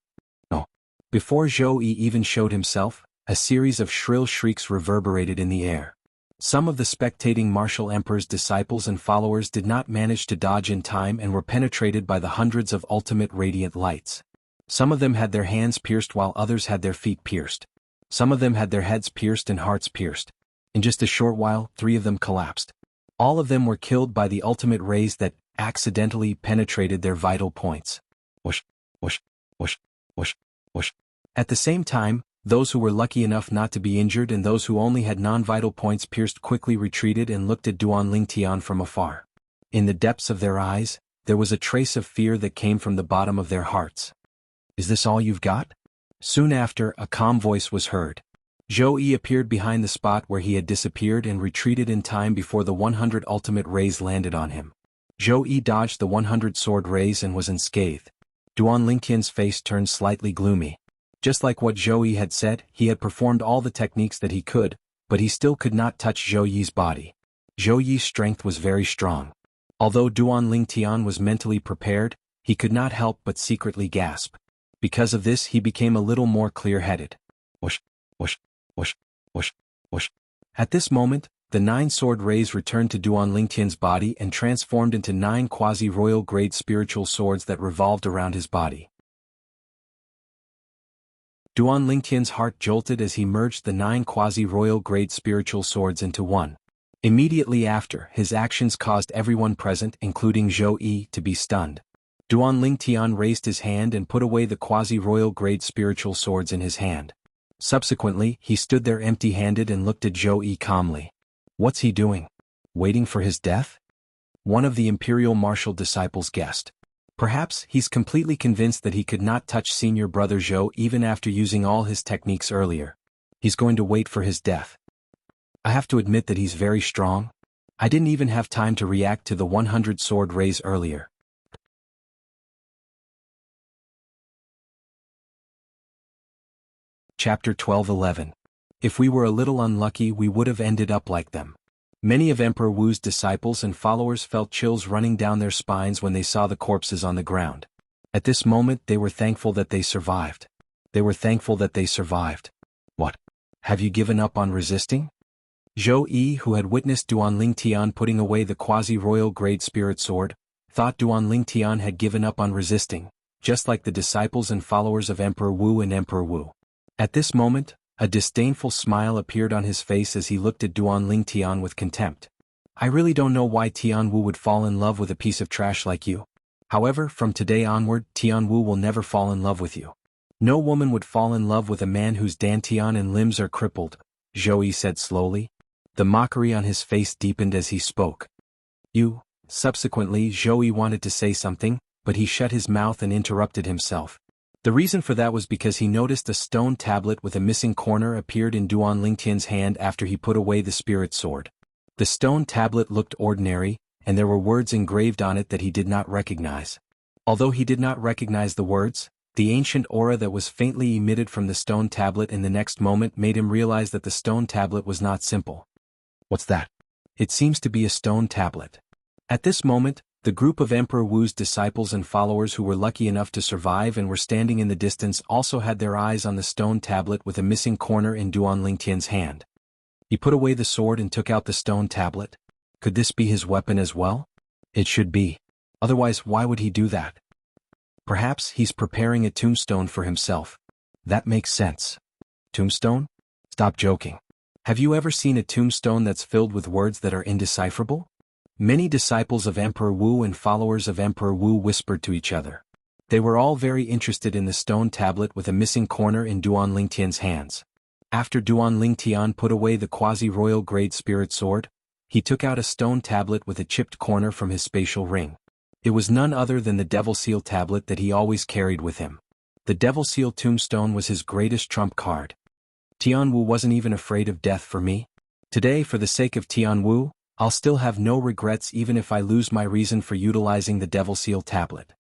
No. Before Zhou Yi even showed himself, a series of shrill shrieks reverberated in the air. Some of the spectating martial emperor's disciples and followers did not manage to dodge in time and were penetrated by the hundreds of ultimate radiant lights. Some of them had their hands pierced while others had their feet pierced. Some of them had their heads pierced and hearts pierced. In just a short while, 3 of them collapsed. All of them were killed by the ultimate rays that accidentally penetrated their vital points. Whoosh, whoosh, whoosh, whoosh, whoosh. At the same time, those who were lucky enough not to be injured and those who only had non-vital points pierced quickly retreated and looked at Duan Lingtian from afar. In the depths of their eyes, there was a trace of fear that came from the bottom of their hearts. Is this all you've got? Soon after, a calm voice was heard. Zhou Yi appeared behind the spot where he had disappeared and retreated in time before the 100 ultimate rays landed on him. Zhou Yi dodged the 100 sword rays and was unscathed. Duan Lingtian's face turned slightly gloomy. Just like what Zhou Yi had said, he had performed all the techniques that he could, but he still could not touch Zhou Yi's body. Zhou Yi's strength was very strong. Although Duan Lingtian was mentally prepared, he could not help but secretly gasp. Because of this he became a little more clear-headed. Whoosh, whoosh, whoosh, whoosh, whoosh. At this moment, the 9 sword rays returned to Duan Lingtian's body and transformed into 9 quasi-royal grade spiritual swords that revolved around his body. Duan Lingtian's heart jolted as he merged the 9 quasi-royal grade spiritual swords into one. Immediately after, his actions caused everyone present, including Zhou Yi, to be stunned. Duan Lingtian raised his hand and put away the quasi-royal grade spiritual swords in his hand. Subsequently, he stood there empty-handed and looked at Zhou Yi calmly. What's he doing? Waiting for his death? One of the imperial martial disciples guessed. Perhaps he's completely convinced that he could not touch senior brother Zhou even after using all his techniques earlier. He's going to wait for his death. I have to admit that he's very strong. I didn't even have time to react to the 100 sword rays earlier. Chapter 12:11. If we were a little unlucky we would have ended up like them. Many of Emperor Wu's disciples and followers felt chills running down their spines when they saw the corpses on the ground. At this moment they were thankful that they survived. They were thankful that they survived. What? Have you given up on resisting? Zhou Yi, who had witnessed Duan Lingtian putting away the quasi-royal grade spirit sword, thought Duan Lingtian had given up on resisting, just like the disciples and followers of Emperor Wu and Emperor Wu. At this moment, a disdainful smile appeared on his face as he looked at Duan Lingtian with contempt. I really don't know why Tianwu would fall in love with a piece of trash like you. However, from today onward, Tianwu will never fall in love with you. No woman would fall in love with a man whose dantian and limbs are crippled, Zhou Yi said slowly. The mockery on his face deepened as he spoke. You. Subsequently, Zhou Yi wanted to say something, but he shut his mouth and interrupted himself. The reason for that was because he noticed a stone tablet with a missing corner appeared in Duan Lingtian's hand after he put away the spirit sword. The stone tablet looked ordinary, and there were words engraved on it that he did not recognize. Although he did not recognize the words, the ancient aura that was faintly emitted from the stone tablet in the next moment made him realize that the stone tablet was not simple. What's that? It seems to be a stone tablet. At this moment, the group of Emperor Wu's disciples and followers who were lucky enough to survive and were standing in the distance also had their eyes on the stone tablet with a missing corner in Duan Lingtian's hand. He put away the sword and took out the stone tablet. Could this be his weapon as well? It should be. Otherwise, why would he do that? Perhaps he's preparing a tombstone for himself. That makes sense. Tombstone? Stop joking. Have you ever seen a tombstone that's filled with words that are indecipherable? Many disciples of Emperor Wu and followers of Emperor Wu whispered to each other. They were all very interested in the stone tablet with a missing corner in Duan Lingtian's hands. After Duan Lingtian put away the quasi-royal grade spirit sword, he took out a stone tablet with a chipped corner from his spatial ring. It was none other than the Devil Seal tablet that he always carried with him. The Devil Seal tombstone was his greatest trump card. Tianwu wasn't even afraid of death for me. Today, for the sake of Tianwu, I'll still have no regrets even if I lose my reason for utilizing the Devil Seal tablet.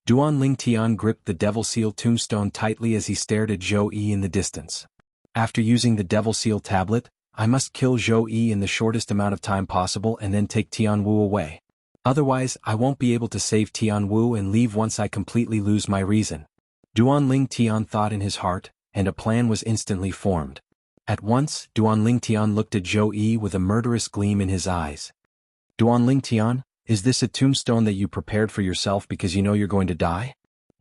Duan Lingtian gripped the Devil Seal tombstone tightly as he stared at Zhou Yi in the distance. After using the Devil Seal tablet, I must kill Zhou Yi in the shortest amount of time possible and then take Tianwu away. Otherwise, I won't be able to save Tianwu and leave once I completely lose my reason. Duan Lingtian thought in his heart, and a plan was instantly formed. At once, Duan Lingtian looked at Zhou Yi with a murderous gleam in his eyes. Duan Lingtian, is this a tombstone that you prepared for yourself because you know you're going to die?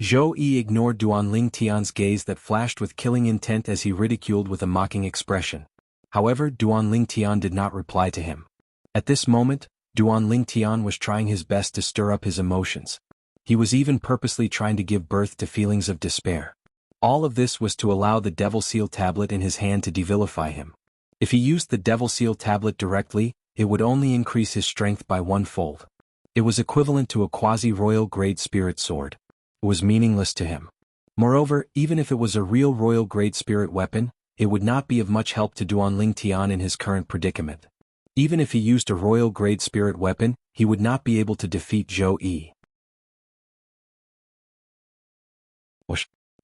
Zhou Yi ignored Duan Lingtian's gaze that flashed with killing intent as he ridiculed with a mocking expression. However, Duan Lingtian did not reply to him. At this moment, Duan Lingtian was trying his best to stir up his emotions. He was even purposely trying to give birth to feelings of despair. All of this was to allow the Devil Seal tablet in his hand to devilify him. If he used the Devil Seal tablet directly, it would only increase his strength by 1-fold. It was equivalent to a quasi-royal grade spirit sword. It was meaningless to him. Moreover, even if it was a real royal grade spirit weapon, it would not be of much help to Duan Lingtian in his current predicament. Even if he used a royal-grade spirit weapon, he would not be able to defeat Zhou Yi.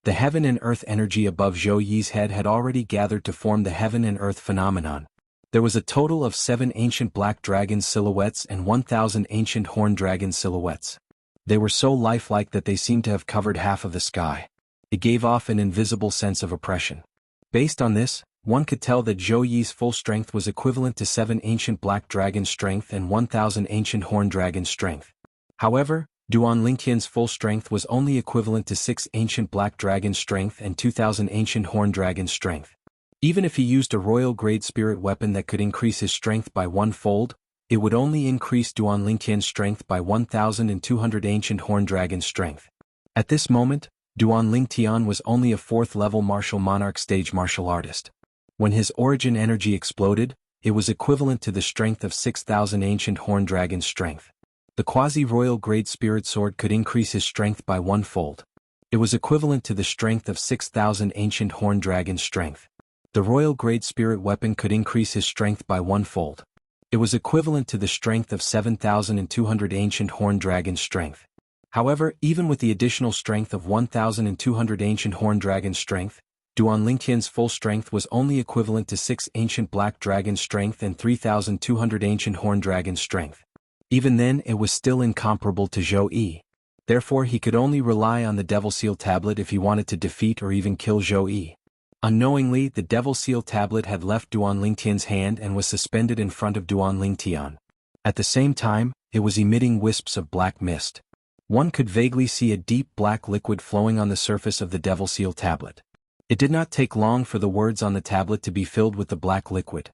The heaven and earth energy above Zhou Yi's head had already gathered to form the heaven and earth phenomenon. There was a total of 7 ancient black dragon silhouettes and 1,000 ancient horned dragon silhouettes. They were so lifelike that they seemed to have covered half of the sky. It gave off an invisible sense of oppression. Based on this, one could tell that Zhou Yi's full strength was equivalent to 7 ancient black dragon strength and 1,000 ancient horned dragon strength. However, Duan Lingtian's full strength was only equivalent to 6 ancient black dragon strength and 2,000 ancient horned dragon strength. Even if he used a royal-grade spirit weapon that could increase his strength by 1-fold, it would only increase Duan Lingtian's strength by 1,200 ancient horned dragon strength. At this moment, Duan Lingtian was only a 4th-level martial monarch stage martial artist. When his origin energy exploded, it was equivalent to the strength of 6,000 ancient horned dragon strength. The quasi-royal grade spirit sword could increase his strength by 1-fold. It was equivalent to the strength of 6,000 ancient horned dragon strength. The royal grade spirit weapon could increase his strength by 1-fold. It was equivalent to the strength of 7,200 ancient horned dragon strength. However, even with the additional strength of 1,200 ancient horned dragon strength, Duan Lingtian's full strength was only equivalent to 6 ancient black dragon strength and 3,200 ancient horned dragon strength. Even then, it was still incomparable to Zhou Yi. Therefore, he could only rely on the Devil Seal Tablet if he wanted to defeat or even kill Zhou Yi. Unknowingly, the Devil Seal Tablet had left Duan Lingtian's hand and was suspended in front of Duan Lingtian. At the same time, it was emitting wisps of black mist. One could vaguely see a deep black liquid flowing on the surface of the Devil Seal Tablet. It did not take long for the words on the tablet to be filled with the black liquid.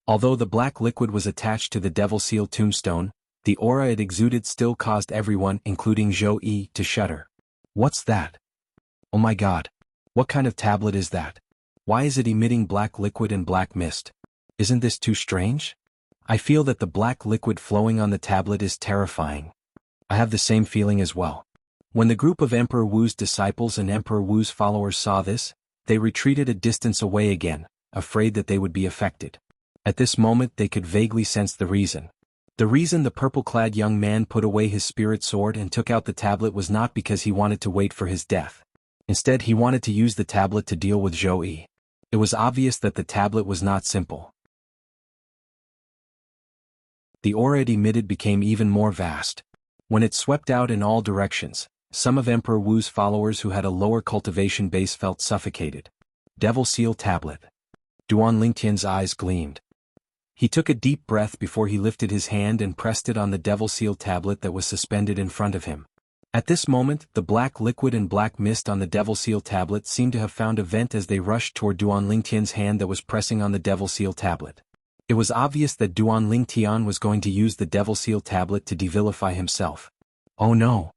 Although the black liquid was attached to the Devil Seal tombstone, the aura it exuded still caused everyone, including Zhou Yi, to shudder. What's that? Oh my god. What kind of tablet is that? Why is it emitting black liquid and black mist? Isn't this too strange? I feel that the black liquid flowing on the tablet is terrifying. I have the same feeling as well. When the group of Emperor Wu's disciples and Emperor Wu's followers saw this, they retreated a distance away again, afraid that they would be affected. At this moment they could vaguely sense the reason. The reason the purple-clad young man put away his spirit sword and took out the tablet was not because he wanted to wait for his death. Instead, he wanted to use the tablet to deal with Zhou Yi. It was obvious that the tablet was not simple. The aura it emitted became even more vast. When it swept out in all directions, some of Emperor Wu's followers who had a lower cultivation base felt suffocated. Devil Seal Tablet. Duan Lingtian's eyes gleamed. He took a deep breath before he lifted his hand and pressed it on the Devil Seal Tablet that was suspended in front of him. At this moment, the black liquid and black mist on the Devil Seal Tablet seemed to have found a vent as they rushed toward Duan Lingtian's hand that was pressing on the Devil Seal Tablet. It was obvious that Duan Lingtian was going to use the Devil Seal Tablet to devilify himself. Oh no!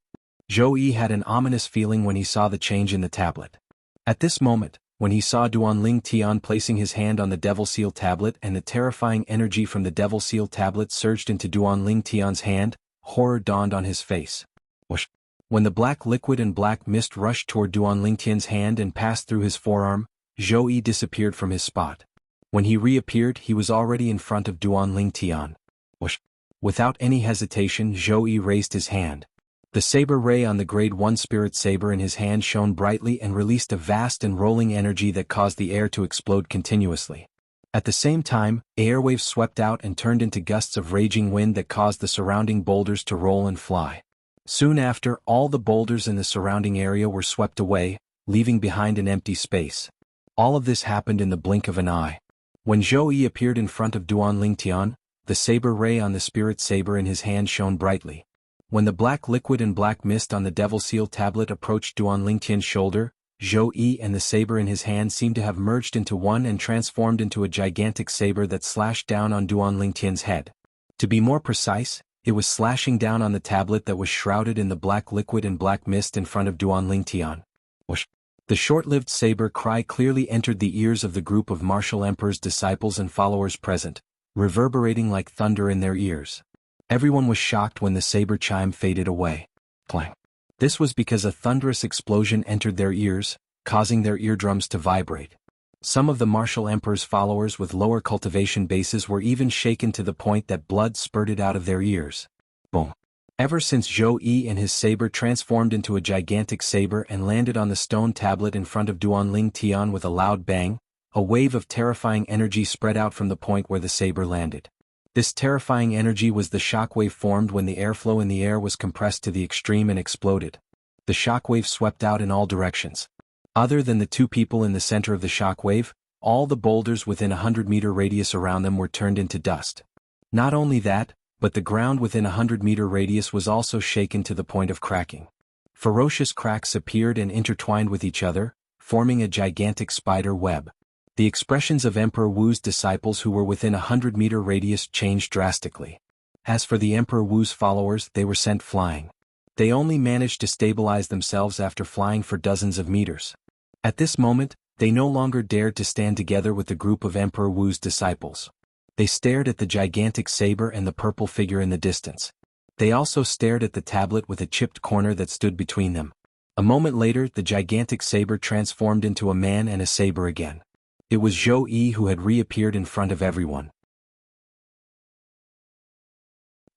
Zhou Yi had an ominous feeling when he saw the change in the tablet. At this moment, when he saw Duan Lingtian placing his hand on the Devil Seal Tablet and the terrifying energy from the Devil Seal Tablet surged into Duan Lingtian's hand, horror dawned on his face. Whoosh! When the black liquid and black mist rushed toward Duan Lingtian's hand and passed through his forearm, Zhou Yi disappeared from his spot. When he reappeared, he was already in front of Duan Lingtian. Whoosh! Without any hesitation, Zhou Yi raised his hand. The saber ray on the grade 1 spirit saber in his hand shone brightly and released a vast and rolling energy that caused the air to explode continuously. At the same time, airwaves swept out and turned into gusts of raging wind that caused the surrounding boulders to roll and fly. Soon after, all the boulders in the surrounding area were swept away, leaving behind an empty space. All of this happened in the blink of an eye. When Zhou Yi appeared in front of Duan Lingtian, the saber ray on the spirit saber in his hand shone brightly. When the black liquid and black mist on the Devil Seal Tablet approached Duan Lingtian's shoulder, Zhou Yi and the saber in his hand seemed to have merged into one and transformed into a gigantic saber that slashed down on Duan Lingtian's head. To be more precise, it was slashing down on the tablet that was shrouded in the black liquid and black mist in front of Duan Lingtian. Whoosh! The short-lived saber cry clearly entered the ears of the group of Martial Emperor's disciples and followers present, reverberating like thunder in their ears. Everyone was shocked when the saber chime faded away. Clang! This was because a thunderous explosion entered their ears, causing their eardrums to vibrate. Some of the martial emperor's followers with lower cultivation bases were even shaken to the point that blood spurted out of their ears. Boom. Ever since Zhou Yi and his saber transformed into a gigantic saber and landed on the stone tablet in front of Duanling Tian with a loud bang, a wave of terrifying energy spread out from the point where the saber landed. This terrifying energy was the shockwave formed when the airflow in the air was compressed to the extreme and exploded. The shockwave swept out in all directions. Other than the two people in the center of the shockwave, all the boulders within a 100-meter radius around them were turned into dust. Not only that, but the ground within a 100-meter radius was also shaken to the point of cracking. Ferocious cracks appeared and intertwined with each other, forming a gigantic spider web. The expressions of Emperor Wu's disciples who were within a 100-meter radius changed drastically. As for the Emperor Wu's followers, they were sent flying. They only managed to stabilize themselves after flying for dozens of meters. At this moment, they no longer dared to stand together with the group of Emperor Wu's disciples. They stared at the gigantic saber and the purple figure in the distance. They also stared at the tablet with a chipped corner that stood between them. A moment later, the gigantic saber transformed into a man and a saber again. It was Zhou Yi who had reappeared in front of everyone.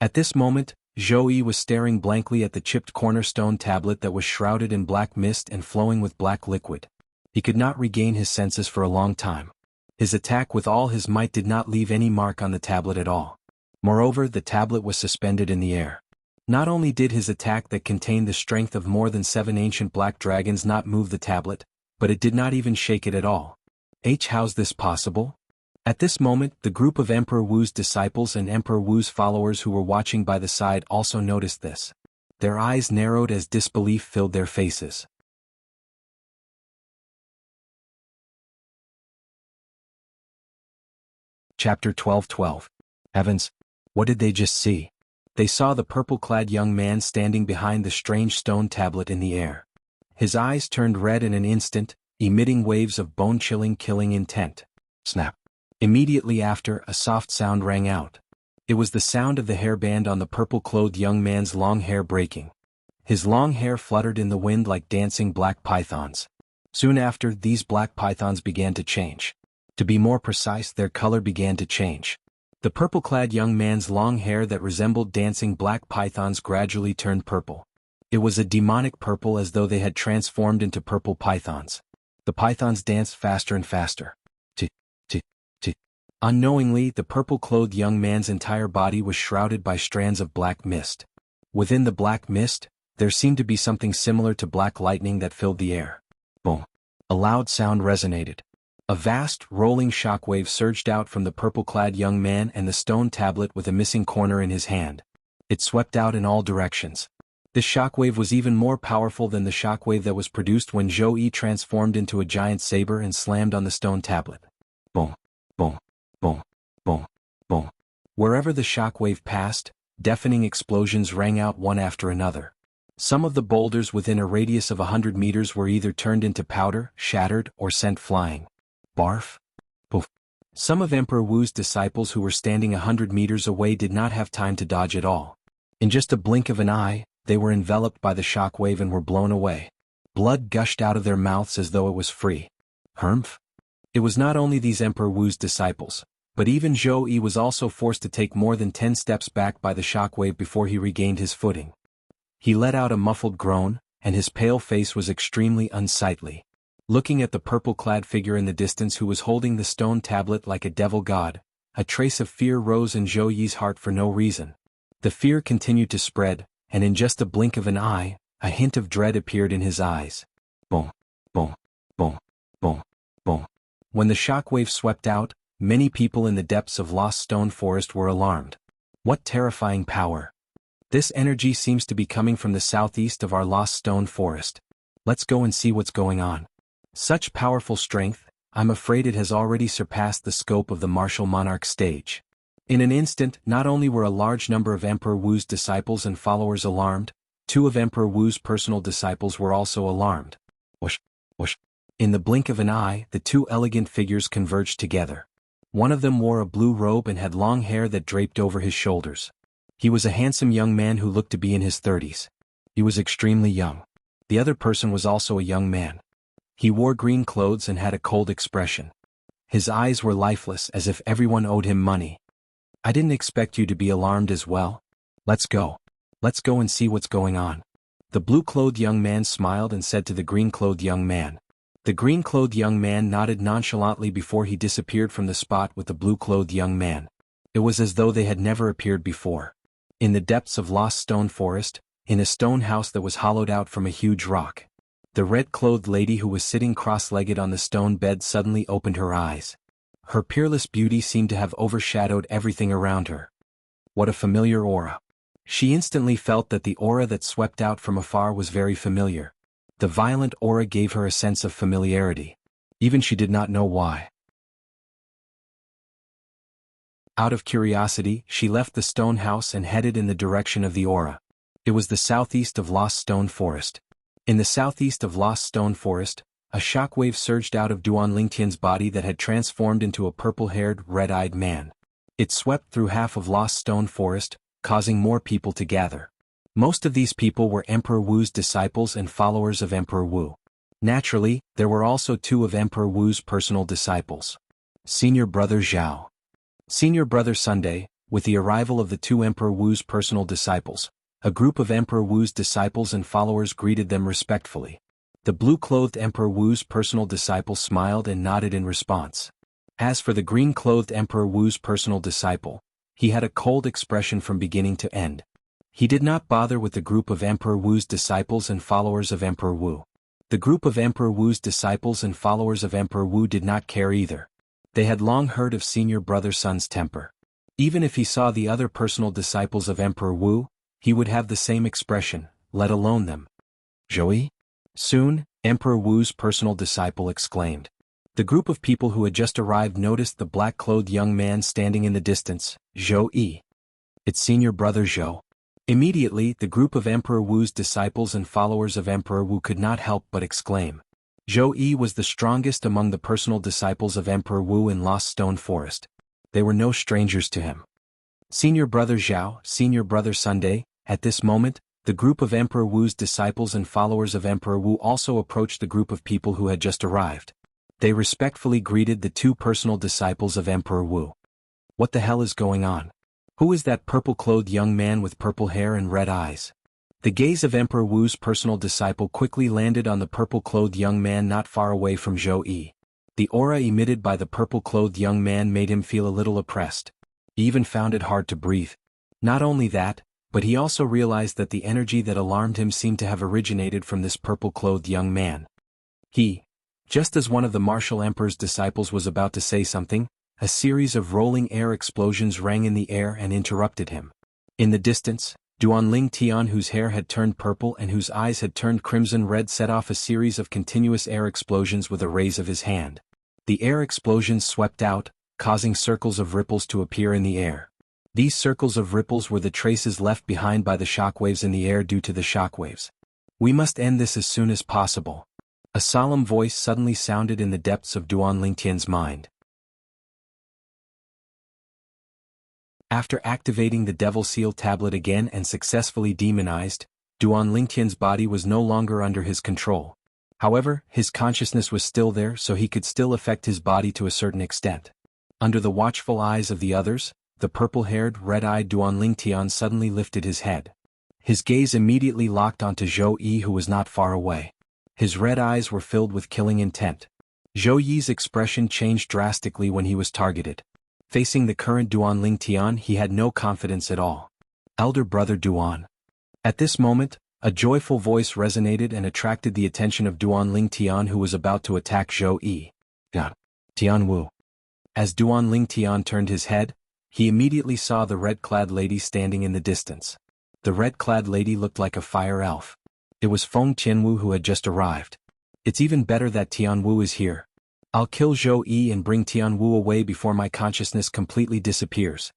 At this moment, Zhou Yi was staring blankly at the chipped cornerstone tablet that was shrouded in black mist and flowing with black liquid. He could not regain his senses for a long time. His attack with all his might did not leave any mark on the tablet at all. Moreover, the tablet was suspended in the air. Not only did his attack that contained the strength of more than 7 ancient black dragons not move the tablet, but it did not even shake it at all. How's this possible? At this moment, the group of Emperor Wu's disciples and Emperor Wu's followers who were watching by the side also noticed this. Their eyes narrowed as disbelief filled their faces. Chapter 12:12. Heavens! What did they just see? They saw the purple-clad young man standing behind the strange stone tablet in the air. His eyes turned red in an instant, emitting waves of bone-chilling killing intent. Snap! Immediately after, a soft sound rang out. It was the sound of the hairband on the purple-clothed young man's long hair breaking. His long hair fluttered in the wind like dancing black pythons. Soon after, these black pythons began to change. To be more precise, their color began to change. The purple-clad young man's long hair that resembled dancing black pythons gradually turned purple. It was a demonic purple as though they had transformed into purple pythons. The pythons danced faster and faster. Unknowingly, the purple-clothed young man's entire body was shrouded by strands of black mist. Within the black mist, there seemed to be something similar to black lightning that filled the air. Boom! A loud sound resonated. A vast, rolling shockwave surged out from the purple-clad young man and the stone tablet with a missing corner in his hand. It swept out in all directions. This shockwave was even more powerful than the shockwave that was produced when Zhou Yi transformed into a giant saber and slammed on the stone tablet. Boom! Boom! Boom! Boom! Boom! Wherever the shockwave passed, deafening explosions rang out one after another. Some of the boulders within a radius of 100 meters were either turned into powder, shattered, or sent flying. Barf! Poof! Some of Emperor Wu's disciples who were standing 100 meters away did not have time to dodge at all. In just a blink of an eye, they were enveloped by the shockwave and were blown away. Blood gushed out of their mouths as though it was free. Humph! It was not only these Emperor Wu's disciples, but even Zhou Yi was also forced to take more than 10 steps back by the shockwave before he regained his footing. He let out a muffled groan, and his pale face was extremely unsightly. Looking at the purple-clad figure in the distance who was holding the stone tablet like a devil god, a trace of fear rose in Zhou Yi's heart for no reason. The fear continued to spread, and in just a blink of an eye, a hint of dread appeared in his eyes. Boom! Boom! Boom! Boom! Boom! When the shockwave swept out, many people in the depths of Lost Stone Forest were alarmed. What terrifying power! This energy seems to be coming from the southeast of our Lost Stone Forest. Let's go and see what's going on. Such powerful strength, I'm afraid it has already surpassed the scope of the martial monarch stage. In an instant, not only were a large number of Emperor Wu's disciples and followers alarmed, 2 of Emperor Wu's personal disciples were also alarmed. Whoosh! Whoosh! In the blink of an eye, the 2 elegant figures converged together. One of them wore a blue robe and had long hair that draped over his shoulders. He was a handsome young man who looked to be in his 30s. He was extremely young. The other person was also a young man. He wore green clothes and had a cold expression. His eyes were lifeless as if everyone owed him money. I didn't expect you to be alarmed as well. Let's go. Let's go and see what's going on. The blue-clothed young man smiled and said to the green-clothed young man. The green-clothed young man nodded nonchalantly before he disappeared from the spot with the blue-clothed young man. It was as though they had never appeared before. In the depths of Lost Stone Forest, in a stone house that was hollowed out from a huge rock, the red-clothed lady who was sitting cross-legged on the stone bed suddenly opened her eyes. Her peerless beauty seemed to have overshadowed everything around her. What a familiar aura. She instantly felt that the aura that swept out from afar was very familiar. The violent aura gave her a sense of familiarity. Even she did not know why. Out of curiosity, she left the stone house and headed in the direction of the aura. It was the southeast of Lost Stone Forest. In the southeast of Lost Stone Forest, a shockwave surged out of Duan Lingtian's body that had transformed into a purple-haired, red-eyed man. It swept through half of Lost Stone Forest, causing more people to gather. Most of these people were Emperor Wu's disciples and followers of Emperor Wu. Naturally, there were also two of Emperor Wu's personal disciples. Senior Brother Zhao. Senior Brother Sunday. With the arrival of the two Emperor Wu's personal disciples, a group of Emperor Wu's disciples and followers greeted them respectfully. The blue-clothed Emperor Wu's personal disciple smiled and nodded in response. As for the green-clothed Emperor Wu's personal disciple, he had a cold expression from beginning to end. He did not bother with the group of Emperor Wu's disciples and followers of Emperor Wu. The group of Emperor Wu's disciples and followers of Emperor Wu did not care either. They had long heard of Senior Brother Sun's temper. Even if he saw the other personal disciples of Emperor Wu, he would have the same expression, let alone them. Zhou? Soon, Emperor Wu's personal disciple exclaimed. The group of people who had just arrived noticed the black-clothed young man standing in the distance. Zhou. It's Senior Brother Zhou. Immediately, the group of Emperor Wu's disciples and followers of Emperor Wu could not help but exclaim. Zhou was the strongest among the personal disciples of Emperor Wu in Lost Stone Forest. They were no strangers to him. Senior Brother Zhao, Senior Brother Sunday. At this moment, the group of Emperor Wu's disciples and followers of Emperor Wu also approached the group of people who had just arrived. They respectfully greeted the two personal disciples of Emperor Wu. What the hell is going on? Who is that purple-clothed young man with purple hair and red eyes? The gaze of Emperor Wu's personal disciple quickly landed on the purple-clothed young man not far away from Zhou. The aura emitted by the purple-clothed young man made him feel a little oppressed. He even found it hard to breathe. Not only that, but he also realized that the energy that alarmed him seemed to have originated from this purple-clothed young man. Just as one of the martial emperor's disciples was about to say something, a series of rolling air explosions rang in the air and interrupted him. In the distance, Duan Lingtian, whose hair had turned purple and whose eyes had turned crimson-red, set off a series of continuous air explosions with a raise of his hand. The air explosions swept out, causing circles of ripples to appear in the air. These circles of ripples were the traces left behind by the shockwaves in the air due to the shockwaves. We must end this as soon as possible. A solemn voice suddenly sounded in the depths of Duan Lingtian's mind. After activating the Devil Seal tablet again and successfully demonized, Duan Lingtian's body was no longer under his control. However, his consciousness was still there, so he could still affect his body to a certain extent. Under the watchful eyes of the others, the purple-haired, red-eyed Duan Lingtian suddenly lifted his head. His gaze immediately locked onto Zhou, who was not far away. His red eyes were filled with killing intent. Zhou's expression changed drastically when he was targeted. Facing the current Duan Lingtian, he had no confidence at all. Elder Brother Duan. At this moment, a joyful voice resonated and attracted the attention of Duan Lingtian, who was about to attack Zhou. Tianwu. As Duan Lingtian turned his head, he immediately saw the red-clad lady standing in the distance. The red-clad lady looked like a fire elf. It was Feng Tianwu who had just arrived. It's even better that Tianwu is here. I'll kill Zhou and bring Tianwu away before my consciousness completely disappears.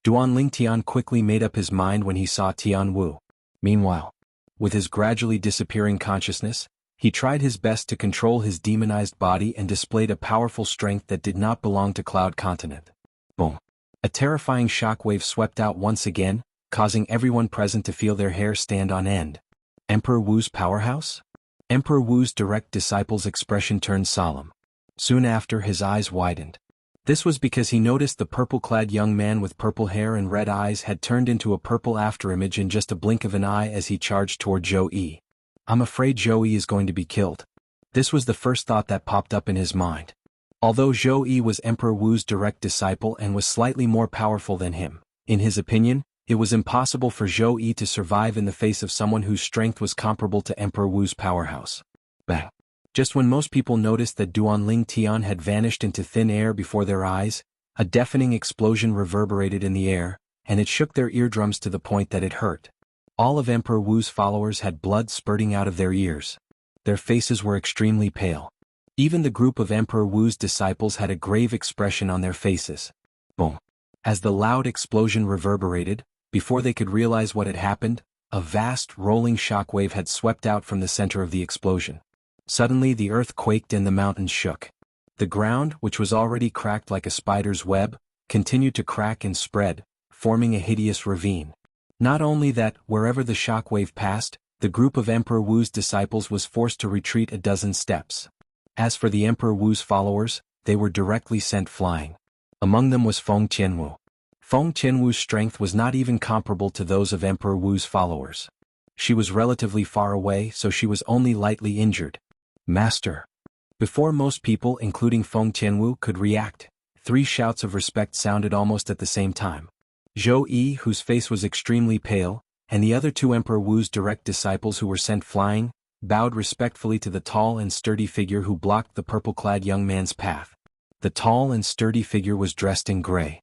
Duan Lingtian quickly made up his mind when he saw Tianwu. Meanwhile, with his gradually disappearing consciousness, he tried his best to control his demonized body and displayed a powerful strength that did not belong to Cloud Continent. Boom. A terrifying shockwave swept out once again, causing everyone present to feel their hair stand on end. Emperor Wu's powerhouse? Emperor Wu's direct disciple's expression turned solemn. Soon after, his eyes widened. This was because he noticed the purple-clad young man with purple hair and red eyes had turned into a purple afterimage in just a blink of an eye as he charged toward Zhou Yi. I'm afraid Zhou Yi is going to be killed. This was the first thought that popped up in his mind. Although Zhou Yi was Emperor Wu's direct disciple and was slightly more powerful than him, in his opinion, it was impossible for Zhou Yi to survive in the face of someone whose strength was comparable to Emperor Wu's powerhouse. Bang! Just when most people noticed that Duanling Tian had vanished into thin air before their eyes, a deafening explosion reverberated in the air, and it shook their eardrums to the point that it hurt. All of Emperor Wu's followers had blood spurting out of their ears. Their faces were extremely pale. Even the group of Emperor Wu's disciples had a grave expression on their faces. Boom! As the loud explosion reverberated, before they could realize what had happened, a vast rolling shockwave had swept out from the center of the explosion. Suddenly the earth quaked and the mountains shook. The ground, which was already cracked like a spider's web, continued to crack and spread, forming a hideous ravine. Not only that, wherever the shockwave passed, the group of Emperor Wu's disciples was forced to retreat a dozen steps. As for the Emperor Wu's followers, they were directly sent flying. Among them was Feng Qianwu. Feng Qianwu's strength was not even comparable to those of Emperor Wu's followers. She was relatively far away, so she was only lightly injured. Master. Before most people, including Feng Qianwu, could react, 3 shouts of respect sounded almost at the same time. Zhou Yi, whose face was extremely pale, and the other 2 Emperor Wu's direct disciples who were sent flying, bowed respectfully to the tall and sturdy figure who blocked the purple-clad young man's path. The tall and sturdy figure was dressed in gray.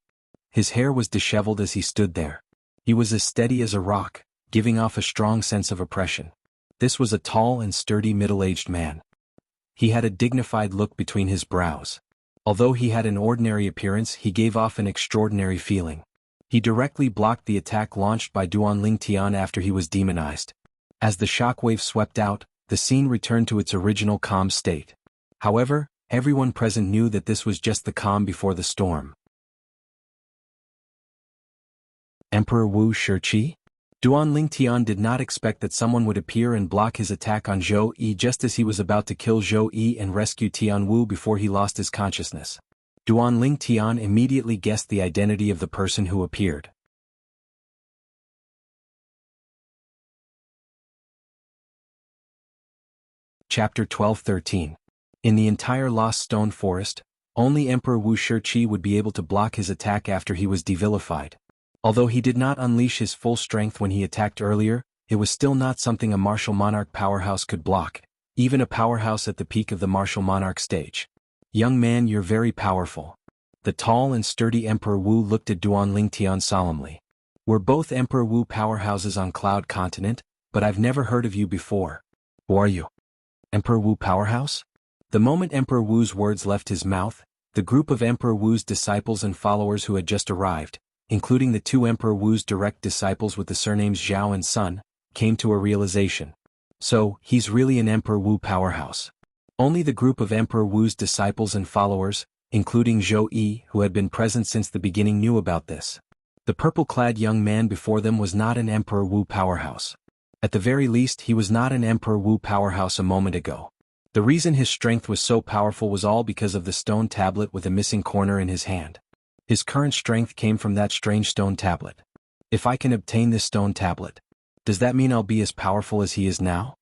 His hair was disheveled as he stood there. He was as steady as a rock, giving off a strong sense of oppression. This was a tall and sturdy middle-aged man. He had a dignified look between his brows. Although he had an ordinary appearance, he gave off an extraordinary feeling. He directly blocked the attack launched by Duanling Tian after he was demonized. As the shockwave swept out, the scene returned to its original calm state. However, everyone present knew that this was just the calm before the storm. Emperor Wu Shiqi? Duanling Tian did not expect that someone would appear and block his attack on Zhou Yi just as he was about to kill Zhou Yi and rescue Tian Wu before he lost his consciousness. Duanling Tian immediately guessed the identity of the person who appeared. Chapter 12-13. In the entire Lost Stone Forest, only Emperor Wu Shiqi would be able to block his attack after he was devilified. Although he did not unleash his full strength when he attacked earlier, it was still not something a martial monarch powerhouse could block, even a powerhouse at the peak of the martial monarch stage. Young man, you're very powerful. The tall and sturdy Emperor Wu looked at Duanling Tian solemnly. We're both Emperor Wu powerhouses on Cloud Continent, but I've never heard of you before. Who are you? Emperor Wu powerhouse? The moment Emperor Wu's words left his mouth, the group of Emperor Wu's disciples and followers who had just arrived, including the 2 Emperor Wu's direct disciples with the surnames Zhao and Sun, came to a realization. So, he's really an Emperor Wu powerhouse. Only the group of Emperor Wu's disciples and followers, including Zhou Yi, who had been present since the beginning, knew about this. The purple-clad young man before them was not an Emperor Wu powerhouse. At the very least, he was not an Emperor Wu powerhouse a moment ago. The reason his strength was so powerful was all because of the stone tablet with a missing corner in his hand. His current strength came from that strange stone tablet. If I can obtain this stone tablet, does that mean I'll be as powerful as he is now?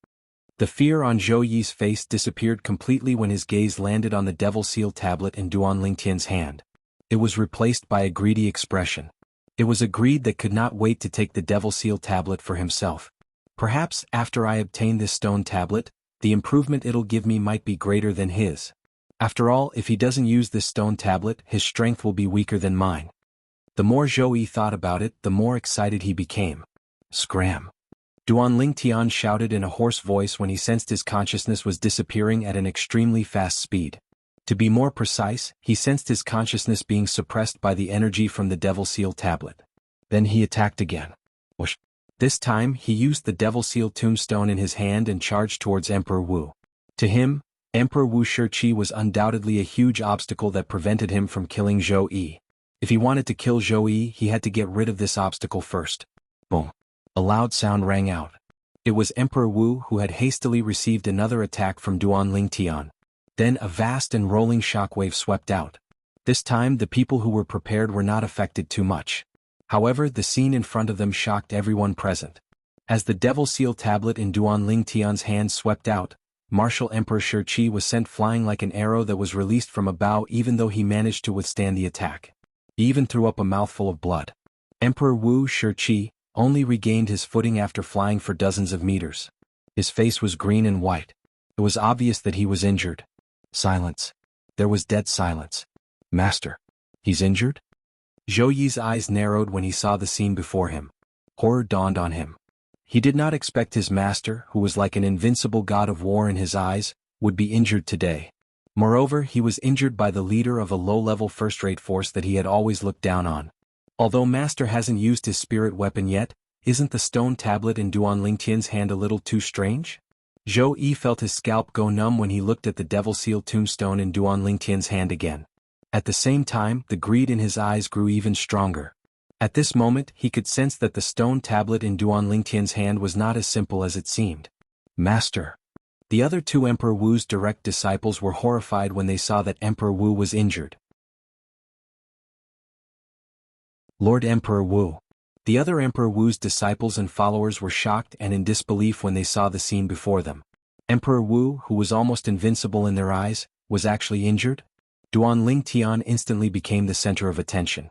The fear on Zhou Yi's face disappeared completely when his gaze landed on the Devil Seal tablet in Duanling Tian's hand. It was replaced by a greedy expression. It was a greed that could not wait to take the Devil Seal tablet for himself. Perhaps, after I obtain this stone tablet, the improvement it'll give me might be greater than his. After all, if he doesn't use this stone tablet, his strength will be weaker than mine. The more Zhou Yi thought about it, the more excited he became. Scram! Duanling Tian shouted in a hoarse voice when he sensed his consciousness was disappearing at an extremely fast speed. To be more precise, he sensed his consciousness being suppressed by the energy from the Devil Seal tablet. Then he attacked again. Whoosh! This time, he used the Devil Seal tombstone in his hand and charged towards Emperor Wu. To him, Emperor Wu Shiqi was undoubtedly a huge obstacle that prevented him from killing Zhou Yi. If he wanted to kill Zhou Yi, he had to get rid of this obstacle first. Boom! A loud sound rang out. It was Emperor Wu who had hastily received another attack from Duan Lingtian. Then a vast and rolling shockwave swept out. This time the people who were prepared were not affected too much. However, the scene in front of them shocked everyone present. As the Devil Seal tablet in Duan Lingtian's hand swept out, Martial Emperor Shi was sent flying like an arrow that was released from a bow, even though he managed to withstand the attack. He even threw up a mouthful of blood. Emperor Wu Shi only regained his footing after flying for dozens of meters. His face was green and white. It was obvious that he was injured. Silence. There was dead silence. Master. He's injured? Zhou Yi's eyes narrowed when he saw the scene before him. Horror dawned on him. He did not expect his master, who was like an invincible god of war in his eyes, would be injured today. Moreover, he was injured by the leader of a low-level first-rate force that he had always looked down on. Although Master hasn't used his spirit weapon yet, isn't the stone tablet in Duan Lingtian's hand a little too strange? Zhou Yi felt his scalp go numb when he looked at the Devil Seal tombstone in Duan Lingtian's hand again. At the same time, the greed in his eyes grew even stronger. At this moment, he could sense that the stone tablet in Duan Lingtian's hand was not as simple as it seemed. Master. The other two Emperor Wu's direct disciples were horrified when they saw that Emperor Wu was injured. Lord Emperor Wu. The other Emperor Wu's disciples and followers were shocked and in disbelief when they saw the scene before them. Emperor Wu, who was almost invincible in their eyes, was actually injured? Duan Lingtian instantly became the center of attention.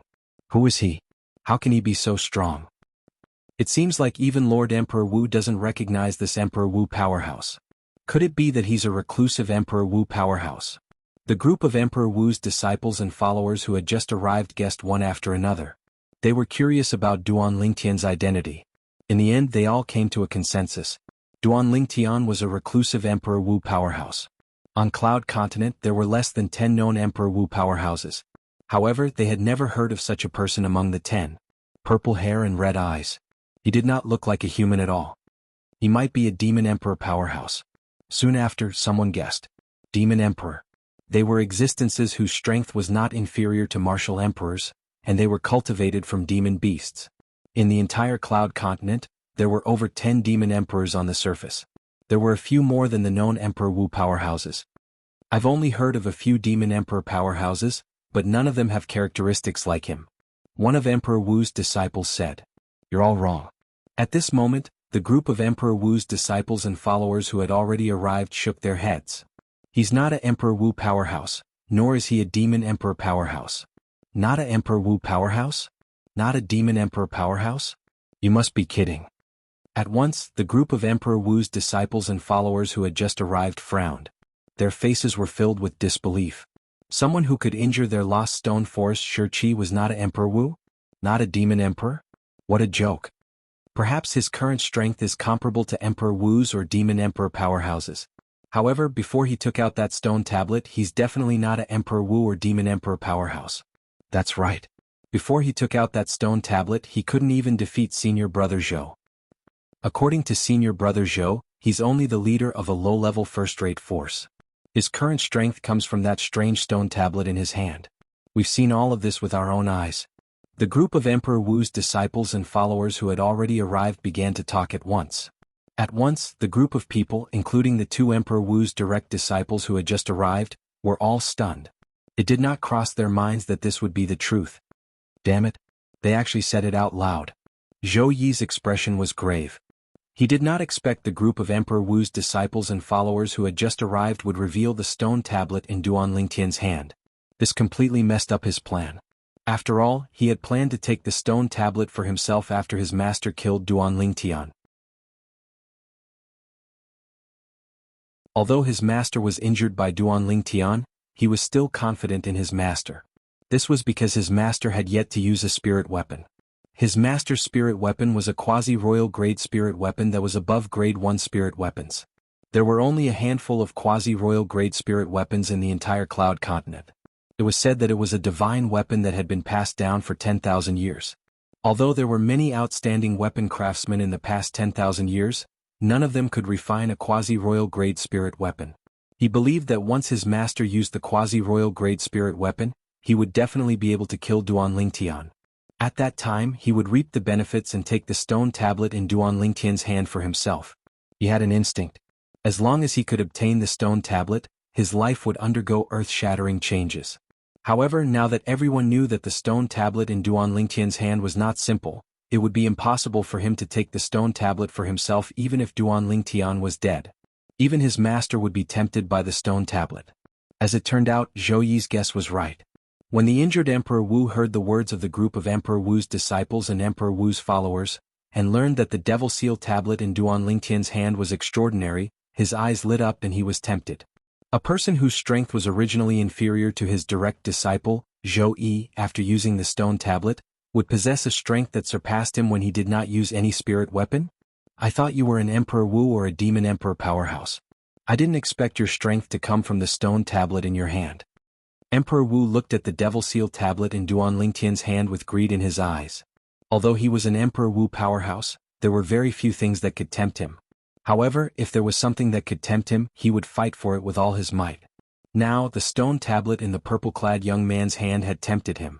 Who is he? How can he be so strong? It seems like even Lord Emperor Wu doesn't recognize this Emperor Wu powerhouse. Could it be that he's a reclusive Emperor Wu powerhouse? The group of Emperor Wu's disciples and followers who had just arrived guessed one after another. They were curious about Duan Lingtian's identity. In the end, they all came to a consensus. Duan Lingtian was a reclusive Emperor Wu powerhouse. On Cloud Continent, there were less than 10 known Emperor Wu powerhouses. However, they had never heard of such a person among the 10. Purple hair and red eyes. He did not look like a human at all. He might be a Demon Emperor powerhouse. Soon after, someone guessed. Demon Emperor. They were existences whose strength was not inferior to martial emperors, and they were cultivated from demon beasts. In the entire Cloud Continent, there were over 10 Demon Emperors on the surface. There were a few more than the known Emperor Wu powerhouses. I've only heard of a few Demon Emperor powerhouses, but none of them have characteristics like him. One of Emperor Wu's disciples said. You're all wrong. At this moment, the group of Emperor Wu's disciples and followers who had already arrived shook their heads. He's not a Emperor Wu powerhouse, nor is he a Demon Emperor powerhouse. Not a Emperor Wu powerhouse? Not a Demon Emperor powerhouse? You must be kidding. At once, the group of Emperor Wu's disciples and followers who had just arrived frowned. Their faces were filled with disbelief. Someone who could injure their lost stone forest Shi was not a Emperor Wu? Not a Demon Emperor? What a joke. Perhaps his current strength is comparable to Emperor Wu's or Demon Emperor powerhouses. However, before he took out that stone tablet, he's definitely not a Emperor Wu or Demon Emperor powerhouse. That's right. Before he took out that stone tablet, he couldn't even defeat Senior Brother Zhou. According to Senior Brother Zhou, he's only the leader of a low-level first-rate force. His current strength comes from that strange stone tablet in his hand. We've seen all of this with our own eyes. The group of Emperor Wu's disciples and followers who had already arrived began to talk at once. At once, the group of people, including the two Emperor Wu's direct disciples who had just arrived, were all stunned. It did not cross their minds that this would be the truth. Damn it. They actually said it out loud. Zhou Yi's expression was grave. He did not expect the group of Emperor Wu's disciples and followers who had just arrived would reveal the stone tablet in Duan Lingtian's hand. This completely messed up his plan. After all, he had planned to take the stone tablet for himself after his master killed Duan Lingtian. Although his master was injured by Duan Lingtian, he was still confident in his master. This was because his master had yet to use a spirit weapon. His master's spirit weapon was a quasi-royal grade spirit weapon that was above grade 1 spirit weapons. There were only a handful of quasi-royal grade spirit weapons in the entire Cloud Continent. It was said that it was a divine weapon that had been passed down for 10,000 years. Although there were many outstanding weapon craftsmen in the past 10,000 years, none of them could refine a quasi-royal grade spirit weapon. He believed that once his master used the quasi-royal grade spirit weapon, he would definitely be able to kill Duan Lingtian. At that time, he would reap the benefits and take the stone tablet in Duan Lingtian's hand for himself. He had an instinct. As long as he could obtain the stone tablet, his life would undergo earth-shattering changes. However, now that everyone knew that the stone tablet in Duan Lingtian's hand was not simple, it would be impossible for him to take the stone tablet for himself even if Duan Lingtian was dead. Even his master would be tempted by the stone tablet. As it turned out, Zhou Yi's guess was right. When the injured Emperor Wu heard the words of the group of Emperor Wu's disciples and Emperor Wu's followers, and learned that the Devil Seal tablet in Duan Lingtian's hand was extraordinary, his eyes lit up and he was tempted. A person whose strength was originally inferior to his direct disciple, Zhou Yi, after using the stone tablet, would possess a strength that surpassed him when he did not use any spirit weapon? I thought you were an Emperor Wu or a Demon Emperor powerhouse. I didn't expect your strength to come from the stone tablet in your hand. Emperor Wu looked at the Devil Seal tablet in Duan Lingtian's hand with greed in his eyes. Although he was an Emperor Wu powerhouse, there were very few things that could tempt him. However, if there was something that could tempt him, he would fight for it with all his might. Now, the stone tablet in the purple-clad young man's hand had tempted him.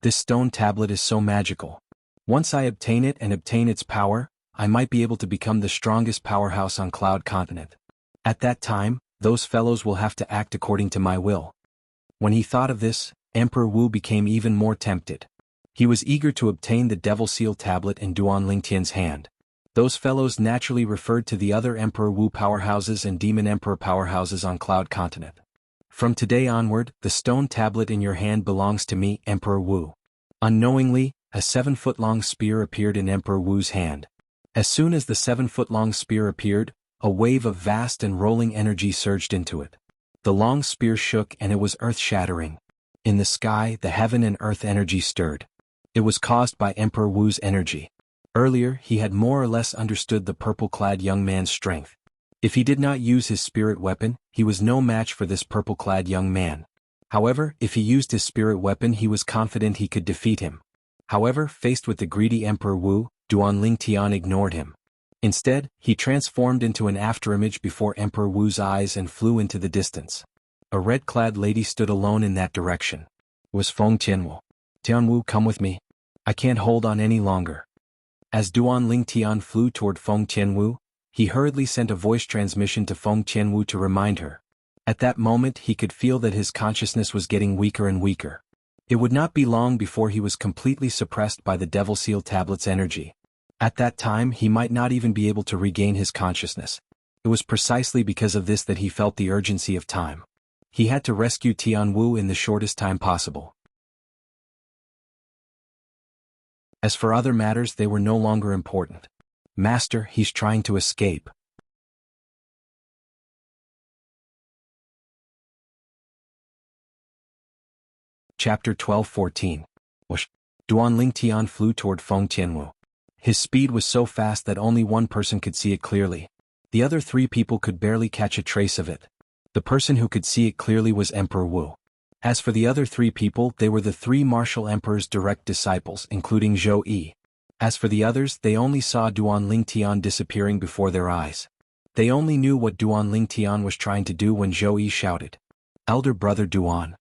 This stone tablet is so magical. Once I obtain it and obtain its power, I might be able to become the strongest powerhouse on Cloud Continent. At that time, those fellows will have to act according to my will. When he thought of this, Emperor Wu became even more tempted. He was eager to obtain the Devil Seal tablet in Duan Lingtian's hand. Those fellows naturally referred to the other Emperor Wu powerhouses and Demon Emperor powerhouses on Cloud Continent. From today onward, the stone tablet in your hand belongs to me, Emperor Wu. Unknowingly, a 7-foot-long spear appeared in Emperor Wu's hand. As soon as the 7-foot-long spear appeared, a wave of vast and rolling energy surged into it. The long spear shook and it was earth-shattering. In the sky, the heaven and earth energy stirred. It was caused by Emperor Wu's energy. Earlier, he had more or less understood the purple-clad young man's strength. If he did not use his spirit weapon, he was no match for this purple-clad young man. However, if he used his spirit weapon, he was confident he could defeat him. However, faced with the greedy Emperor Wu, Duan Lingtian ignored him. Instead, he transformed into an afterimage before Emperor Wu's eyes and flew into the distance. A red-clad lady stood alone in that direction. It was Feng Tianwu. Tianwu, come with me. I can't hold on any longer. As Duan Lingtian flew toward Feng Tianwu, he hurriedly sent a voice transmission to Feng Tianwu to remind her. At that moment he could feel that his consciousness was getting weaker and weaker. It would not be long before he was completely suppressed by the Devil Seal tablet's energy. At that time he might not even be able to regain his consciousness. It was precisely because of this that he felt the urgency of time. He had to rescue Tianwu in the shortest time possible. As for other matters, they were no longer important. Master, he's trying to escape. Chapter 12-14. Duan Lingtian flew toward Feng Tianwu. His speed was so fast that only one person could see it clearly. The other 3 people could barely catch a trace of it. The person who could see it clearly was Emperor Wu. As for the other 3 people, they were the 3 martial emperor's direct disciples, including Zhou Yi. As for the others, they only saw Duan Lingtian disappearing before their eyes. They only knew what Duan Lingtian was trying to do when Zhou Yi shouted, "Elder brother Duan."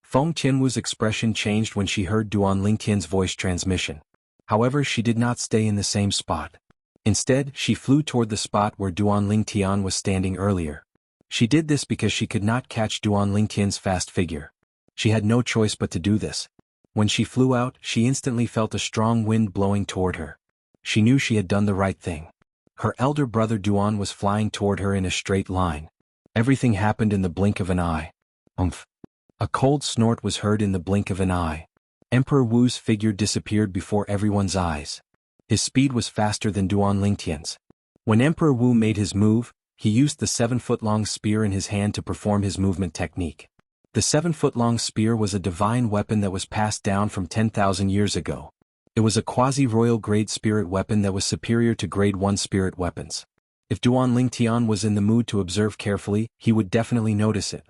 Feng Tianwu's expression changed when she heard Duan Lingtian's voice transmission. However, she did not stay in the same spot. Instead, she flew toward the spot where Duan Lingtian was standing earlier. She did this because she could not catch Duan Lingtian's fast figure. She had no choice but to do this. When she flew out, she instantly felt a strong wind blowing toward her. She knew she had done the right thing. Her elder brother Duan was flying toward her in a straight line. Everything happened in the blink of an eye. Umph. A cold snort was heard in the blink of an eye. Emperor Wu's figure disappeared before everyone's eyes. His speed was faster than Duan Lingtian's. When Emperor Wu made his move, he used the 7-foot-long spear in his hand to perform his movement technique. The 7-foot-long spear was a divine weapon that was passed down from 10,000 years ago. It was a quasi-royal grade spirit weapon that was superior to grade 1 spirit weapons. If Duan Lingtian was in the mood to observe carefully, he would definitely notice it.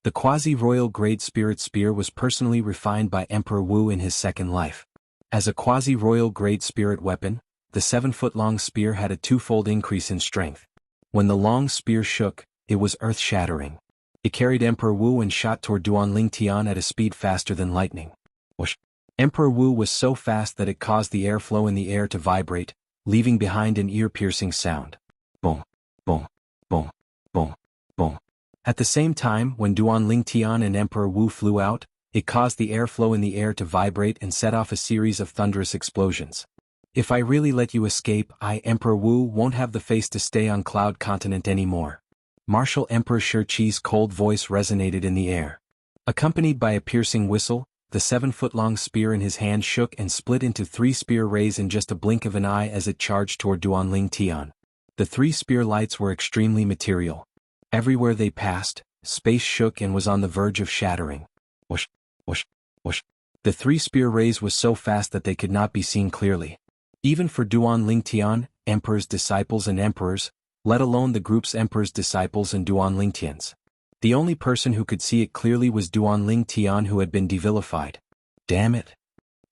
The quasi-royal grade spirit spear was personally refined by Emperor Wu in his second life. As a quasi-royal grade spirit weapon, the 7-foot-long spear had a 2-fold increase in strength. When the long spear shook, it was earth-shattering. It carried Emperor Wu and shot toward Duan Lingtian at a speed faster than lightning. Whoosh! Emperor Wu was so fast that it caused the airflow in the air to vibrate, leaving behind an ear-piercing sound. Boom! Boom, boom, boom, boom. At the same time, when Duan Tian and Emperor Wu flew out, it caused the airflow in the air to vibrate and set off a series of thunderous explosions. If I really let you escape, Emperor Wu, won't have the face to stay on Cloud Continent anymore. Martial Emperor Shi-Chi's cold voice resonated in the air. Accompanied by a piercing whistle, the 7-foot-long spear in his hand shook and split into 3 spear rays in just a blink of an eye as it charged toward Duan Tian. The 3 spear lights were extremely material. Everywhere they passed, space shook and was on the verge of shattering. Whoosh, whoosh, whoosh. The 3 spear rays was so fast that they could not be seen clearly. Even for Duan Tian, Emperor's disciples and emperors, let alone the group's Emperor's disciples and Duan Tian's. The only person who could see it clearly was Duan Tian, who had been devilified. Damn it.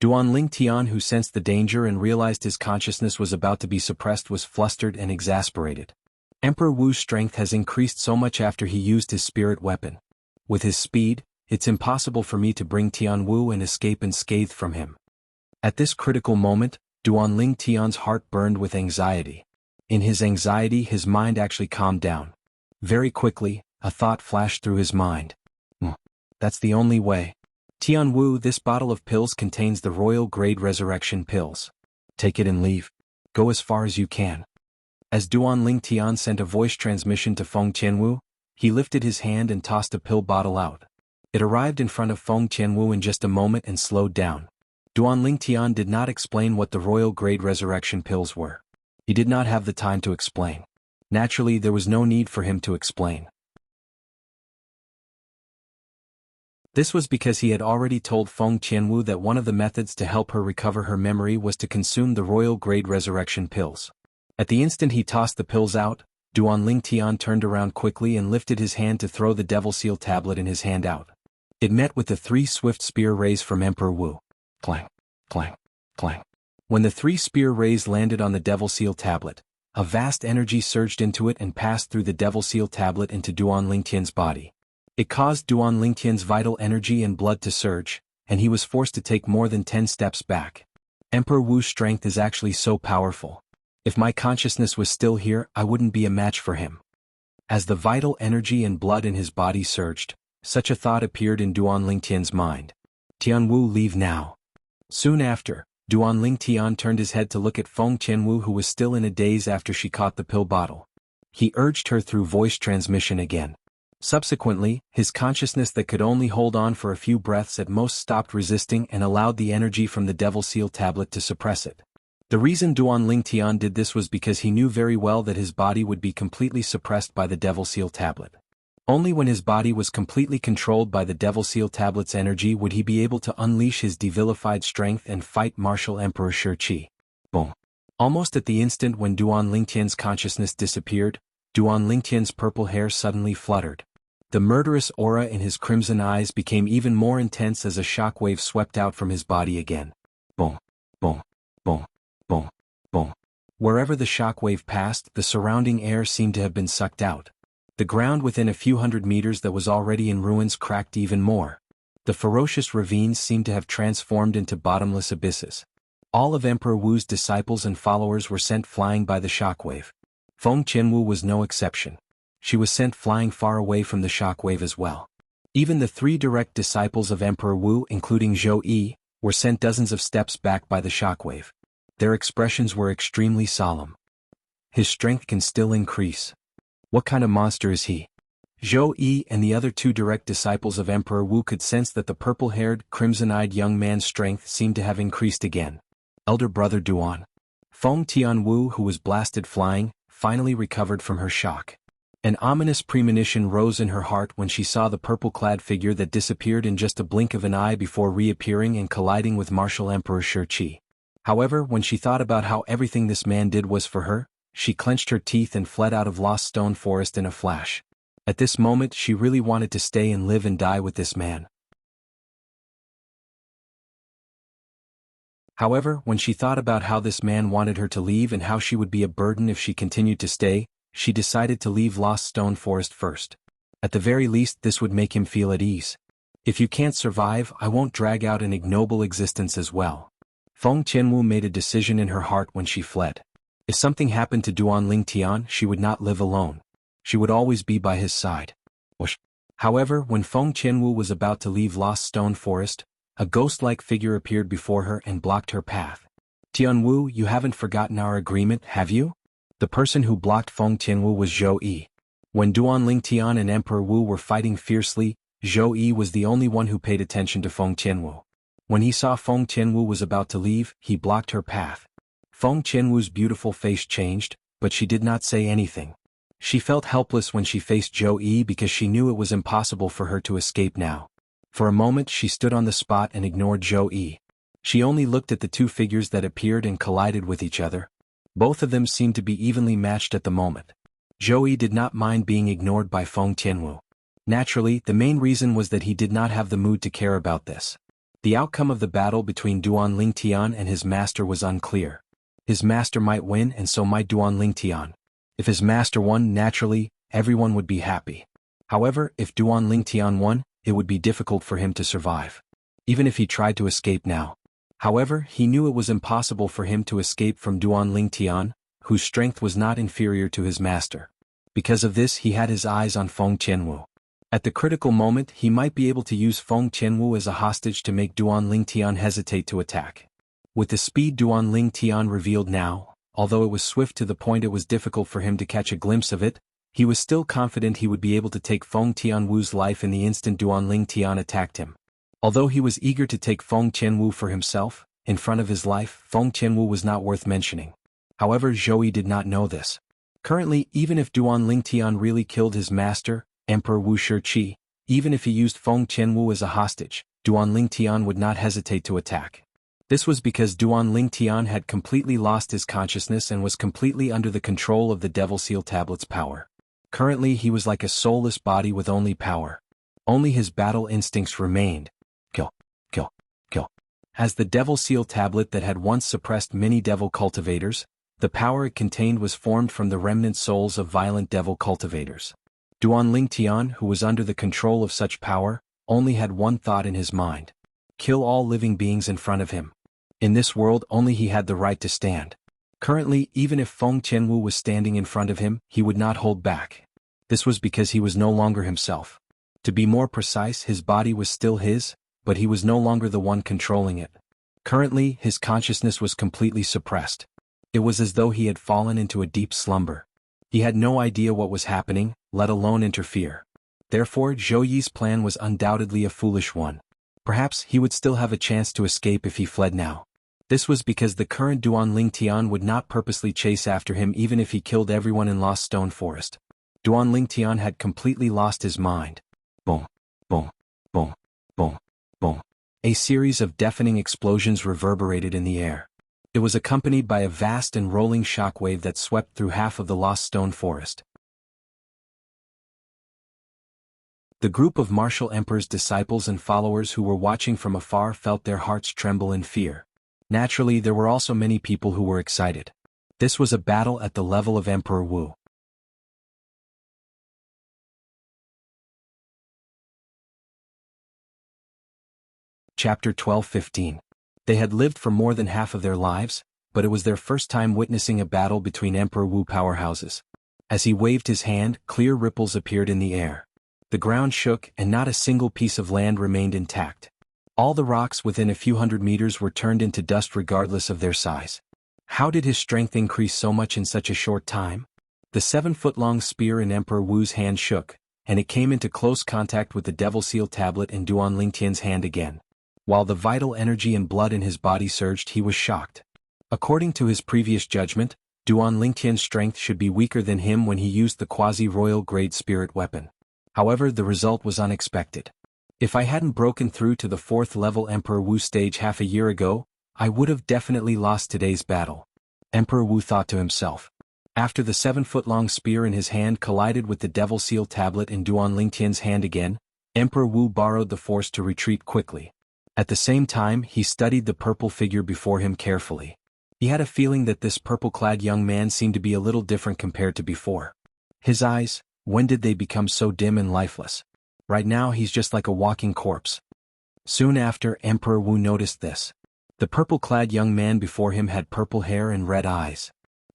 Duan Tian, who sensed the danger and realized his consciousness was about to be suppressed, was flustered and exasperated. Emperor Wu's strength has increased so much after he used his spirit weapon. With his speed, it's impossible for me to bring Tian Wu and escape unscathed from him. At this critical moment, Duan Tian's heart burned with anxiety. In his anxiety, his mind actually calmed down. Very quickly, a thought flashed through his mind. That's the only way. Tian Wu, this bottle of pills contains the royal grade resurrection pills. Take it and leave. Go as far as you can. As Duan Tian sent a voice transmission to Feng Qianwu, he lifted his hand and tossed a pill bottle out. It arrived in front of Feng Qianwu in just a moment and slowed down. Duan Tian did not explain what the royal grade resurrection pills were. He did not have the time to explain. Naturally, there was no need for him to explain. This was because he had already told Feng Qianwu that one of the methods to help her recover her memory was to consume the royal grade resurrection pills. At the instant he tossed the pills out, Duan Tian turned around quickly and lifted his hand to throw the Devil Seal tablet in his hand out. It met with the 3 swift spear rays from Emperor Wu. Clang, clang, clang. When the 3 spear rays landed on the Devil Seal tablet, a vast energy surged into it and passed through the Devil Seal tablet into Duan Tian's body. It caused Duan Tian's vital energy and blood to surge, and he was forced to take more than 10 steps back. Emperor Wu's strength is actually so powerful. If my consciousness was still here, I wouldn't be a match for him. As the vital energy and blood in his body surged, such a thought appeared in Duan Tian's mind. Tian Wu, leave now. Soon after, Duan Tian turned his head to look at Feng Qianwu, who was still in a daze after she caught the pill bottle. He urged her through voice transmission again. Subsequently, his consciousness that could only hold on for a few breaths at most stopped resisting and allowed the energy from the Devil Seal tablet to suppress it. The reason Duan Tian did this was because he knew very well that his body would be completely suppressed by the Devil Seal tablet. Only when his body was completely controlled by the Devil Seal tablet's energy would he be able to unleash his devilified strength and fight Martial Emperor Shi-Chi. Boom. Almost at the instant when Duan Tian's consciousness disappeared, Duan Tian's purple hair suddenly fluttered. The murderous aura in his crimson eyes became even more intense as a shockwave swept out from his body again. Boom, boom, boom, boom, boom. Wherever the shockwave passed, the surrounding air seemed to have been sucked out. The ground within a few hundred meters that was already in ruins cracked even more. The ferocious ravines seemed to have transformed into bottomless abysses. All of Emperor Wu's disciples and followers were sent flying by the shockwave. Feng Qianwu was no exception. She was sent flying far away from the shockwave as well. Even the 3 direct disciples of Emperor Wu, including Zhou Yi, were sent dozens of steps back by the shockwave. Their expressions were extremely solemn. His strength can still increase. What kind of monster is he? Zhou Yi and the other 2 direct disciples of Emperor Wu could sense that the purple-haired, crimson-eyed young man's strength seemed to have increased again. Elder brother Duan. Feng Tianwu, who was blasted flying, finally recovered from her shock. An ominous premonition rose in her heart when she saw the purple-clad figure that disappeared in just a blink of an eye before reappearing and colliding with Martial Emperor Shi-Chi. However, when she thought about how everything this man did was for her, she clenched her teeth and fled out of Lost Stone Forest in a flash. At this moment, she really wanted to stay and live and die with this man. However, when she thought about how this man wanted her to leave and how she would be a burden if she continued to stay, she decided to leave Lost Stone Forest first. At the very least, this would make him feel at ease. If you can't survive, I won't drag out an ignoble existence as well. Feng Qianwu made a decision in her heart when she fled. If something happened to Duan Lingtian, she would not live alone. She would always be by his side. Whoosh. However, when Feng Qianwu was about to leave Lost Stone Forest, a ghost-like figure appeared before her and blocked her path. Tianwu, you haven't forgotten our agreement, have you? The person who blocked Feng Qianwu was Zhou Yi. When Duan Lingtian and Emperor Wu were fighting fiercely, Zhou Yi was the only one who paid attention to Feng Qianwu. When he saw Feng Qianwu was about to leave, he blocked her path. Feng Qianwu's beautiful face changed, but she did not say anything. She felt helpless when she faced Zhou Yi because she knew it was impossible for her to escape now. For a moment she stood on the spot and ignored Zhou Yi. She only looked at the two figures that appeared and collided with each other. Both of them seemed to be evenly matched at the moment. Zhou Yi did not mind being ignored by Feng Qianwu. Naturally, the main reason was that he did not have the mood to care about this. The outcome of the battle between Duan Lingtian and his master was unclear. His master might win and so might Duan Lingtian. If his master won, naturally, everyone would be happy. However, if Duan Lingtian won, it would be difficult for him to survive. Even if he tried to escape now. However, he knew it was impossible for him to escape from Duan Lingtian, whose strength was not inferior to his master. Because of this, he had his eyes on Feng Qianwu. At the critical moment, he might be able to use Feng Qianwu as a hostage to make Duan Lingtian hesitate to attack. With the speed Duan Lingtian revealed now, although it was swift to the point it was difficult for him to catch a glimpse of it, he was still confident he would be able to take Feng Tianwu's life in the instant Duan Lingtian attacked him. Although he was eager to take Feng Qianwu for himself, in front of his life, Feng Qianwu was not worth mentioning. However, Zhou Yi did not know this. Currently, even if Duan Lingtian really killed his master, Emperor Wu Shiqi, even if he used Feng Qianwu as a hostage, Duan Lingtian would not hesitate to attack. This was because Duan Lingtian had completely lost his consciousness and was completely under the control of the Devil Seal Tablet's power. Currently he was like a soulless body with only power. Only his battle instincts remained. Kill, kill, kill. As the Devil Seal Tablet that had once suppressed many devil cultivators, the power it contained was formed from the remnant souls of violent devil cultivators. Duan Lingtian, who was under the control of such power, only had one thought in his mind. Kill all living beings in front of him. In this world only he had the right to stand. Currently, even if Feng Qianwu was standing in front of him, he would not hold back. This was because he was no longer himself. To be more precise, his body was still his, but he was no longer the one controlling it. Currently, his consciousness was completely suppressed. It was as though he had fallen into a deep slumber. He had no idea what was happening, let alone interfere. Therefore, Zhou Yi's plan was undoubtedly a foolish one. Perhaps he would still have a chance to escape if he fled now. This was because the current Duan Lingtian would not purposely chase after him even if he killed everyone in Lost Stone Forest. Duan Lingtian had completely lost his mind. Boom, boom, boom, boom, boom. A series of deafening explosions reverberated in the air. It was accompanied by a vast and rolling shockwave that swept through half of the Lost Stone Forest. The group of martial emperor's disciples and followers who were watching from afar felt their hearts tremble in fear. Naturally, there were also many people who were excited. This was a battle at the level of Emperor Wu. Chapter 12-15. They had lived for more than half of their lives, but it was their first time witnessing a battle between Emperor Wu powerhouses. As he waved his hand, clear ripples appeared in the air. The ground shook and not a single piece of land remained intact. All the rocks within a few hundred meters were turned into dust regardless of their size. How did his strength increase so much in such a short time? The 7-foot-long spear in Emperor Wu's hand shook, and it came into close contact with the Devil Seal Tablet in Duan Lingtian's hand again. While the vital energy and blood in his body surged, he was shocked. According to his previous judgment, Duan Lingtian's strength should be weaker than him when he used the quasi-royal grade spirit weapon. However, the result was unexpected. If I hadn't broken through to the 4th level Emperor Wu stage half a year ago, I would have definitely lost today's battle. Emperor Wu thought to himself. After the 7-foot-long spear in his hand collided with the Devil Seal Tablet in Duan Lingtian's hand again, Emperor Wu borrowed the force to retreat quickly. At the same time, he studied the purple figure before him carefully. He had a feeling that this purple-clad young man seemed to be a little different compared to before. His eyes, when did they become so dim and lifeless? Right now he's just like a walking corpse. Soon after, Emperor Wu noticed this. The purple-clad young man before him had purple hair and red eyes.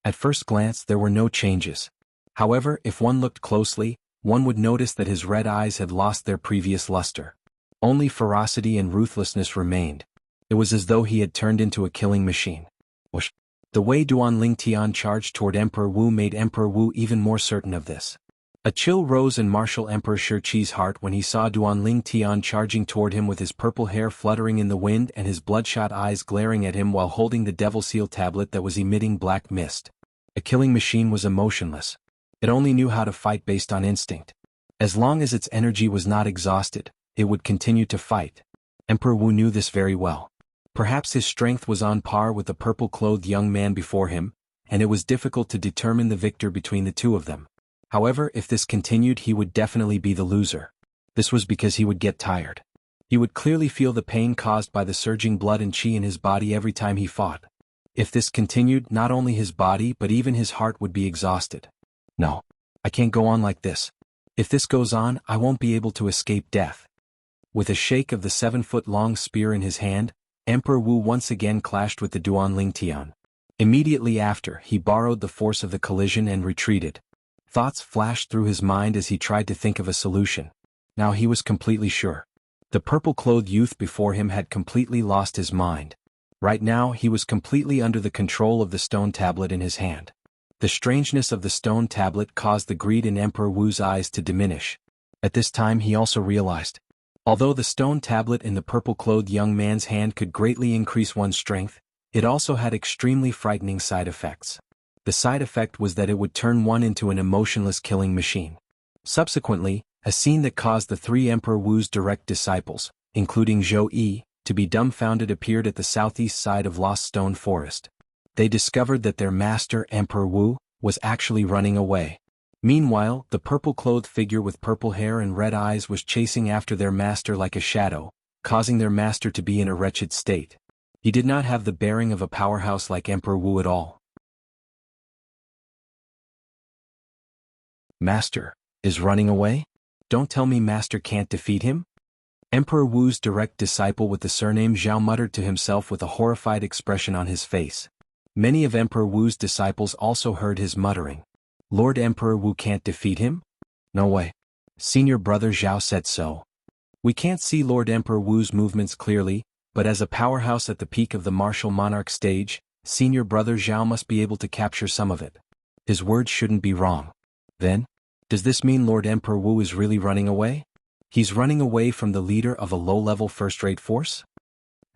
At first glance there were no changes. However, if one looked closely, one would notice that his red eyes had lost their previous luster. Only ferocity and ruthlessness remained. It was as though he had turned into a killing machine. Whoosh. The way Duan Lingtian charged toward Emperor Wu made Emperor Wu even more certain of this. A chill rose in Martial Emperor Shiqi's heart when he saw Duan Lingtian charging toward him with his purple hair fluttering in the wind and his bloodshot eyes glaring at him while holding the Devil Seal tablet that was emitting black mist. A killing machine was emotionless. It only knew how to fight based on instinct. As long as its energy was not exhausted, it would continue to fight. Emperor Wu knew this very well. Perhaps his strength was on par with the purple-clothed young man before him, and it was difficult to determine the victor between the two of them. However, if this continued, he would definitely be the loser. This was because he would get tired. He would clearly feel the pain caused by the surging blood and qi in his body every time he fought. If this continued, not only his body but even his heart would be exhausted. No. I can't go on like this. If this goes on, I won't be able to escape death. With a shake of the 7-foot-long spear in his hand, Emperor Wu once again clashed with the Duan Lingtian. Immediately after, he borrowed the force of the collision and retreated. Thoughts flashed through his mind as he tried to think of a solution. Now he was completely sure. The purple-clothed youth before him had completely lost his mind. Right now he was completely under the control of the stone tablet in his hand. The strangeness of the stone tablet caused the greed in Emperor Wu's eyes to diminish. At this time he also realized. Although the stone tablet in the purple-clothed young man's hand could greatly increase one's strength, it also had extremely frightening side effects. The side effect was that it would turn one into an emotionless killing machine. Subsequently, a scene that caused the three Emperor Wu's direct disciples, including Zhou Yi, to be dumbfounded appeared at the southeast side of Lost Stone Forest. They discovered that their master, Emperor Wu, was actually running away. Meanwhile, the purple-clothed figure with purple hair and red eyes was chasing after their master like a shadow, causing their master to be in a wretched state. He did not have the bearing of a powerhouse like Emperor Wu at all. Master is running away? Don't tell me Master can't defeat him? Emperor Wu's direct disciple with the surname Zhao muttered to himself with a horrified expression on his face. Many of Emperor Wu's disciples also heard his muttering. Lord Emperor Wu can't defeat him? No way. Senior brother Zhao said so. We can't see Lord Emperor Wu's movements clearly, but as a powerhouse at the peak of the martial monarch stage, senior brother Zhao must be able to capture some of it. His words shouldn't be wrong. Then, does this mean Lord Emperor Wu is really running away? He's running away from the leader of a low-level first-rate force?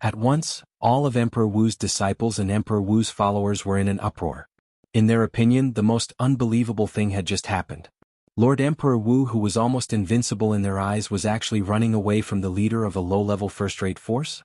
At once, all of Emperor Wu's disciples and Emperor Wu's followers were in an uproar. In their opinion, the most unbelievable thing had just happened. Lord Emperor Wu, who was almost invincible in their eyes, was actually running away from the leader of a low-level first-rate force?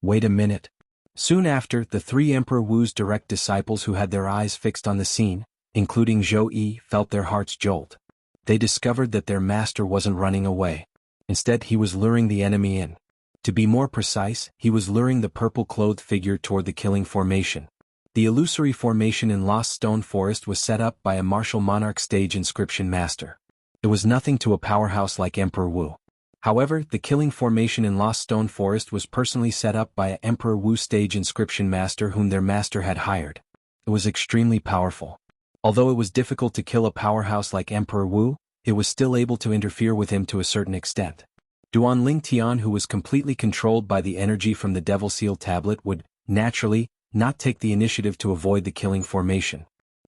Wait a minute. Soon after, the three Emperor Wu's direct disciples who had their eyes fixed on the scene, including Zhou Yi, felt their hearts jolt. They discovered that their master wasn't running away. Instead, he was luring the enemy in. To be more precise, he was luring the purple-clothed figure toward the killing formation. The illusory formation in Lost Stone Forest was set up by a martial monarch stage inscription master. It was nothing to a powerhouse like Emperor Wu. However, the killing formation in Lost Stone Forest was personally set up by an Emperor Wu stage inscription master whom their master had hired. It was extremely powerful. Although it was difficult to kill a powerhouse like Emperor Wu, it was still able to interfere with him to a certain extent. Duan Lingtian, who was completely controlled by the energy from the Devil Seal tablet, would, naturally, not take the initiative to avoid the killing formation.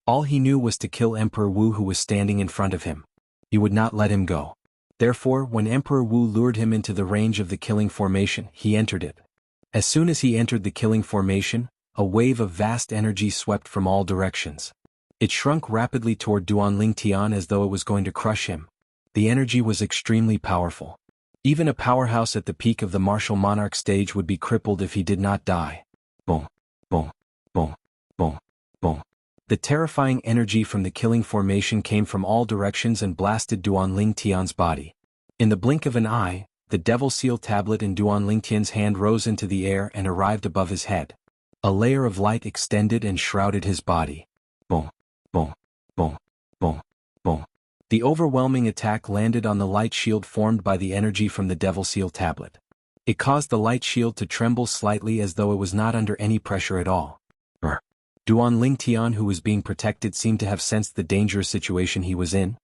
All he knew was to kill Emperor Wu, who was standing in front of him. He would not let him go. Therefore, when Emperor Wu lured him into the range of the killing formation, he entered it. As soon as he entered the killing formation, a wave of vast energy swept from all directions. It shrunk rapidly toward Duan Lingtian as though it was going to crush him. The energy was extremely powerful. Even a powerhouse at the peak of the martial monarch stage would be crippled if he did not die. Boom, boom, boom, boom, boom. The terrifying energy from the killing formation came from all directions and blasted Duan Lingtian's body. In the blink of an eye, the Devil Seal tablet in Duan Lingtian's hand rose into the air and arrived above his head. A layer of light extended and shrouded his body. Boom, boom, boom, boom, boom. The overwhelming attack landed on the light shield formed by the energy from the Devil Seal tablet. It caused the light shield to tremble slightly as though it was not under any pressure at all. Duan Lingtian, who was being protected, seemed to have sensed the dangerous situation he was in.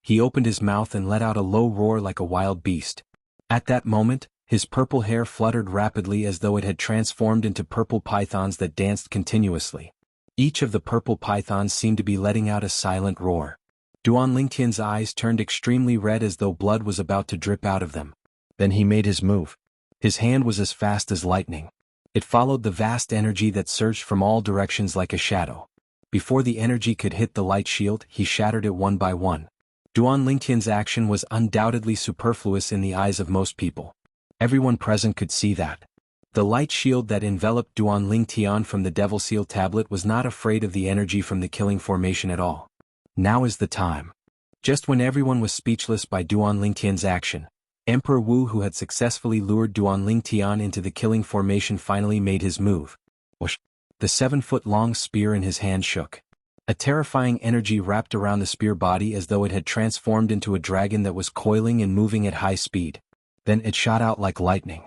He opened his mouth and let out a low roar like a wild beast. At that moment, his purple hair fluttered rapidly as though it had transformed into purple pythons that danced continuously. Each of the purple pythons seemed to be letting out a silent roar. Duan Lingtian's eyes turned extremely red as though blood was about to drip out of them. Then he made his move. His hand was as fast as lightning. It followed the vast energy that surged from all directions like a shadow. Before the energy could hit the light shield, he shattered it one by one. Duan Lingtian's action was undoubtedly superfluous in the eyes of most people. Everyone present could see that. The light shield that enveloped Duan Lingtian from the Devil Seal tablet was not afraid of the energy from the killing formation at all. Now is the time. Just when everyone was speechless by Duan Lingtian's action, Emperor Wu, who had successfully lured Duan Lingtian into the killing formation, finally made his move. Whoosh! The 7-foot-long spear in his hand shook. A terrifying energy wrapped around the spear body as though it had transformed into a dragon that was coiling and moving at high speed. Then it shot out like lightning.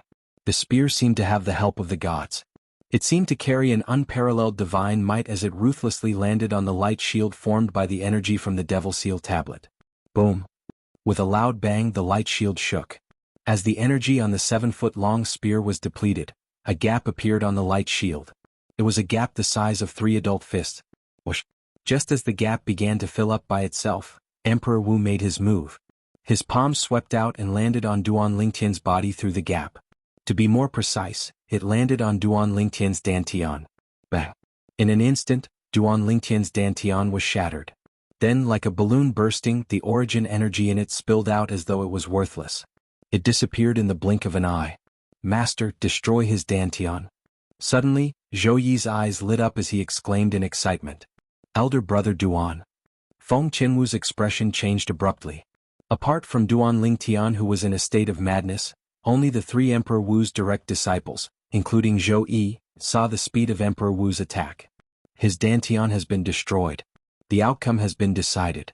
The spear seemed to have the help of the gods. It seemed to carry an unparalleled divine might as it ruthlessly landed on the light shield formed by the energy from the Devil Seal tablet. Boom! With a loud bang, the light shield shook. As the energy on the 7-foot-long spear was depleted, a gap appeared on the light shield. It was a gap the size of 3 adult fists. Whoosh! Just as the gap began to fill up by itself, Emperor Wu made his move. His palm swept out and landed on Duan Lingtian's body through the gap. To be more precise, it landed on Duan Lingtian's dantian. Bang! In an instant, Duan Lingtian's dantian was shattered. Then, like a balloon bursting, the origin energy in it spilled out as though it was worthless. It disappeared in the blink of an eye. Master, destroy his dantian. Suddenly, Zhou Yi's eyes lit up as he exclaimed in excitement. Elder brother Duan. Feng Qinwu's expression changed abruptly. Apart from Duan Lingtian, who was in a state of madness, only the 3 Emperor Wu's direct disciples, including Zhou Yi, saw the speed of Emperor Wu's attack. His dantian has been destroyed. The outcome has been decided.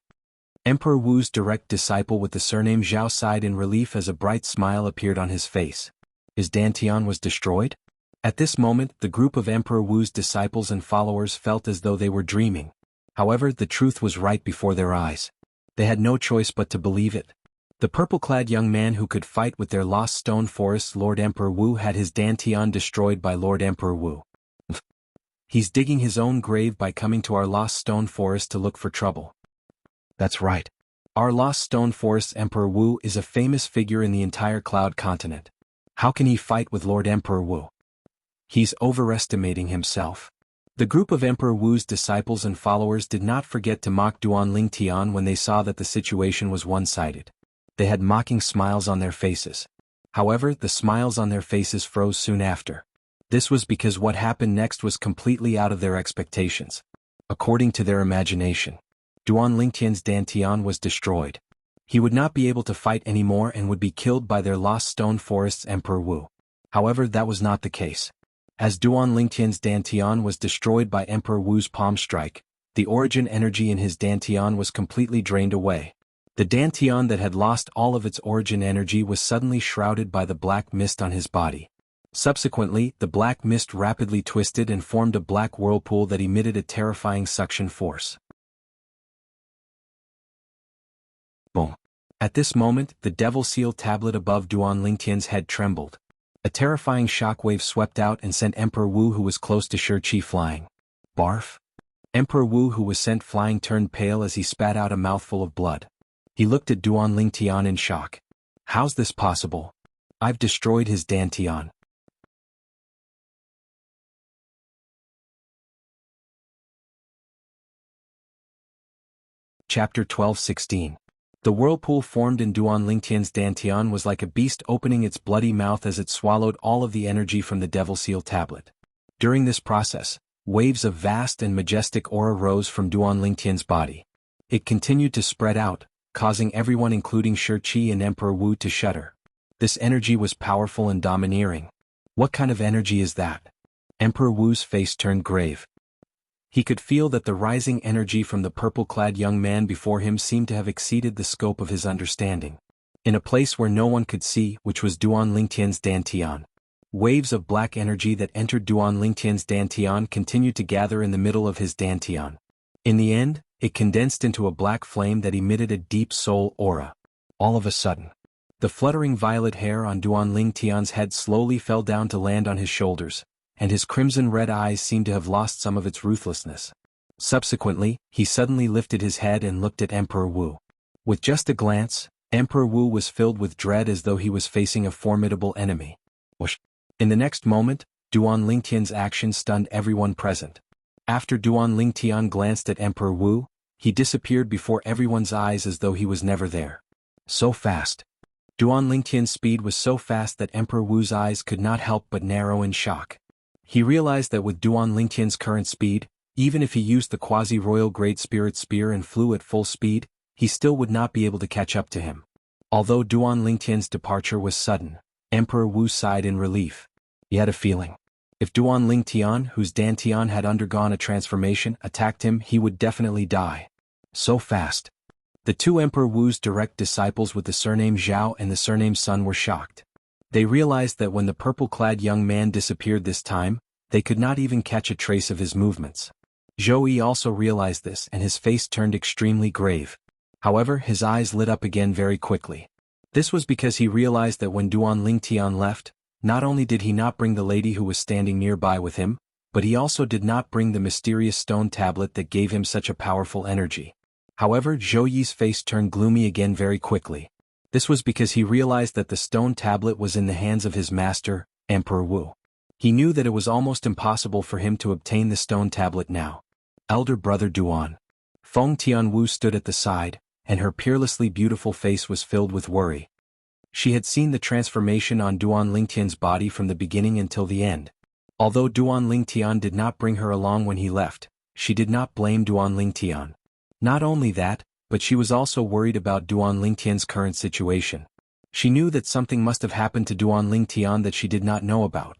Emperor Wu's direct disciple with the surname Zhao sighed in relief as a bright smile appeared on his face. His dantian was destroyed? At this moment, the group of Emperor Wu's disciples and followers felt as though they were dreaming. However, the truth was right before their eyes. They had no choice but to believe it. The purple-clad young man who could fight with their Lost Stone Forest's Lord Emperor Wu had his dantian destroyed by Lord Emperor Wu. He's digging his own grave by coming to our Lost Stone Forest to look for trouble. That's right. Our Lost Stone Forest's Emperor Wu is a famous figure in the entire Cloud Continent. How can he fight with Lord Emperor Wu? He's overestimating himself. The group of Emperor Wu's disciples and followers did not forget to mock Duan Lingtian when they saw that the situation was one-sided. They had mocking smiles on their faces. However, the smiles on their faces froze soon after. This was because what happened next was completely out of their expectations. According to their imagination, Duan Lingtian's dantian was destroyed. He would not be able to fight anymore and would be killed by their Lost Stone Forest's Emperor Wu. However, that was not the case. As Duan Lingtian's dantian was destroyed by Emperor Wu's palm strike, the origin energy in his dantian was completely drained away. The dantian that had lost all of its origin energy was suddenly shrouded by the black mist on his body. Subsequently, the black mist rapidly twisted and formed a black whirlpool that emitted a terrifying suction force. Boom. At this moment, the Devil Seal tablet above Duan Lingtian's head trembled. A terrifying shockwave swept out and sent Emperor Wu, who was close to Shi, flying. Barf! Emperor Wu, who was sent flying, turned pale as he spat out a mouthful of blood. He looked at Duan Lingtian in shock. How's this possible? I've destroyed his dantian. Chapter 12:16. The whirlpool formed in Duan Lingtian's dantian was like a beast opening its bloody mouth as it swallowed all of the energy from the Devil Seal tablet. During this process, waves of vast and majestic aura rose from Duan Lingtian's body. It continued to spread out, causing everyone including Shi and Emperor Wu to shudder. This energy was powerful and domineering. What kind of energy is that? Emperor Wu's face turned grave. He could feel that the rising energy from the purple-clad young man before him seemed to have exceeded the scope of his understanding. In a place where no one could see, which was Duan Lingtian's dantian. Waves of black energy that entered Duan Lingtian's dantian continued to gather in the middle of his dantian. In the end, it condensed into a black flame that emitted a deep soul aura. All of a sudden, the fluttering violet hair on Duan Lingtian's head slowly fell down to land on his shoulders, and his crimson-red eyes seemed to have lost some of its ruthlessness. Subsequently, he suddenly lifted his head and looked at Emperor Wu. With just a glance, Emperor Wu was filled with dread as though he was facing a formidable enemy. Whoosh! In the next moment, Duan Lingtian's action stunned everyone present. After Duan Lingtian glanced at Emperor Wu, he disappeared before everyone's eyes as though he was never there. So fast. Duan Lingtian's speed was so fast that Emperor Wu's eyes could not help but narrow in shock. He realized that with Duan Lingtian's current speed, even if he used the quasi-royal Great Spirit Spear and flew at full speed, he still would not be able to catch up to him. Although Duan Lingtian's departure was sudden, Emperor Wu sighed in relief. He had a feeling. If Duan Lingtian, whose dantian had undergone a transformation, attacked him, he would definitely die. So fast. The two Emperor Wu's direct disciples with the surname Zhao and the surname Sun were shocked. They realized that when the purple-clad young man disappeared this time, they could not even catch a trace of his movements. Zhou Yi also realized this and his face turned extremely grave. However, his eyes lit up again very quickly. This was because he realized that when Duan Lingtian left, not only did he not bring the lady who was standing nearby with him, but he also did not bring the mysterious stone tablet that gave him such a powerful energy. However, Zhou Yi's face turned gloomy again very quickly. This was because he realized that the stone tablet was in the hands of his master, Emperor Wu. He knew that it was almost impossible for him to obtain the stone tablet now. Elder brother Duan. Feng Tianwu stood at the side, and her peerlessly beautiful face was filled with worry. She had seen the transformation on Duan Lingtian's body from the beginning until the end. Although Duan Lingtian did not bring her along when he left, she did not blame Duan Lingtian. Not only that, but she was also worried about Duan Lingtian's current situation. She knew that something must have happened to Duan Lingtian that she did not know about.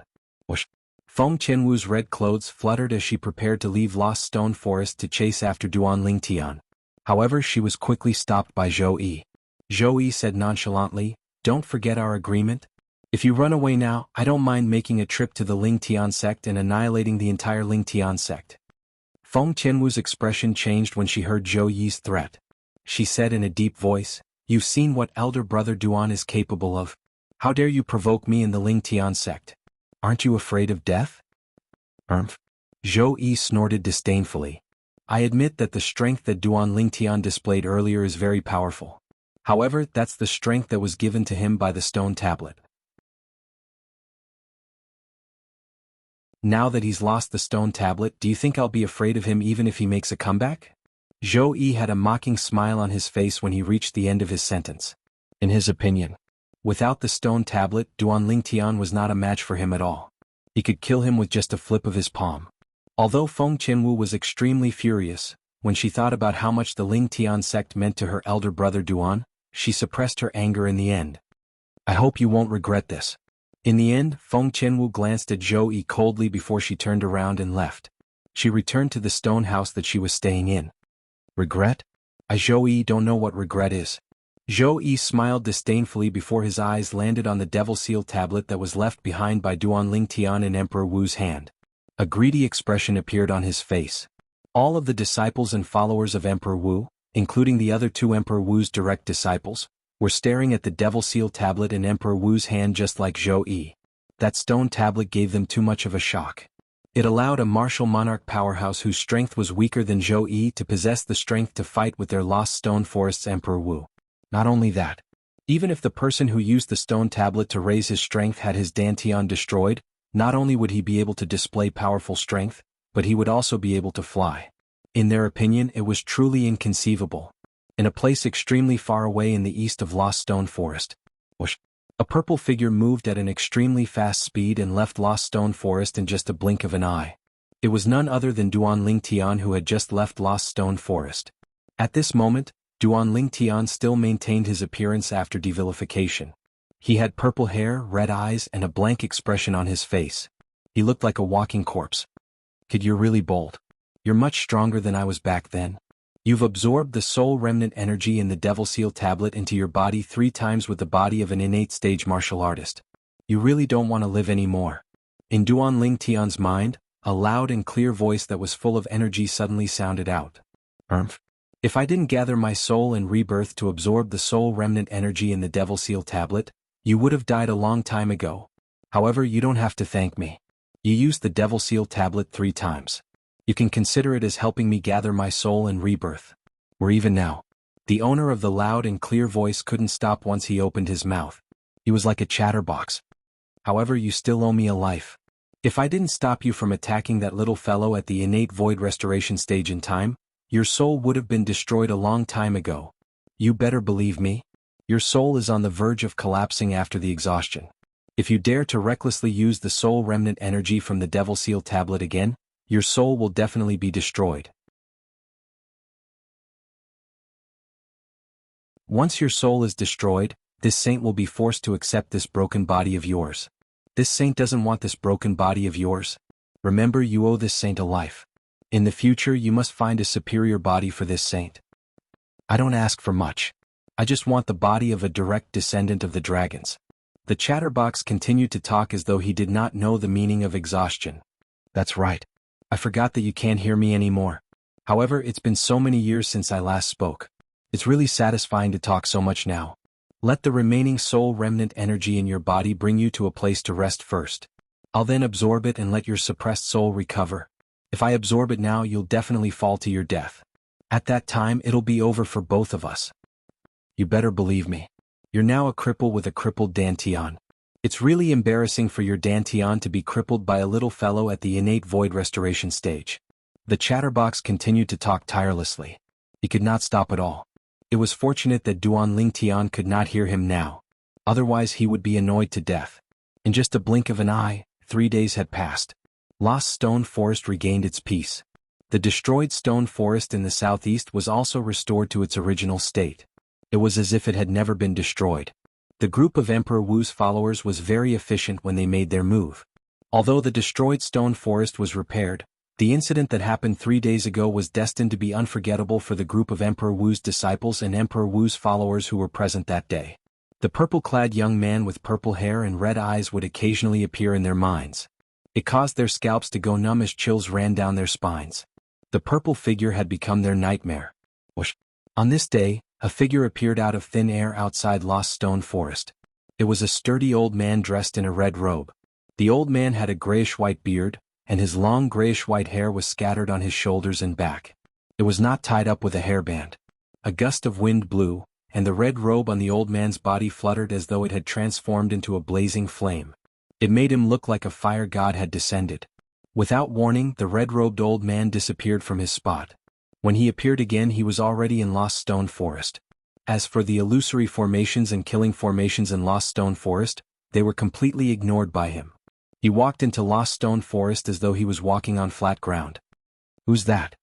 Whoosh! Feng Qianwu's red clothes fluttered as she prepared to leave Lost Stone Forest to chase after Duan Lingtian. However, she was quickly stopped by Zhou Yi. Zhou Yi said nonchalantly, "Don't forget our agreement? If you run away now, I don't mind making a trip to the Lingtian sect and annihilating the entire Lingtian sect." Feng Qianwu's expression changed when she heard Zhou Yi's threat. She said in a deep voice, "You've seen what elder brother Duan is capable of. How dare you provoke me in the Lingtian sect? Aren't you afraid of death?" Zhou Yi snorted disdainfully. "I admit that the strength that Duan Lingtian displayed earlier is very powerful. However, that's the strength that was given to him by the stone tablet. Now that he's lost the stone tablet, do you think I'll be afraid of him even if he makes a comeback?" Zhou Yi had a mocking smile on his face when he reached the end of his sentence. In his opinion, without the stone tablet, Duan Lingtian was not a match for him at all. He could kill him with just a flip of his palm. Although Feng Qianwu was extremely furious, when she thought about how much the Lingtian sect meant to her elder brother Duan, she suppressed her anger in the end. "I hope you won't regret this." In the end, Feng Qianwu glanced at Zhou Yi coldly before she turned around and left. She returned to the stone house that she was staying in. "Regret? I Zhou Yi don't know what regret is." Zhou Yi smiled disdainfully before his eyes landed on the devil seal tablet that was left behind by Duan Lingtian in Emperor Wu's hand. A greedy expression appeared on his face. All of the disciples and followers of Emperor Wu, including the other two Emperor Wu's direct disciples, were staring at the devil seal tablet in Emperor Wu's hand just like Zhou Yi. That stone tablet gave them too much of a shock. It allowed a martial monarch powerhouse whose strength was weaker than Zhou Yi to possess the strength to fight with their Lost Stone Forest's Emperor Wu. Not only that, even if the person who used the stone tablet to raise his strength had his dantian destroyed, not only would he be able to display powerful strength, but he would also be able to fly. In their opinion, it was truly inconceivable. In a place extremely far away in the east of Lost Stone Forest, a purple figure moved at an extremely fast speed and left Lost Stone Forest in just a blink of an eye. It was none other than Duan Lingtian who had just left Lost Stone Forest. At this moment, Duan Lingtian still maintained his appearance after devilification. He had purple hair, red eyes, and a blank expression on his face. He looked like a walking corpse. "Kid, you're really bold. You're much stronger than I was back then. You've absorbed the soul remnant energy in the Devil Seal tablet into your body 3 times with the body of an innate stage martial artist. You really don't want to live anymore. In Duan Ling Tian's mind, a loud and clear voice that was full of energy suddenly sounded out. If I didn't gather my soul in rebirth to absorb the soul remnant energy in the Devil Seal tablet, you would have died a long time ago. However, you don't have to thank me. You used the Devil Seal tablet 3 times. You can consider it as helping me gather my soul in rebirth. We're even now. The owner of the loud and clear voice couldn't stop once he opened his mouth. He was like a chatterbox. However, you still owe me a life. If I didn't stop you from attacking that little fellow at the innate void restoration stage in time, your soul would have been destroyed a long time ago. You better believe me. Your soul is on the verge of collapsing after the exhaustion. If you dare to recklessly use the soul remnant energy from the Devil Seal tablet again, your soul will definitely be destroyed. Once your soul is destroyed, this saint will be forced to accept this broken body of yours. This saint doesn't want this broken body of yours. Remember, you owe this saint a life. In the future, you must find a superior body for this saint. I don't ask for much. I just want the body of a direct descendant of the dragons. The chatterbox continued to talk as though he did not know the meaning of exhaustion. That's right. I forgot that you can't hear me anymore. However, it's been so many years since I last spoke. It's really satisfying to talk so much now. Let the remaining soul remnant energy in your body bring you to a place to rest first. I'll then absorb it and let your suppressed soul recover. If I absorb it now, you'll definitely fall to your death. At that time, it'll be over for both of us. You better believe me. You're now a cripple with a crippled Dantian. It's really embarrassing for your Dantian to be crippled by a little fellow at the innate void restoration stage. The chatterbox continued to talk tirelessly. He could not stop at all. It was fortunate that Duan Ling Tian could not hear him now. Otherwise he would be annoyed to death. In just a blink of an eye, 3 days had passed. Lost Stone Forest regained its peace. The destroyed stone forest in the southeast was also restored to its original state. It was as if it had never been destroyed. The group of Emperor Wu's followers was very efficient when they made their move. Although the destroyed stone forest was repaired, the incident that happened 3 days ago was destined to be unforgettable for the group of Emperor Wu's disciples and Emperor Wu's followers who were present that day. The purple-clad young man with purple hair and red eyes would occasionally appear in their minds. It caused their scalps to go numb as chills ran down their spines. The purple figure had become their nightmare. On this day, a figure appeared out of thin air outside Lost Stone Forest. It was a sturdy old man dressed in a red robe. The old man had a grayish-white beard, and his long grayish-white hair was scattered on his shoulders and back. It was not tied up with a hairband. A gust of wind blew, and the red robe on the old man's body fluttered as though it had transformed into a blazing flame. It made him look like a fire god had descended. Without warning, the red-robed old man disappeared from his spot. When he appeared again, he was already in Lost Stone Forest. As for the illusory formations and killing formations in Lost Stone Forest, they were completely ignored by him. He walked into Lost Stone Forest as though he was walking on flat ground. Who's that?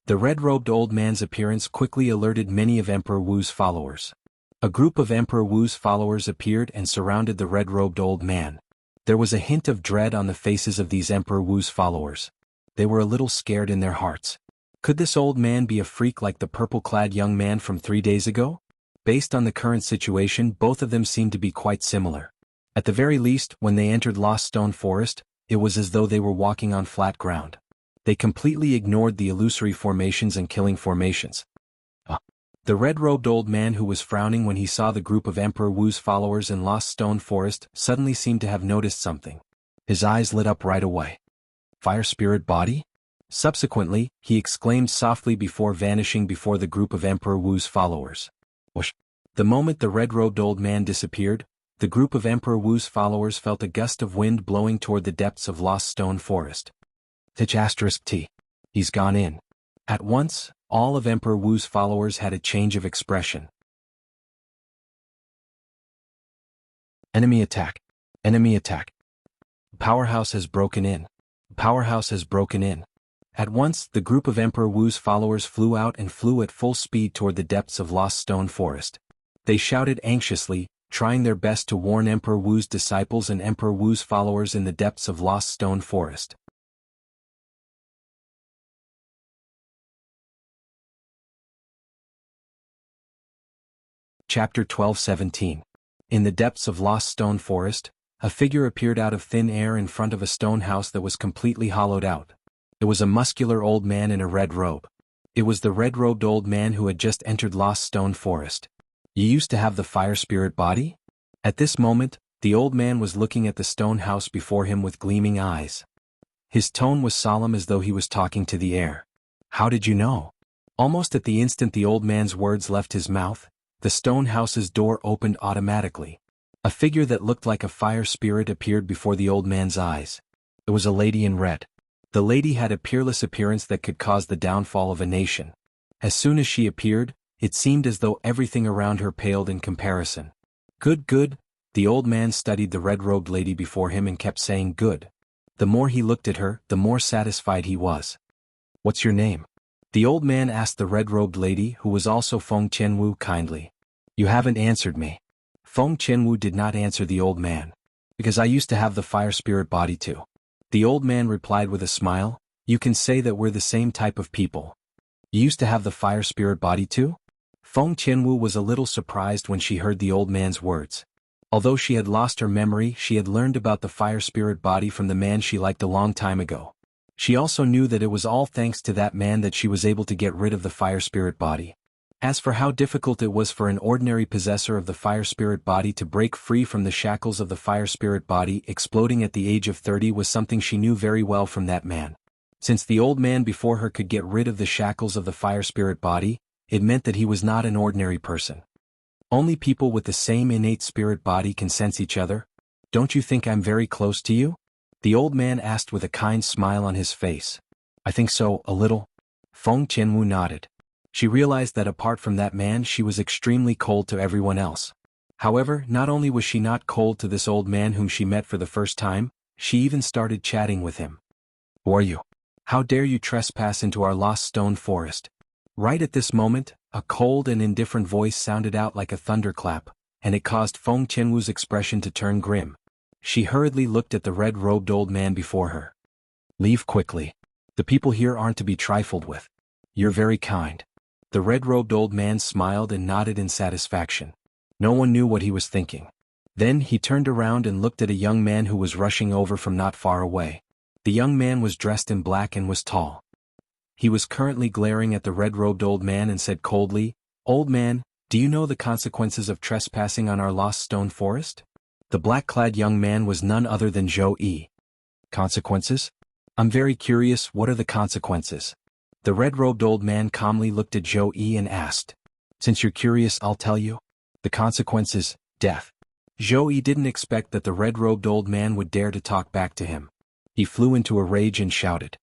The red-robed old man's appearance quickly alerted many of Emperor Wu's followers. A group of Emperor Wu's followers appeared and surrounded the red-robed old man. There was a hint of dread on the faces of these Emperor Wu's followers. They were a little scared in their hearts. Could this old man be a freak like the purple-clad young man from 3 days ago? Based on the current situation, both of them seemed to be quite similar. At the very least, when they entered Lost Stone Forest, it was as though they were walking on flat ground. They completely ignored the illusory formations and killing formations. The red-robed old man who was frowning when he saw the group of Emperor Wu's followers in Lost Stone Forest suddenly seemed to have noticed something. His eyes lit up right away. Fire spirit body? Subsequently, he exclaimed softly before vanishing before the group of Emperor Wu's followers. Whoosh. The moment the red-robed old man disappeared, the group of Emperor Wu's followers felt a gust of wind blowing toward the depths of Lost Stone Forest. T. He's gone in. At once, all of Emperor Wu's followers had a change of expression. Enemy attack. Enemy attack. Powerhouse has broken in. Powerhouse has broken in. At once, the group of Emperor Wu's followers flew out and flew at full speed toward the depths of Lost Stone Forest. They shouted anxiously, trying their best to warn Emperor Wu's disciples and Emperor Wu's followers in the depths of Lost Stone Forest. Chapter 12:17. In the depths of Lost Stone Forest, a figure appeared out of thin air in front of a stone house that was completely hollowed out. It was a muscular old man in a red robe. It was the red-robed old man who had just entered Lost Stone Forest. You used to have the fire spirit body? At this moment, the old man was looking at the stone house before him with gleaming eyes. His tone was solemn as though he was talking to the air. How did you know? Almost at the instant the old man's words left his mouth, the stone house's door opened automatically. A figure that looked like a fire spirit appeared before the old man's eyes. It was a lady in red. The lady had a peerless appearance that could cause the downfall of a nation. As soon as she appeared, it seemed as though everything around her paled in comparison. Good, good. The old man studied the red-robed lady before him and kept saying good. The more he looked at her, the more satisfied he was. What's your name? The old man asked the red-robed lady, who was also Feng Qianwu, kindly. You haven't answered me. Feng Qianwu did not answer the old man. Because I used to have the fire spirit body too. The old man replied with a smile, you can say that we're the same type of people. You used to have the fire spirit body too? Feng Qianwu was a little surprised when she heard the old man's words. Although she had lost her memory, she had learned about the fire spirit body from the man she liked a long time ago. She also knew that it was all thanks to that man that she was able to get rid of the fire spirit body. As for how difficult it was for an ordinary possessor of the fire spirit body to break free from the shackles of the fire spirit body exploding at the age of 30 was something she knew very well from that man. Since the old man before her could get rid of the shackles of the fire spirit body, it meant that he was not an ordinary person. Only people with the same innate spirit body can sense each other. Don't you think I'm very close to you? The old man asked with a kind smile on his face. I think so, a little. Feng Qianwu nodded. She realized that apart from that man she was extremely cold to everyone else. However, not only was she not cold to this old man whom she met for the first time, she even started chatting with him. Who are you? How dare you trespass into our lost stone forest? Right at this moment, a cold and indifferent voice sounded out like a thunderclap, and it caused Feng Qianwu's expression to turn grim. She hurriedly looked at the red-robed old man before her. Leave quickly. The people here aren't to be trifled with. You're very kind. The red-robed old man smiled and nodded in satisfaction. No one knew what he was thinking. Then he turned around and looked at a young man who was rushing over from not far away. The young man was dressed in black and was tall. He was currently glaring at the red-robed old man and said coldly, Old man, do you know the consequences of trespassing on our lost stone forest? The black-clad young man was none other than Zhou Yi. Consequences? I'm very curious, what are the consequences? The red-robed old man calmly looked at Zhou Yi and asked. Since you're curious, I'll tell you. The consequence is death. Zhou Yi didn't expect that the red-robed old man would dare to talk back to him. He flew into a rage and shouted.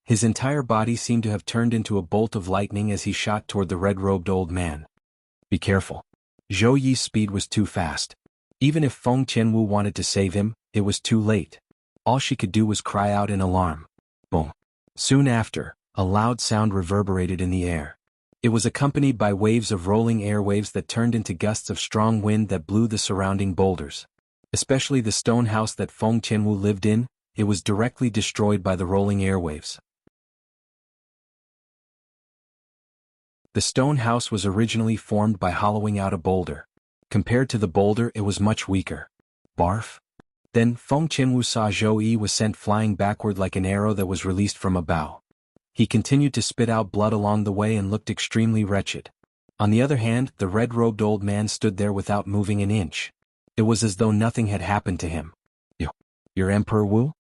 His entire body seemed to have turned into a bolt of lightning as he shot toward the red-robed old man. Be careful. Zhou Yi's speed was too fast. Even if Feng Qianwu wanted to save him, it was too late. All she could do was cry out in alarm. Boom. Soon after, a loud sound reverberated in the air. It was accompanied by waves of rolling airwaves that turned into gusts of strong wind that blew the surrounding boulders. Especially the stone house that Feng Qianwu lived in, it was directly destroyed by the rolling airwaves. The stone house was originally formed by hollowing out a boulder. Compared to the boulder, it was much weaker. Barf. Then Feng Qianwu saw Zhou Yi was sent flying backward like an arrow that was released from a bow. He continued to spit out blood along the way and looked extremely wretched. On the other hand, the red-robed old man stood there without moving an inch. It was as though nothing had happened to him. You're Emperor Wu?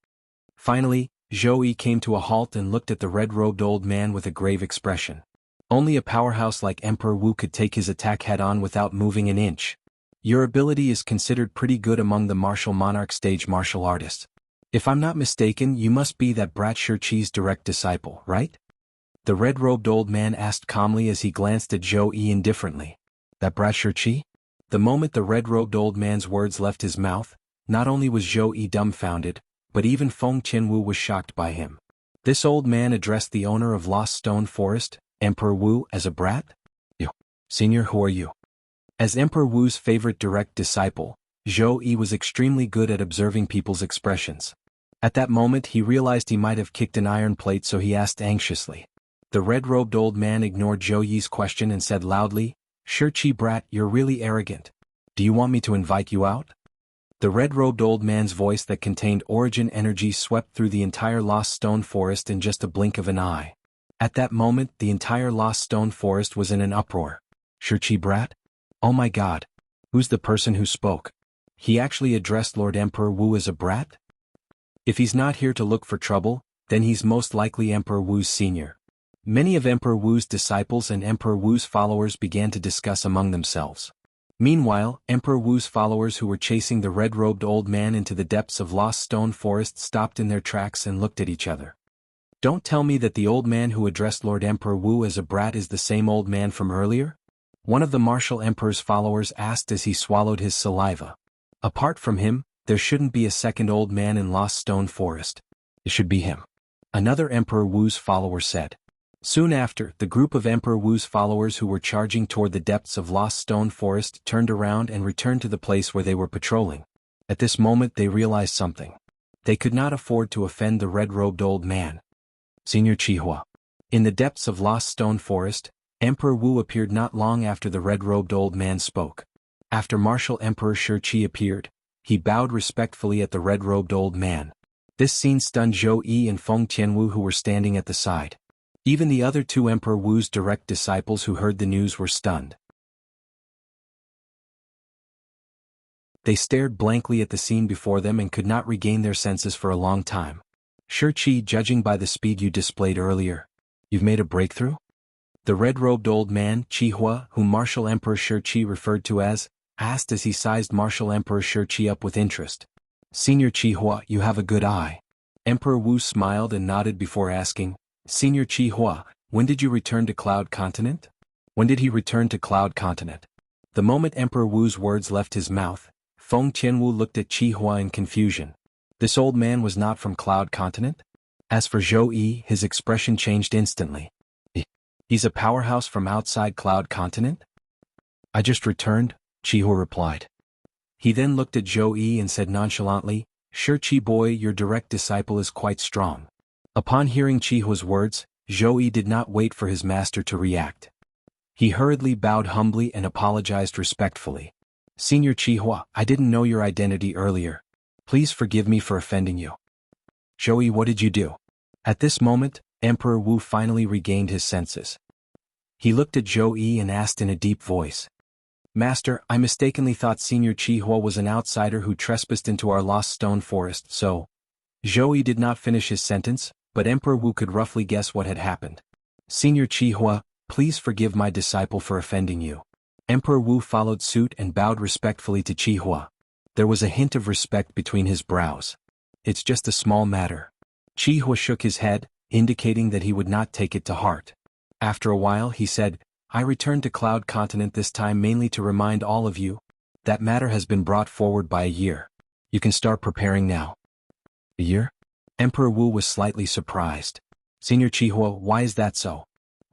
Finally, Zhou Yi came to a halt and looked at the red-robed old man with a grave expression. Only a powerhouse like Emperor Wu could take his attack head-on without moving an inch. Your ability is considered pretty good among the martial monarch stage martial artists. If I'm not mistaken, you must be that brat Shiqi's direct disciple, right? The red-robed old man asked calmly as he glanced at Zhou Yi indifferently. That brat Shiqi? The moment the red-robed old man's words left his mouth, not only was Zhou Yi dumbfounded, but even Feng Qianwu was shocked by him. This old man addressed the owner of Lost Stone Forest, Emperor Wu, as a brat? Senior, who are you? As Emperor Wu's favorite direct disciple, Zhou Yi was extremely good at observing people's expressions. At that moment he realized he might have kicked an iron plate, so he asked anxiously. The red-robed old man ignored Zhou Yi's question and said loudly, Shiqi brat, you're really arrogant. Do you want me to invite you out? The red-robed old man's voice that contained origin energy swept through the entire Lost Stone Forest in just a blink of an eye. At that moment, the entire Lost Stone Forest was in an uproar. Shurchi brat? Oh my god. Who's the person who spoke? He actually addressed Lord Emperor Wu as a brat? If he's not here to look for trouble, then he's most likely Emperor Wu's senior. Many of Emperor Wu's disciples and Emperor Wu's followers began to discuss among themselves. Meanwhile, Emperor Wu's followers who were chasing the red-robed old man into the depths of Lost Stone Forest stopped in their tracks and looked at each other. Don't tell me that the old man who addressed Lord Emperor Wu as a brat is the same old man from earlier? One of the martial emperor's followers asked as he swallowed his saliva. Apart from him, there shouldn't be a second old man in Lost Stone Forest. It should be him. Another Emperor Wu's follower said. Soon after, the group of Emperor Wu's followers who were charging toward the depths of Lost Stone Forest turned around and returned to the place where they were patrolling. At this moment they realized something. They could not afford to offend the red-robed old man. Senior Chihua. In the depths of Lost Stone Forest, Emperor Wu appeared not long after the red-robed old man spoke. After Martial Emperor Shurchi appeared, he bowed respectfully at the red-robed old man. This scene stunned Zhou Yi and Feng Tianwu who were standing at the side. Even the other two Emperor Wu's direct disciples who heard the news were stunned. They stared blankly at the scene before them and could not regain their senses for a long time. Shurchi, judging by the speed you displayed earlier, you've made a breakthrough? The red-robed old man, Chihua, whom Martial Emperor Shurchi referred to as, asked as he sized Martial Emperor Shurchi up with interest. Senior Chihua, you have a good eye. Emperor Wu smiled and nodded before asking, Senior Chihua, when did you return to Cloud Continent? When did he return to Cloud Continent? The moment Emperor Wu's words left his mouth, Feng Tianwu looked at Chihua in confusion. This old man was not from Cloud Continent? As for Zhou Yi, his expression changed instantly. He's a powerhouse from outside Cloud Continent? I just returned, Chihua replied. He then looked at Zhou Yi and said nonchalantly, Shurchi boy, your direct disciple is quite strong. Upon hearing Chihua's words, Zhou Yi did not wait for his master to react. He hurriedly bowed humbly and apologized respectfully. Senior Chihua, I didn't know your identity earlier. Please forgive me for offending you. Zhou Yi, what did you do? At this moment, Emperor Wu finally regained his senses. He looked at Zhou Yi and asked in a deep voice. Master, I mistakenly thought Senior Chihua was an outsider who trespassed into our Lost Stone Forest, so... Zhou Yi did not finish his sentence, but Emperor Wu could roughly guess what had happened. Senior Chihua, please forgive my disciple for offending you. Emperor Wu followed suit and bowed respectfully to Chihua. There was a hint of respect between his brows. It's just a small matter. Chihua shook his head, indicating that he would not take it to heart. After a while he said, I returned to Cloud Continent this time mainly to remind all of you. That matter has been brought forward by a year. You can start preparing now. A year? Emperor Wu was slightly surprised. Senior Chihua, why is that so?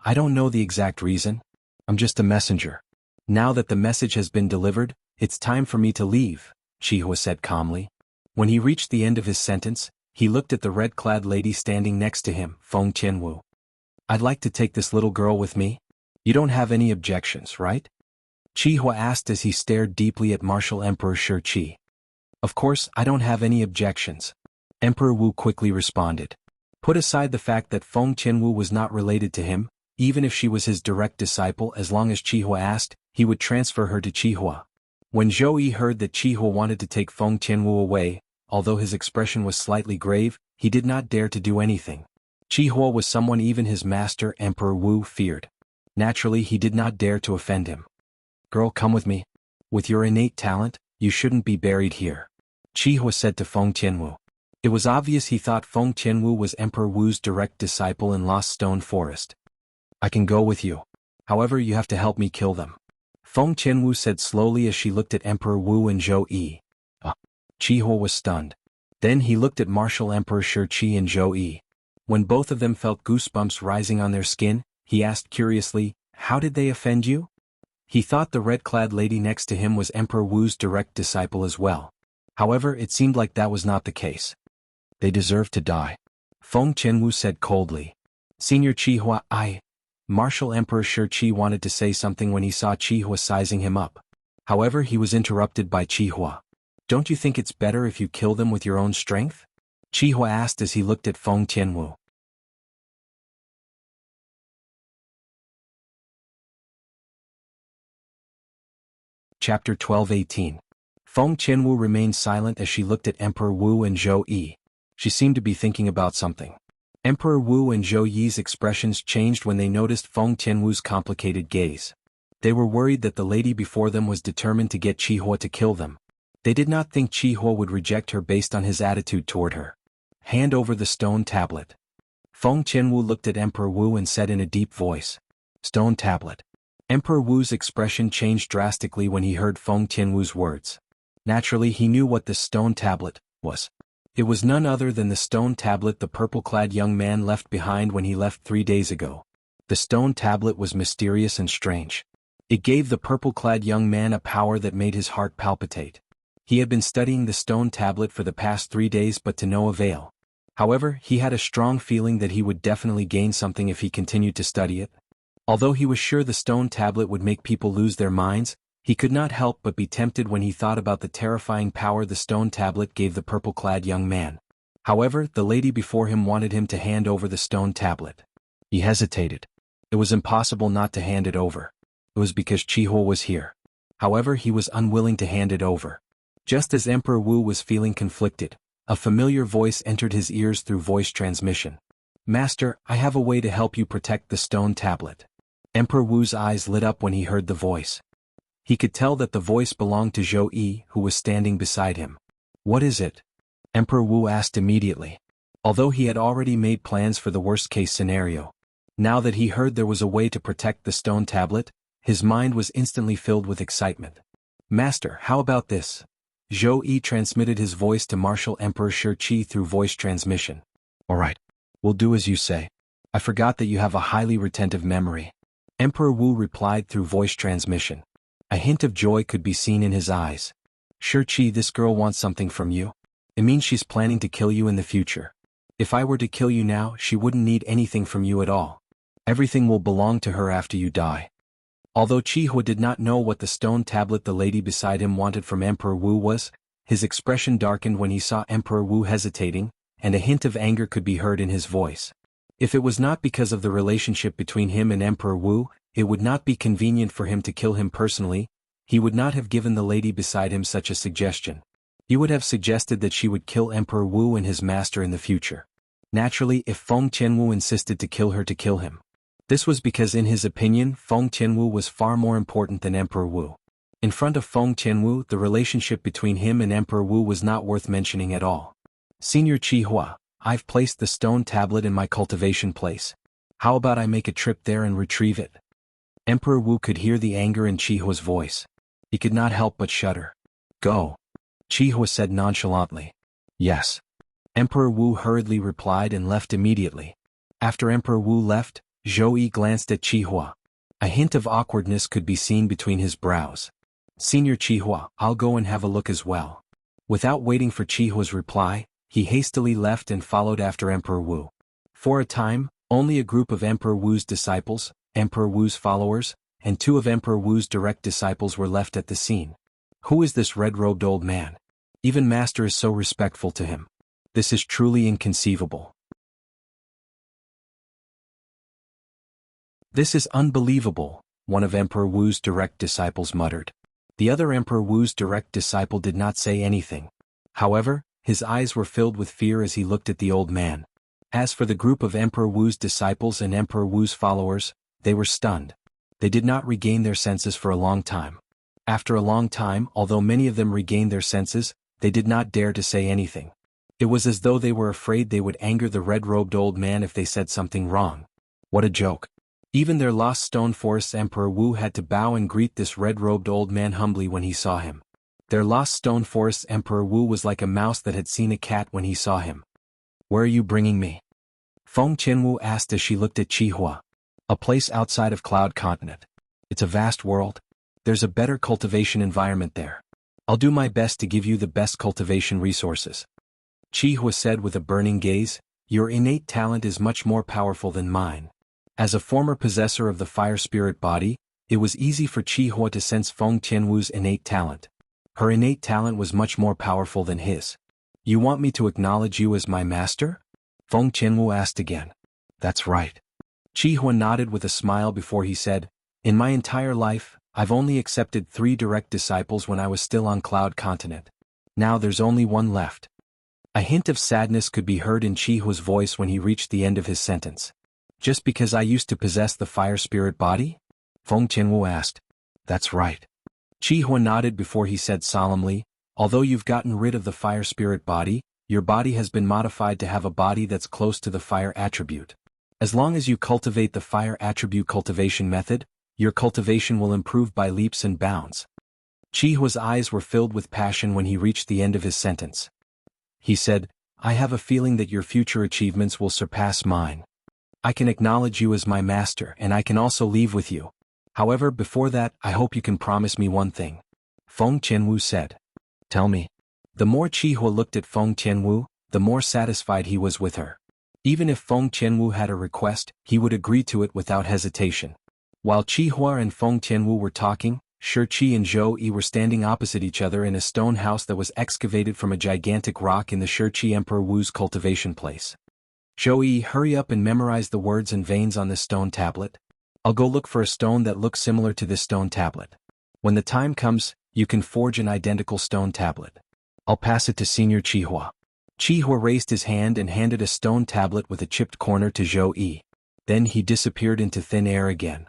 I don't know the exact reason. I'm just a messenger. Now that the message has been delivered, it's time for me to leave, Chihua said calmly. When he reached the end of his sentence, he looked at the red-clad lady standing next to him, Feng Tianwu. I'd like to take this little girl with me. You don't have any objections, right? Chihua asked as he stared deeply at Martial Emperor Shurchi. Of course, I don't have any objections. Emperor Wu quickly responded. Put aside the fact that Feng Tianwu was not related to him, even if she was his direct disciple, as long as Chihua asked, he would transfer her to Chihua. When Zhou Yi heard that Chihua wanted to take Feng Tianwu away, although his expression was slightly grave, he did not dare to do anything. Chihua was someone even his master Emperor Wu feared. Naturally he did not dare to offend him. Girl, come with me. With your innate talent, you shouldn't be buried here. Chihua said to Feng Tianwu. It was obvious he thought Feng Tianwu was Emperor Wu's direct disciple in Lost Stone Forest. I can go with you. However, you have to help me kill them. Feng Tianwu said slowly as she looked at Emperor Wu and Zhou Yi. Chihua was stunned. Then he looked at Martial Emperor Shurchi and Zhou Yi. When both of them felt goosebumps rising on their skin, he asked curiously, how did they offend you? He thought the red-clad lady next to him was Emperor Wu's direct disciple as well. However, it seemed like that was not the case. They deserve to die. Feng Tianwu said coldly. Senior Chihua, Martial Emperor Shurchi wanted to say something when he saw Chihua sizing him up. However, he was interrupted by Chihua. Don't you think it's better if you kill them with your own strength? Qihua asked as he looked at Feng Tianwu. Chapter 12:18. Feng Tianwu remained silent as she looked at Emperor Wu and Zhou Yi. She seemed to be thinking about something. Emperor Wu and Zhou Yi's expressions changed when they noticed Feng Tianwu's complicated gaze. They were worried that the lady before them was determined to get Qihua to kill them. They did not think Qihua would reject her based on his attitude toward her. Hand over the stone tablet. Feng Tianwu looked at Emperor Wu and said in a deep voice. Stone tablet. Emperor Wu's expression changed drastically when he heard Feng Tianwu's words. Naturally, he knew what this stone tablet was. It was none other than the stone tablet the purple-clad young man left behind when he left 3 days ago. The stone tablet was mysterious and strange. It gave the purple-clad young man a power that made his heart palpitate. He had been studying the stone tablet for the past 3 days but to no avail. However, he had a strong feeling that he would definitely gain something if he continued to study it. Although he was sure the stone tablet would make people lose their minds, he could not help but be tempted when he thought about the terrifying power the stone tablet gave the purple-clad young man. However, the lady before him wanted him to hand over the stone tablet. He hesitated. It was impossible not to hand it over. It was because Qihua was here. However, he was unwilling to hand it over. Just as Emperor Wu was feeling conflicted, a familiar voice entered his ears through voice transmission. Master, I have a way to help you protect the stone tablet. Emperor Wu's eyes lit up when he heard the voice. He could tell that the voice belonged to Zhou Yi, who was standing beside him. What is it? Emperor Wu asked immediately. Although he had already made plans for the worst-case scenario. Now that he heard there was a way to protect the stone tablet, his mind was instantly filled with excitement. Master, how about this? Zhou Yi transmitted his voice to Martial Emperor Shi Qi through voice transmission. All right. We'll do as you say. I forgot that you have a highly retentive memory. Emperor Wu replied through voice transmission. A hint of joy could be seen in his eyes. Shi Qi, this girl wants something from you. It means she's planning to kill you in the future. If I were to kill you now, she wouldn't need anything from you at all. Everything will belong to her after you die. Although Qihua did not know what the stone tablet the lady beside him wanted from Emperor Wu was, his expression darkened when he saw Emperor Wu hesitating, and a hint of anger could be heard in his voice. If it was not because of the relationship between him and Emperor Wu, it would not be convenient for him to kill him personally. He would not have given the lady beside him such a suggestion. He would have suggested that she would kill Emperor Wu and his master in the future. Naturally, if Feng Tianwu insisted to kill her to kill him. This was because in his opinion, Feng Tianwu was far more important than Emperor Wu. In front of Feng Tianwu, the relationship between him and Emperor Wu was not worth mentioning at all. Senior Qihua, I've placed the stone tablet in my cultivation place. How about I make a trip there and retrieve it? Emperor Wu could hear the anger in Qihua's voice. He could not help but shudder. Go. Qihua said nonchalantly. Yes. Emperor Wu hurriedly replied and left immediately. After Emperor Wu left, Zhou Yi glanced at Qihua. A hint of awkwardness could be seen between his brows. Senior Qihua, I'll go and have a look as well. Without waiting for Qihua's reply, he hastily left and followed after Emperor Wu. For a time, only a group of Emperor Wu's disciples, Emperor Wu's followers, and 2 of Emperor Wu's direct disciples were left at the scene. Who is this red-robed old man? Even Master is so respectful to him. This is truly inconceivable. This is unbelievable, one of Emperor Wu's direct disciples muttered. The other Emperor Wu's direct disciple did not say anything. However, his eyes were filled with fear as he looked at the old man. As for the group of Emperor Wu's disciples and Emperor Wu's followers, they were stunned. They did not regain their senses for a long time. After a long time, although many of them regained their senses, they did not dare to say anything. It was as though they were afraid they would anger the red-robed old man if they said something wrong. What a joke. Even their Lost Stone Forest's Emperor Wu had to bow and greet this red-robed old man humbly when he saw him. Their Lost Stone Forest's Emperor Wu was like a mouse that had seen a cat when he saw him. Where are you bringing me? Feng Tianwu asked as she looked at Qihua. A place outside of Cloud Continent. It's a vast world. There's a better cultivation environment there. I'll do my best to give you the best cultivation resources. Qihua said with a burning gaze, your innate talent is much more powerful than mine. As a former possessor of the fire spirit body, it was easy for Qihua to sense Feng Tianwu's innate talent. Her innate talent was much more powerful than his. You want me to acknowledge you as my master? Feng Qianwu asked again. That's right. Qi Huan nodded with a smile before he said, in my entire life, I've only accepted 3 direct disciples when I was still on Cloud Continent. Now there's only one left. A hint of sadness could be heard in Qi Hua's voice when he reached the end of his sentence. Just because I used to possess the fire spirit body? Feng Qianwu asked. That's right. Qi Huan nodded before he said solemnly, although you've gotten rid of the fire spirit body, your body has been modified to have a body that's close to the fire attribute. As long as you cultivate the fire attribute cultivation method, your cultivation will improve by leaps and bounds. Qi Hua's eyes were filled with passion when he reached the end of his sentence. He said, I have a feeling that your future achievements will surpass mine. I can acknowledge you as my master and I can also leave with you. However, before that, I hope you can promise me one thing. Feng Qianwu said. Tell me. The more Qi Hua looked at Feng Qianwu, the more satisfied he was with her. Even if Feng Qianwu had a request, he would agree to it without hesitation. While Qi Hua and Feng Qianwu were talking, Shi Qi and Zhou Yi were standing opposite each other in a stone house that was excavated from a gigantic rock in the Shi Qi Emperor Wu's cultivation place. Zhou Yi, hurry up and memorize the words and veins on this stone tablet. I'll go look for a stone that looks similar to this stone tablet. When the time comes, you can forge an identical stone tablet. I'll pass it to Senior Qi Hua. Qi Hua raised his hand and handed a stone tablet with a chipped corner to Zhou Yi. Then he disappeared into thin air again.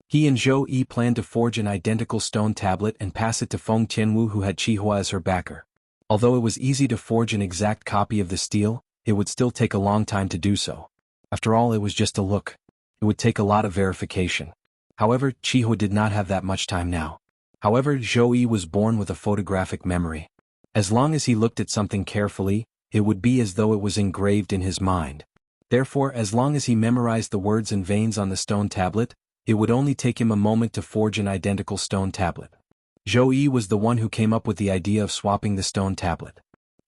He and Zhou Yi planned to forge an identical stone tablet and pass it to Feng Qianwu, who had Qi Hua as her backer. Although it was easy to forge an exact copy of the stele, it would still take a long time to do so. After all, it was just a look. It would take a lot of verification. However, Qi Hua did not have that much time now. However, Zhou Yi was born with a photographic memory. As long as he looked at something carefully, it would be as though it was engraved in his mind. Therefore, as long as he memorized the words and veins on the stone tablet, it would only take him a moment to forge an identical stone tablet. Zhou Yi was the one who came up with the idea of swapping the stone tablet.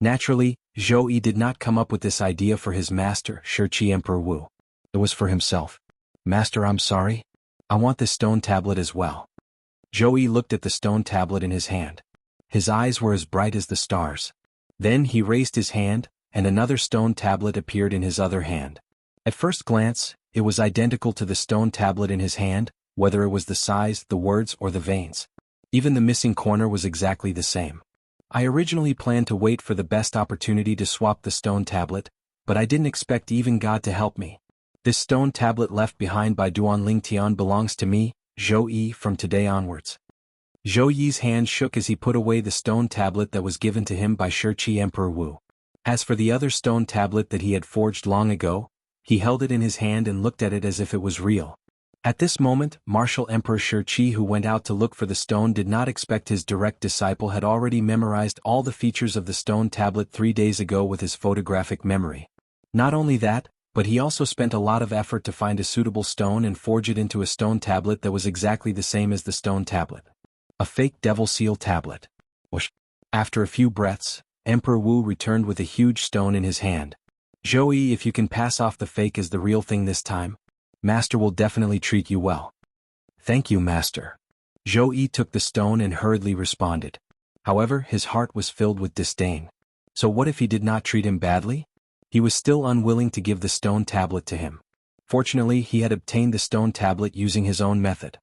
Naturally, Zhou Yi did not come up with this idea for his master, Shi Qi Emperor Wu. It was for himself. Master, I'm sorry. I want this stone tablet as well. Zhou Yi looked at the stone tablet in his hand. His eyes were as bright as the stars. Then he raised his hand, and another stone tablet appeared in his other hand. At first glance, it was identical to the stone tablet in his hand, whether it was the size, the words, or the veins. Even the missing corner was exactly the same. I originally planned to wait for the best opportunity to swap the stone tablet, but I didn't expect even God to help me. This stone tablet left behind by Duan Lingtian belongs to me, Zhou Yi, from today onwards. Zhou Yi's hand shook as he put away the stone tablet that was given to him by Shi Qi Emperor Wu. As for the other stone tablet that he had forged long ago, he held it in his hand and looked at it as if it was real. At this moment, Martial Emperor Shi Qi, who went out to look for the stone, did not expect his direct disciple had already memorized all the features of the stone tablet 3 days ago with his photographic memory. Not only that, but he also spent a lot of effort to find a suitable stone and forge it into a stone tablet that was exactly the same as the stone tablet. A fake devil seal tablet. Whoosh. After a few breaths, Emperor Wu returned with a huge stone in his hand. Zhou Yi, if you can pass off the fake as the real thing this time, Master will definitely treat you well. Thank you, Master. Zhou Yi took the stone and hurriedly responded. However, his heart was filled with disdain. So what if he did not treat him badly? He was still unwilling to give the stone tablet to him. Fortunately, he had obtained the stone tablet using his own method.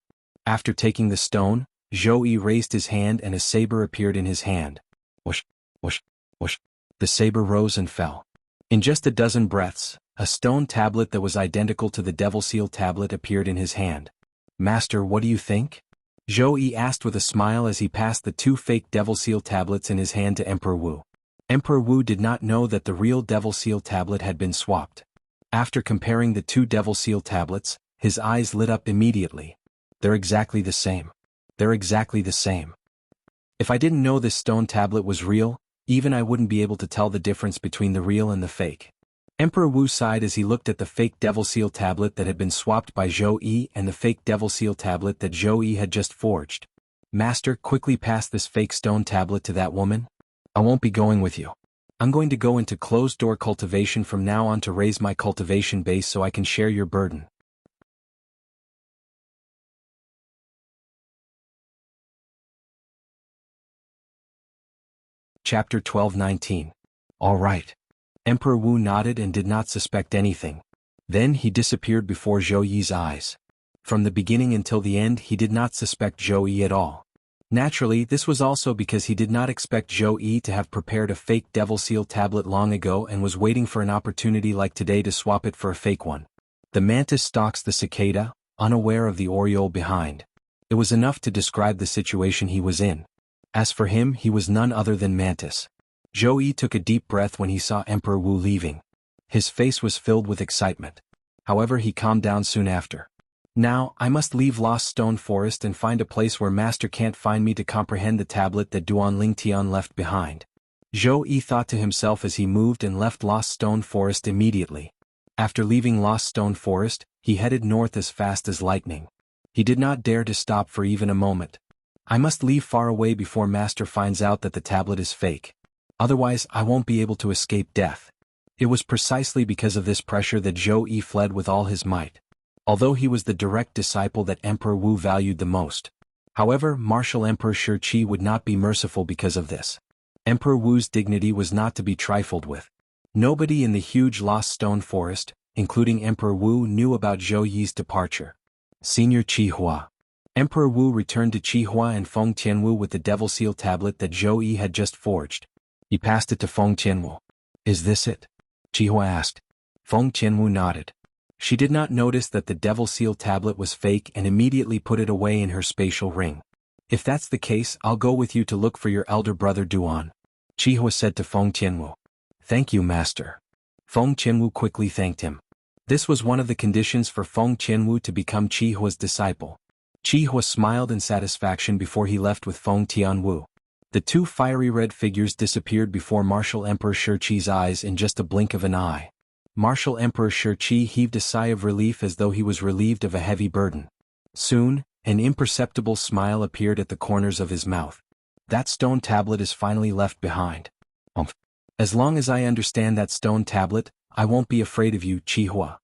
After taking the stone, Zhou Yi raised his hand and a saber appeared in his hand. Whoosh, whoosh, whoosh. The saber rose and fell. In just a dozen breaths, a stone tablet that was identical to the devil seal tablet appeared in his hand. Master, what do you think? Zhou Yi asked with a smile as he passed the 2 fake devil seal tablets in his hand to Emperor Wu. Emperor Wu did not know that the real devil seal tablet had been swapped. After comparing the 2 devil seal tablets, his eyes lit up immediately. They're exactly the same. They're exactly the same. If I didn't know this stone tablet was real, even I wouldn't be able to tell the difference between the real and the fake. Emperor Wu sighed as he looked at the fake devil seal tablet that had been swapped by Zhou Yi and the fake devil seal tablet that Zhou Yi had just forged. Master, quickly pass this fake stone tablet to that woman. I won't be going with you. I'm going to go into closed-door cultivation from now on to raise my cultivation base so I can share your burden. Chapter 12:19. All right. Emperor Wu nodded and did not suspect anything. Then he disappeared before Zhou Yi's eyes. From the beginning until the end he did not suspect Zhou Yi at all. Naturally, this was also because he did not expect Zhou Yi to have prepared a fake Devil Seal tablet long ago and was waiting for an opportunity like today to swap it for a fake one. The mantis stalks the cicada, unaware of the oriole behind. It was enough to describe the situation he was in. As for him, he was none other than Mantis. Zhou Yi took a deep breath when he saw Emperor Wu leaving. His face was filled with excitement. However, he calmed down soon after. Now, I must leave Lost Stone Forest and find a place where Master can't find me to comprehend the tablet that Duan Lingtian left behind. Zhou Yi thought to himself as he moved and left Lost Stone Forest immediately. After leaving Lost Stone Forest, he headed north as fast as lightning. He did not dare to stop for even a moment. I must leave far away before Master finds out that the tablet is fake. Otherwise, I won't be able to escape death. It was precisely because of this pressure that Zhou Yi fled with all his might. Although he was the direct disciple that Emperor Wu valued the most. However, Martial Emperor Shi Qi would not be merciful because of this. Emperor Wu's dignity was not to be trifled with. Nobody in the huge Lost Stone Forest, including Emperor Wu, knew about Zhou Yi's departure. Senior Qihua. Emperor Wu returned to Qihua and Feng Tianwu with the Devil Seal tablet that Zhou Yi had just forged. He passed it to Feng Tianwu. Is this it? Qihua asked. Feng Tianwu nodded. She did not notice that the Devil Seal tablet was fake and immediately put it away in her spatial ring. If that's the case, I'll go with you to look for your elder brother Duan. Qihua said to Feng Tianwu. Thank you, Master. Feng Tianwu quickly thanked him. This was one of the conditions for Feng Tianwu to become Qihua's disciple. Qihua smiled in satisfaction before he left with Feng Tianwu. The two fiery red figures disappeared before Martial Emperor Shi Qi's eyes in just a blink of an eye. Martial Emperor Shi Qi heaved a sigh of relief as though he was relieved of a heavy burden. Soon, an imperceptible smile appeared at the corners of his mouth. That stone tablet is finally left behind. As long as I understand that stone tablet, I won't be afraid of you, Qihua.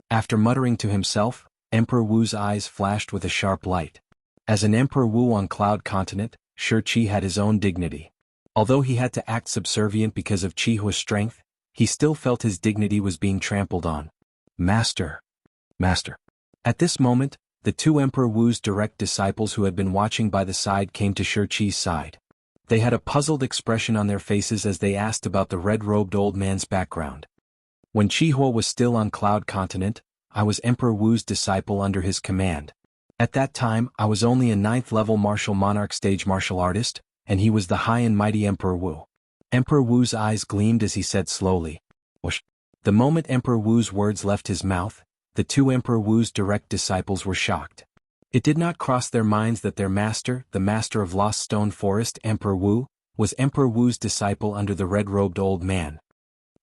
After muttering to himself, Emperor Wu's eyes flashed with a sharp light. As an Emperor Wu on Cloud Continent, Shi Qi had his own dignity. Although he had to act subservient because of Qihua's strength, he still felt his dignity was being trampled on. Master. Master. At this moment, the two Emperor Wu's direct disciples who had been watching by the side came to Shi Qi's side. They had a puzzled expression on their faces as they asked about the red-robed old man's background. When Qihua was still on Cloud Continent, I was Emperor Wu's disciple under his command. At that time, I was only a 9th-level martial monarch stage martial artist, and he was the high and mighty Emperor Wu. Emperor Wu's eyes gleamed as he said slowly, "Whoosh." The moment Emperor Wu's words left his mouth, the two Emperor Wu's direct disciples were shocked. It did not cross their minds that their master, the master of Lost Stone Forest, Emperor Wu, was Emperor Wu's disciple under the red-robed old man.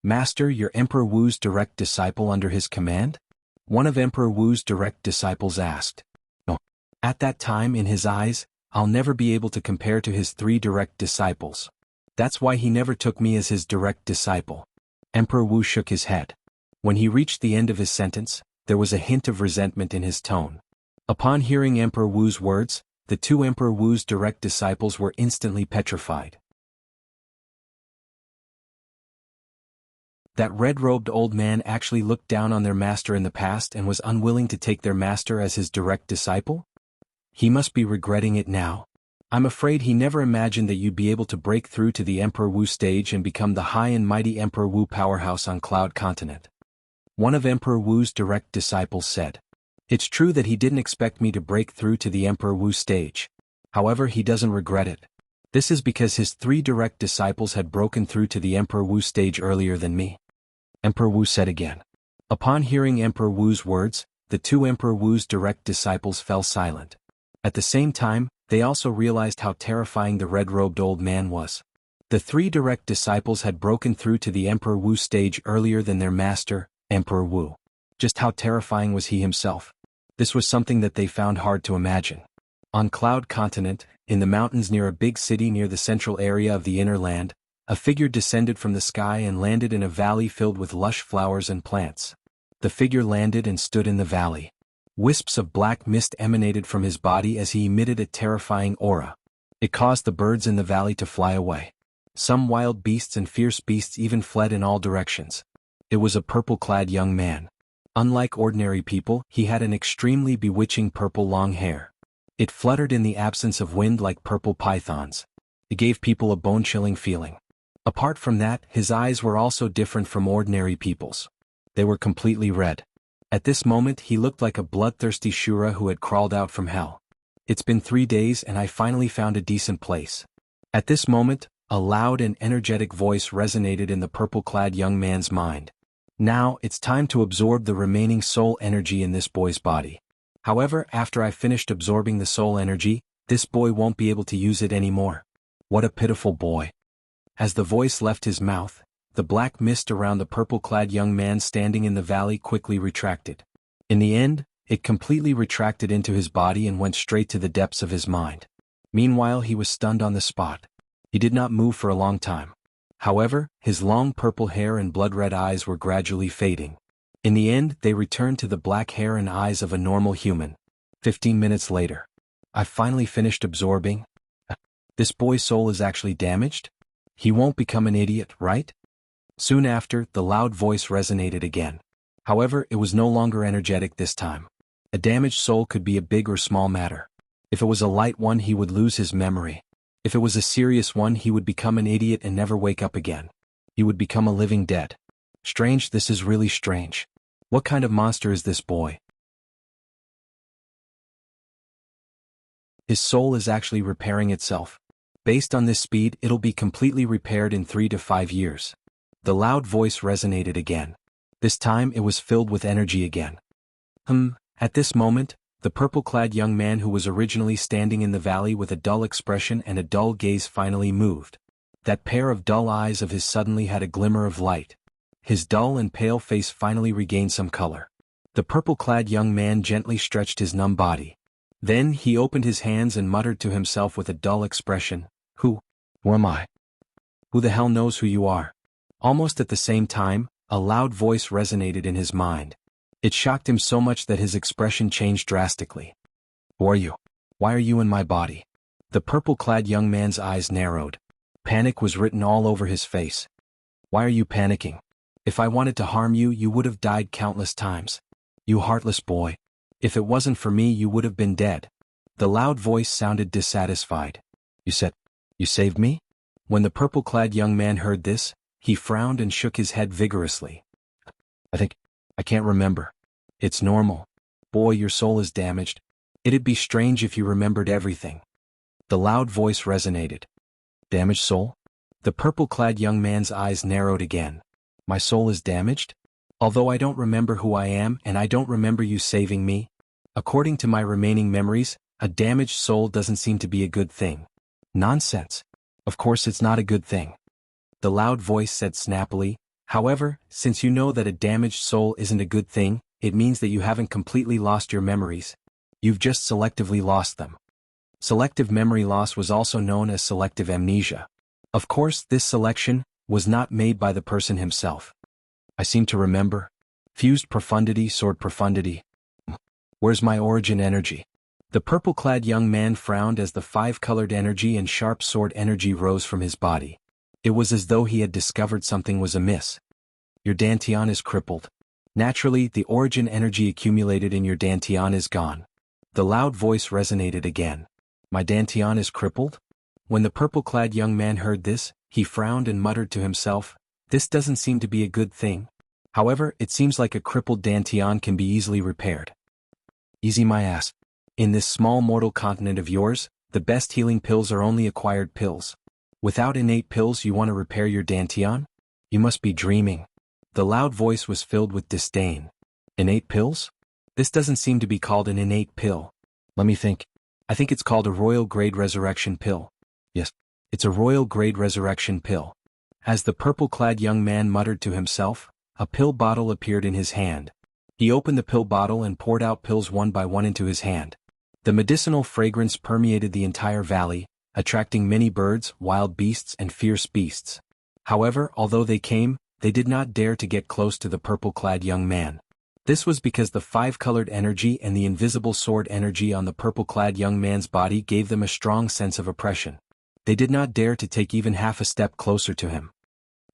Master, you're Emperor Wu's direct disciple under his command? One of Emperor Wu's direct disciples asked. No. At that time in his eyes, I'll never be able to compare to his 3 direct disciples. That's why he never took me as his direct disciple. Emperor Wu shook his head. When he reached the end of his sentence, there was a hint of resentment in his tone. Upon hearing Emperor Wu's words, the two Emperor Wu's direct disciples were instantly petrified. That red-robed old man actually looked down on their master in the past and was unwilling to take their master as his direct disciple? He must be regretting it now. I'm afraid he never imagined that you'd be able to break through to the Emperor Wu stage and become the high and mighty Emperor Wu powerhouse on Cloud Continent. One of Emperor Wu's direct disciples said. It's true that he didn't expect me to break through to the Emperor Wu stage. However, he doesn't regret it. This is because his 3 direct disciples had broken through to the Emperor Wu stage earlier than me. Emperor Wu said again. Upon hearing Emperor Wu's words, the two Emperor Wu's direct disciples fell silent. At the same time, they also realized how terrifying the red-robed old man was. The 3 direct disciples had broken through to the Emperor Wu stage earlier than their master, Emperor Wu. Just how terrifying was he himself? This was something that they found hard to imagine. On Cloud Continent, in the mountains near a big city near the central area of the inner land, a figure descended from the sky and landed in a valley filled with lush flowers and plants. The figure landed and stood in the valley. Wisps of black mist emanated from his body as he emitted a terrifying aura. It caused the birds in the valley to fly away. Some wild beasts and fierce beasts even fled in all directions. It was a purple-clad young man. Unlike ordinary people, he had an extremely bewitching purple long hair. It fluttered in the absence of wind like purple pythons. It gave people a bone-chilling feeling. Apart from that, his eyes were also different from ordinary people's. They were completely red. At this moment he looked like a bloodthirsty Shura who had crawled out from hell. It's been 3 days and I finally found a decent place. At this moment, a loud and energetic voice resonated in the purple-clad young man's mind. Now, it's time to absorb the remaining soul energy in this boy's body. However, after I finished absorbing the soul energy, this boy won't be able to use it anymore. What a pitiful boy. As the voice left his mouth, the black mist around the purple-clad young man standing in the valley quickly retracted. In the end, it completely retracted into his body and went straight to the depths of his mind. Meanwhile, he was stunned on the spot. He did not move for a long time. However, his long purple hair and blood-red eyes were gradually fading. In the end, they returned to the black hair and eyes of a normal human. 15 minutes later. I finally finished absorbing. This boy's soul is actually damaged? He won't become an idiot, right? Soon after, the loud voice resonated again. However, it was no longer energetic this time. A damaged soul could be a big or small matter. If it was a light one, he would lose his memory. If it was a serious one, he would become an idiot and never wake up again. He would become a living dead. Strange, this is really strange. What kind of monster is this boy? His soul is actually repairing itself. Based on this speed, it'll be completely repaired in 3 to 5 years. The loud voice resonated again. This time it was filled with energy again. At this moment, the purple-clad young man who was originally standing in the valley with a dull expression and a dull gaze finally moved. That pair of dull eyes of his suddenly had a glimmer of light. His dull and pale face finally regained some color. The purple-clad young man gently stretched his numb body. Then he opened his hands and muttered to himself with a dull expression, Who am I? Who the hell knows who you are? Almost at the same time, a loud voice resonated in his mind. It shocked him so much that his expression changed drastically. Who are you? Why are you in my body? The purple-clad young man's eyes narrowed. Panic was written all over his face. Why are you panicking? If I wanted to harm you, you would have died countless times. You heartless boy. If it wasn't for me, you would have been dead. The loud voice sounded dissatisfied. You saved me? When the purple-clad young man heard this, he frowned and shook his head vigorously. I can't remember. It's normal. Boy, your soul is damaged. It'd be strange if you remembered everything. The loud voice resonated. Damaged soul? The purple-clad young man's eyes narrowed again. My soul is damaged? Although I don't remember who I am and I don't remember you saving me, according to my remaining memories, a damaged soul doesn't seem to be a good thing. Nonsense. Of course it's not a good thing. The loud voice said snappily. However, since you know that a damaged soul isn't a good thing, it means that you haven't completely lost your memories. You've just selectively lost them. Selective memory loss was also known as selective amnesia. Of course, this selection was not made by the person himself. I seem to remember. Fused profundity, sword profundity. Where's my origin energy? The purple-clad young man frowned as the 5-colored energy and sharp sword energy rose from his body. It was as though he had discovered something was amiss. Your dantian is crippled. Naturally, the origin energy accumulated in your dantian is gone. The loud voice resonated again. My dantian is crippled? When the purple-clad young man heard this, he frowned and muttered to himself, This doesn't seem to be a good thing. However, it seems like a crippled dantian can be easily repaired. Easy my ass. In this small mortal continent of yours, the best healing pills are only acquired pills. Without innate pills you want to repair your dantian? You must be dreaming. The loud voice was filled with disdain. Innate pills? This doesn't seem to be called an innate pill. Let me think. I think it's called a royal grade resurrection pill. Yes, it's a royal grade resurrection pill. As the purple-clad young man muttered to himself, a pill bottle appeared in his hand. He opened the pill bottle and poured out pills one by one into his hand. The medicinal fragrance permeated the entire valley, attracting many birds, wild beasts, and fierce beasts. However, although they came, they did not dare to get close to the purple-clad young man. This was because the 5-colored energy and the invisible sword energy on the purple-clad young man's body gave them a strong sense of oppression. They did not dare to take even half a step closer to him.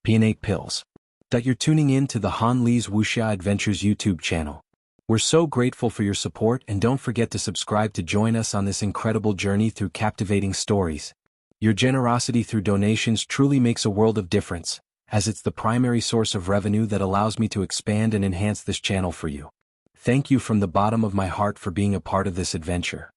Peonate pills. You're tuning in to the Han Lee's Wuxia Adventures YouTube channel. We're so grateful for your support, and don't forget to subscribe to join us on this incredible journey through captivating stories. Your generosity through donations truly makes a world of difference, as it's the primary source of revenue that allows me to expand and enhance this channel for you. Thank you from the bottom of my heart for being a part of this adventure.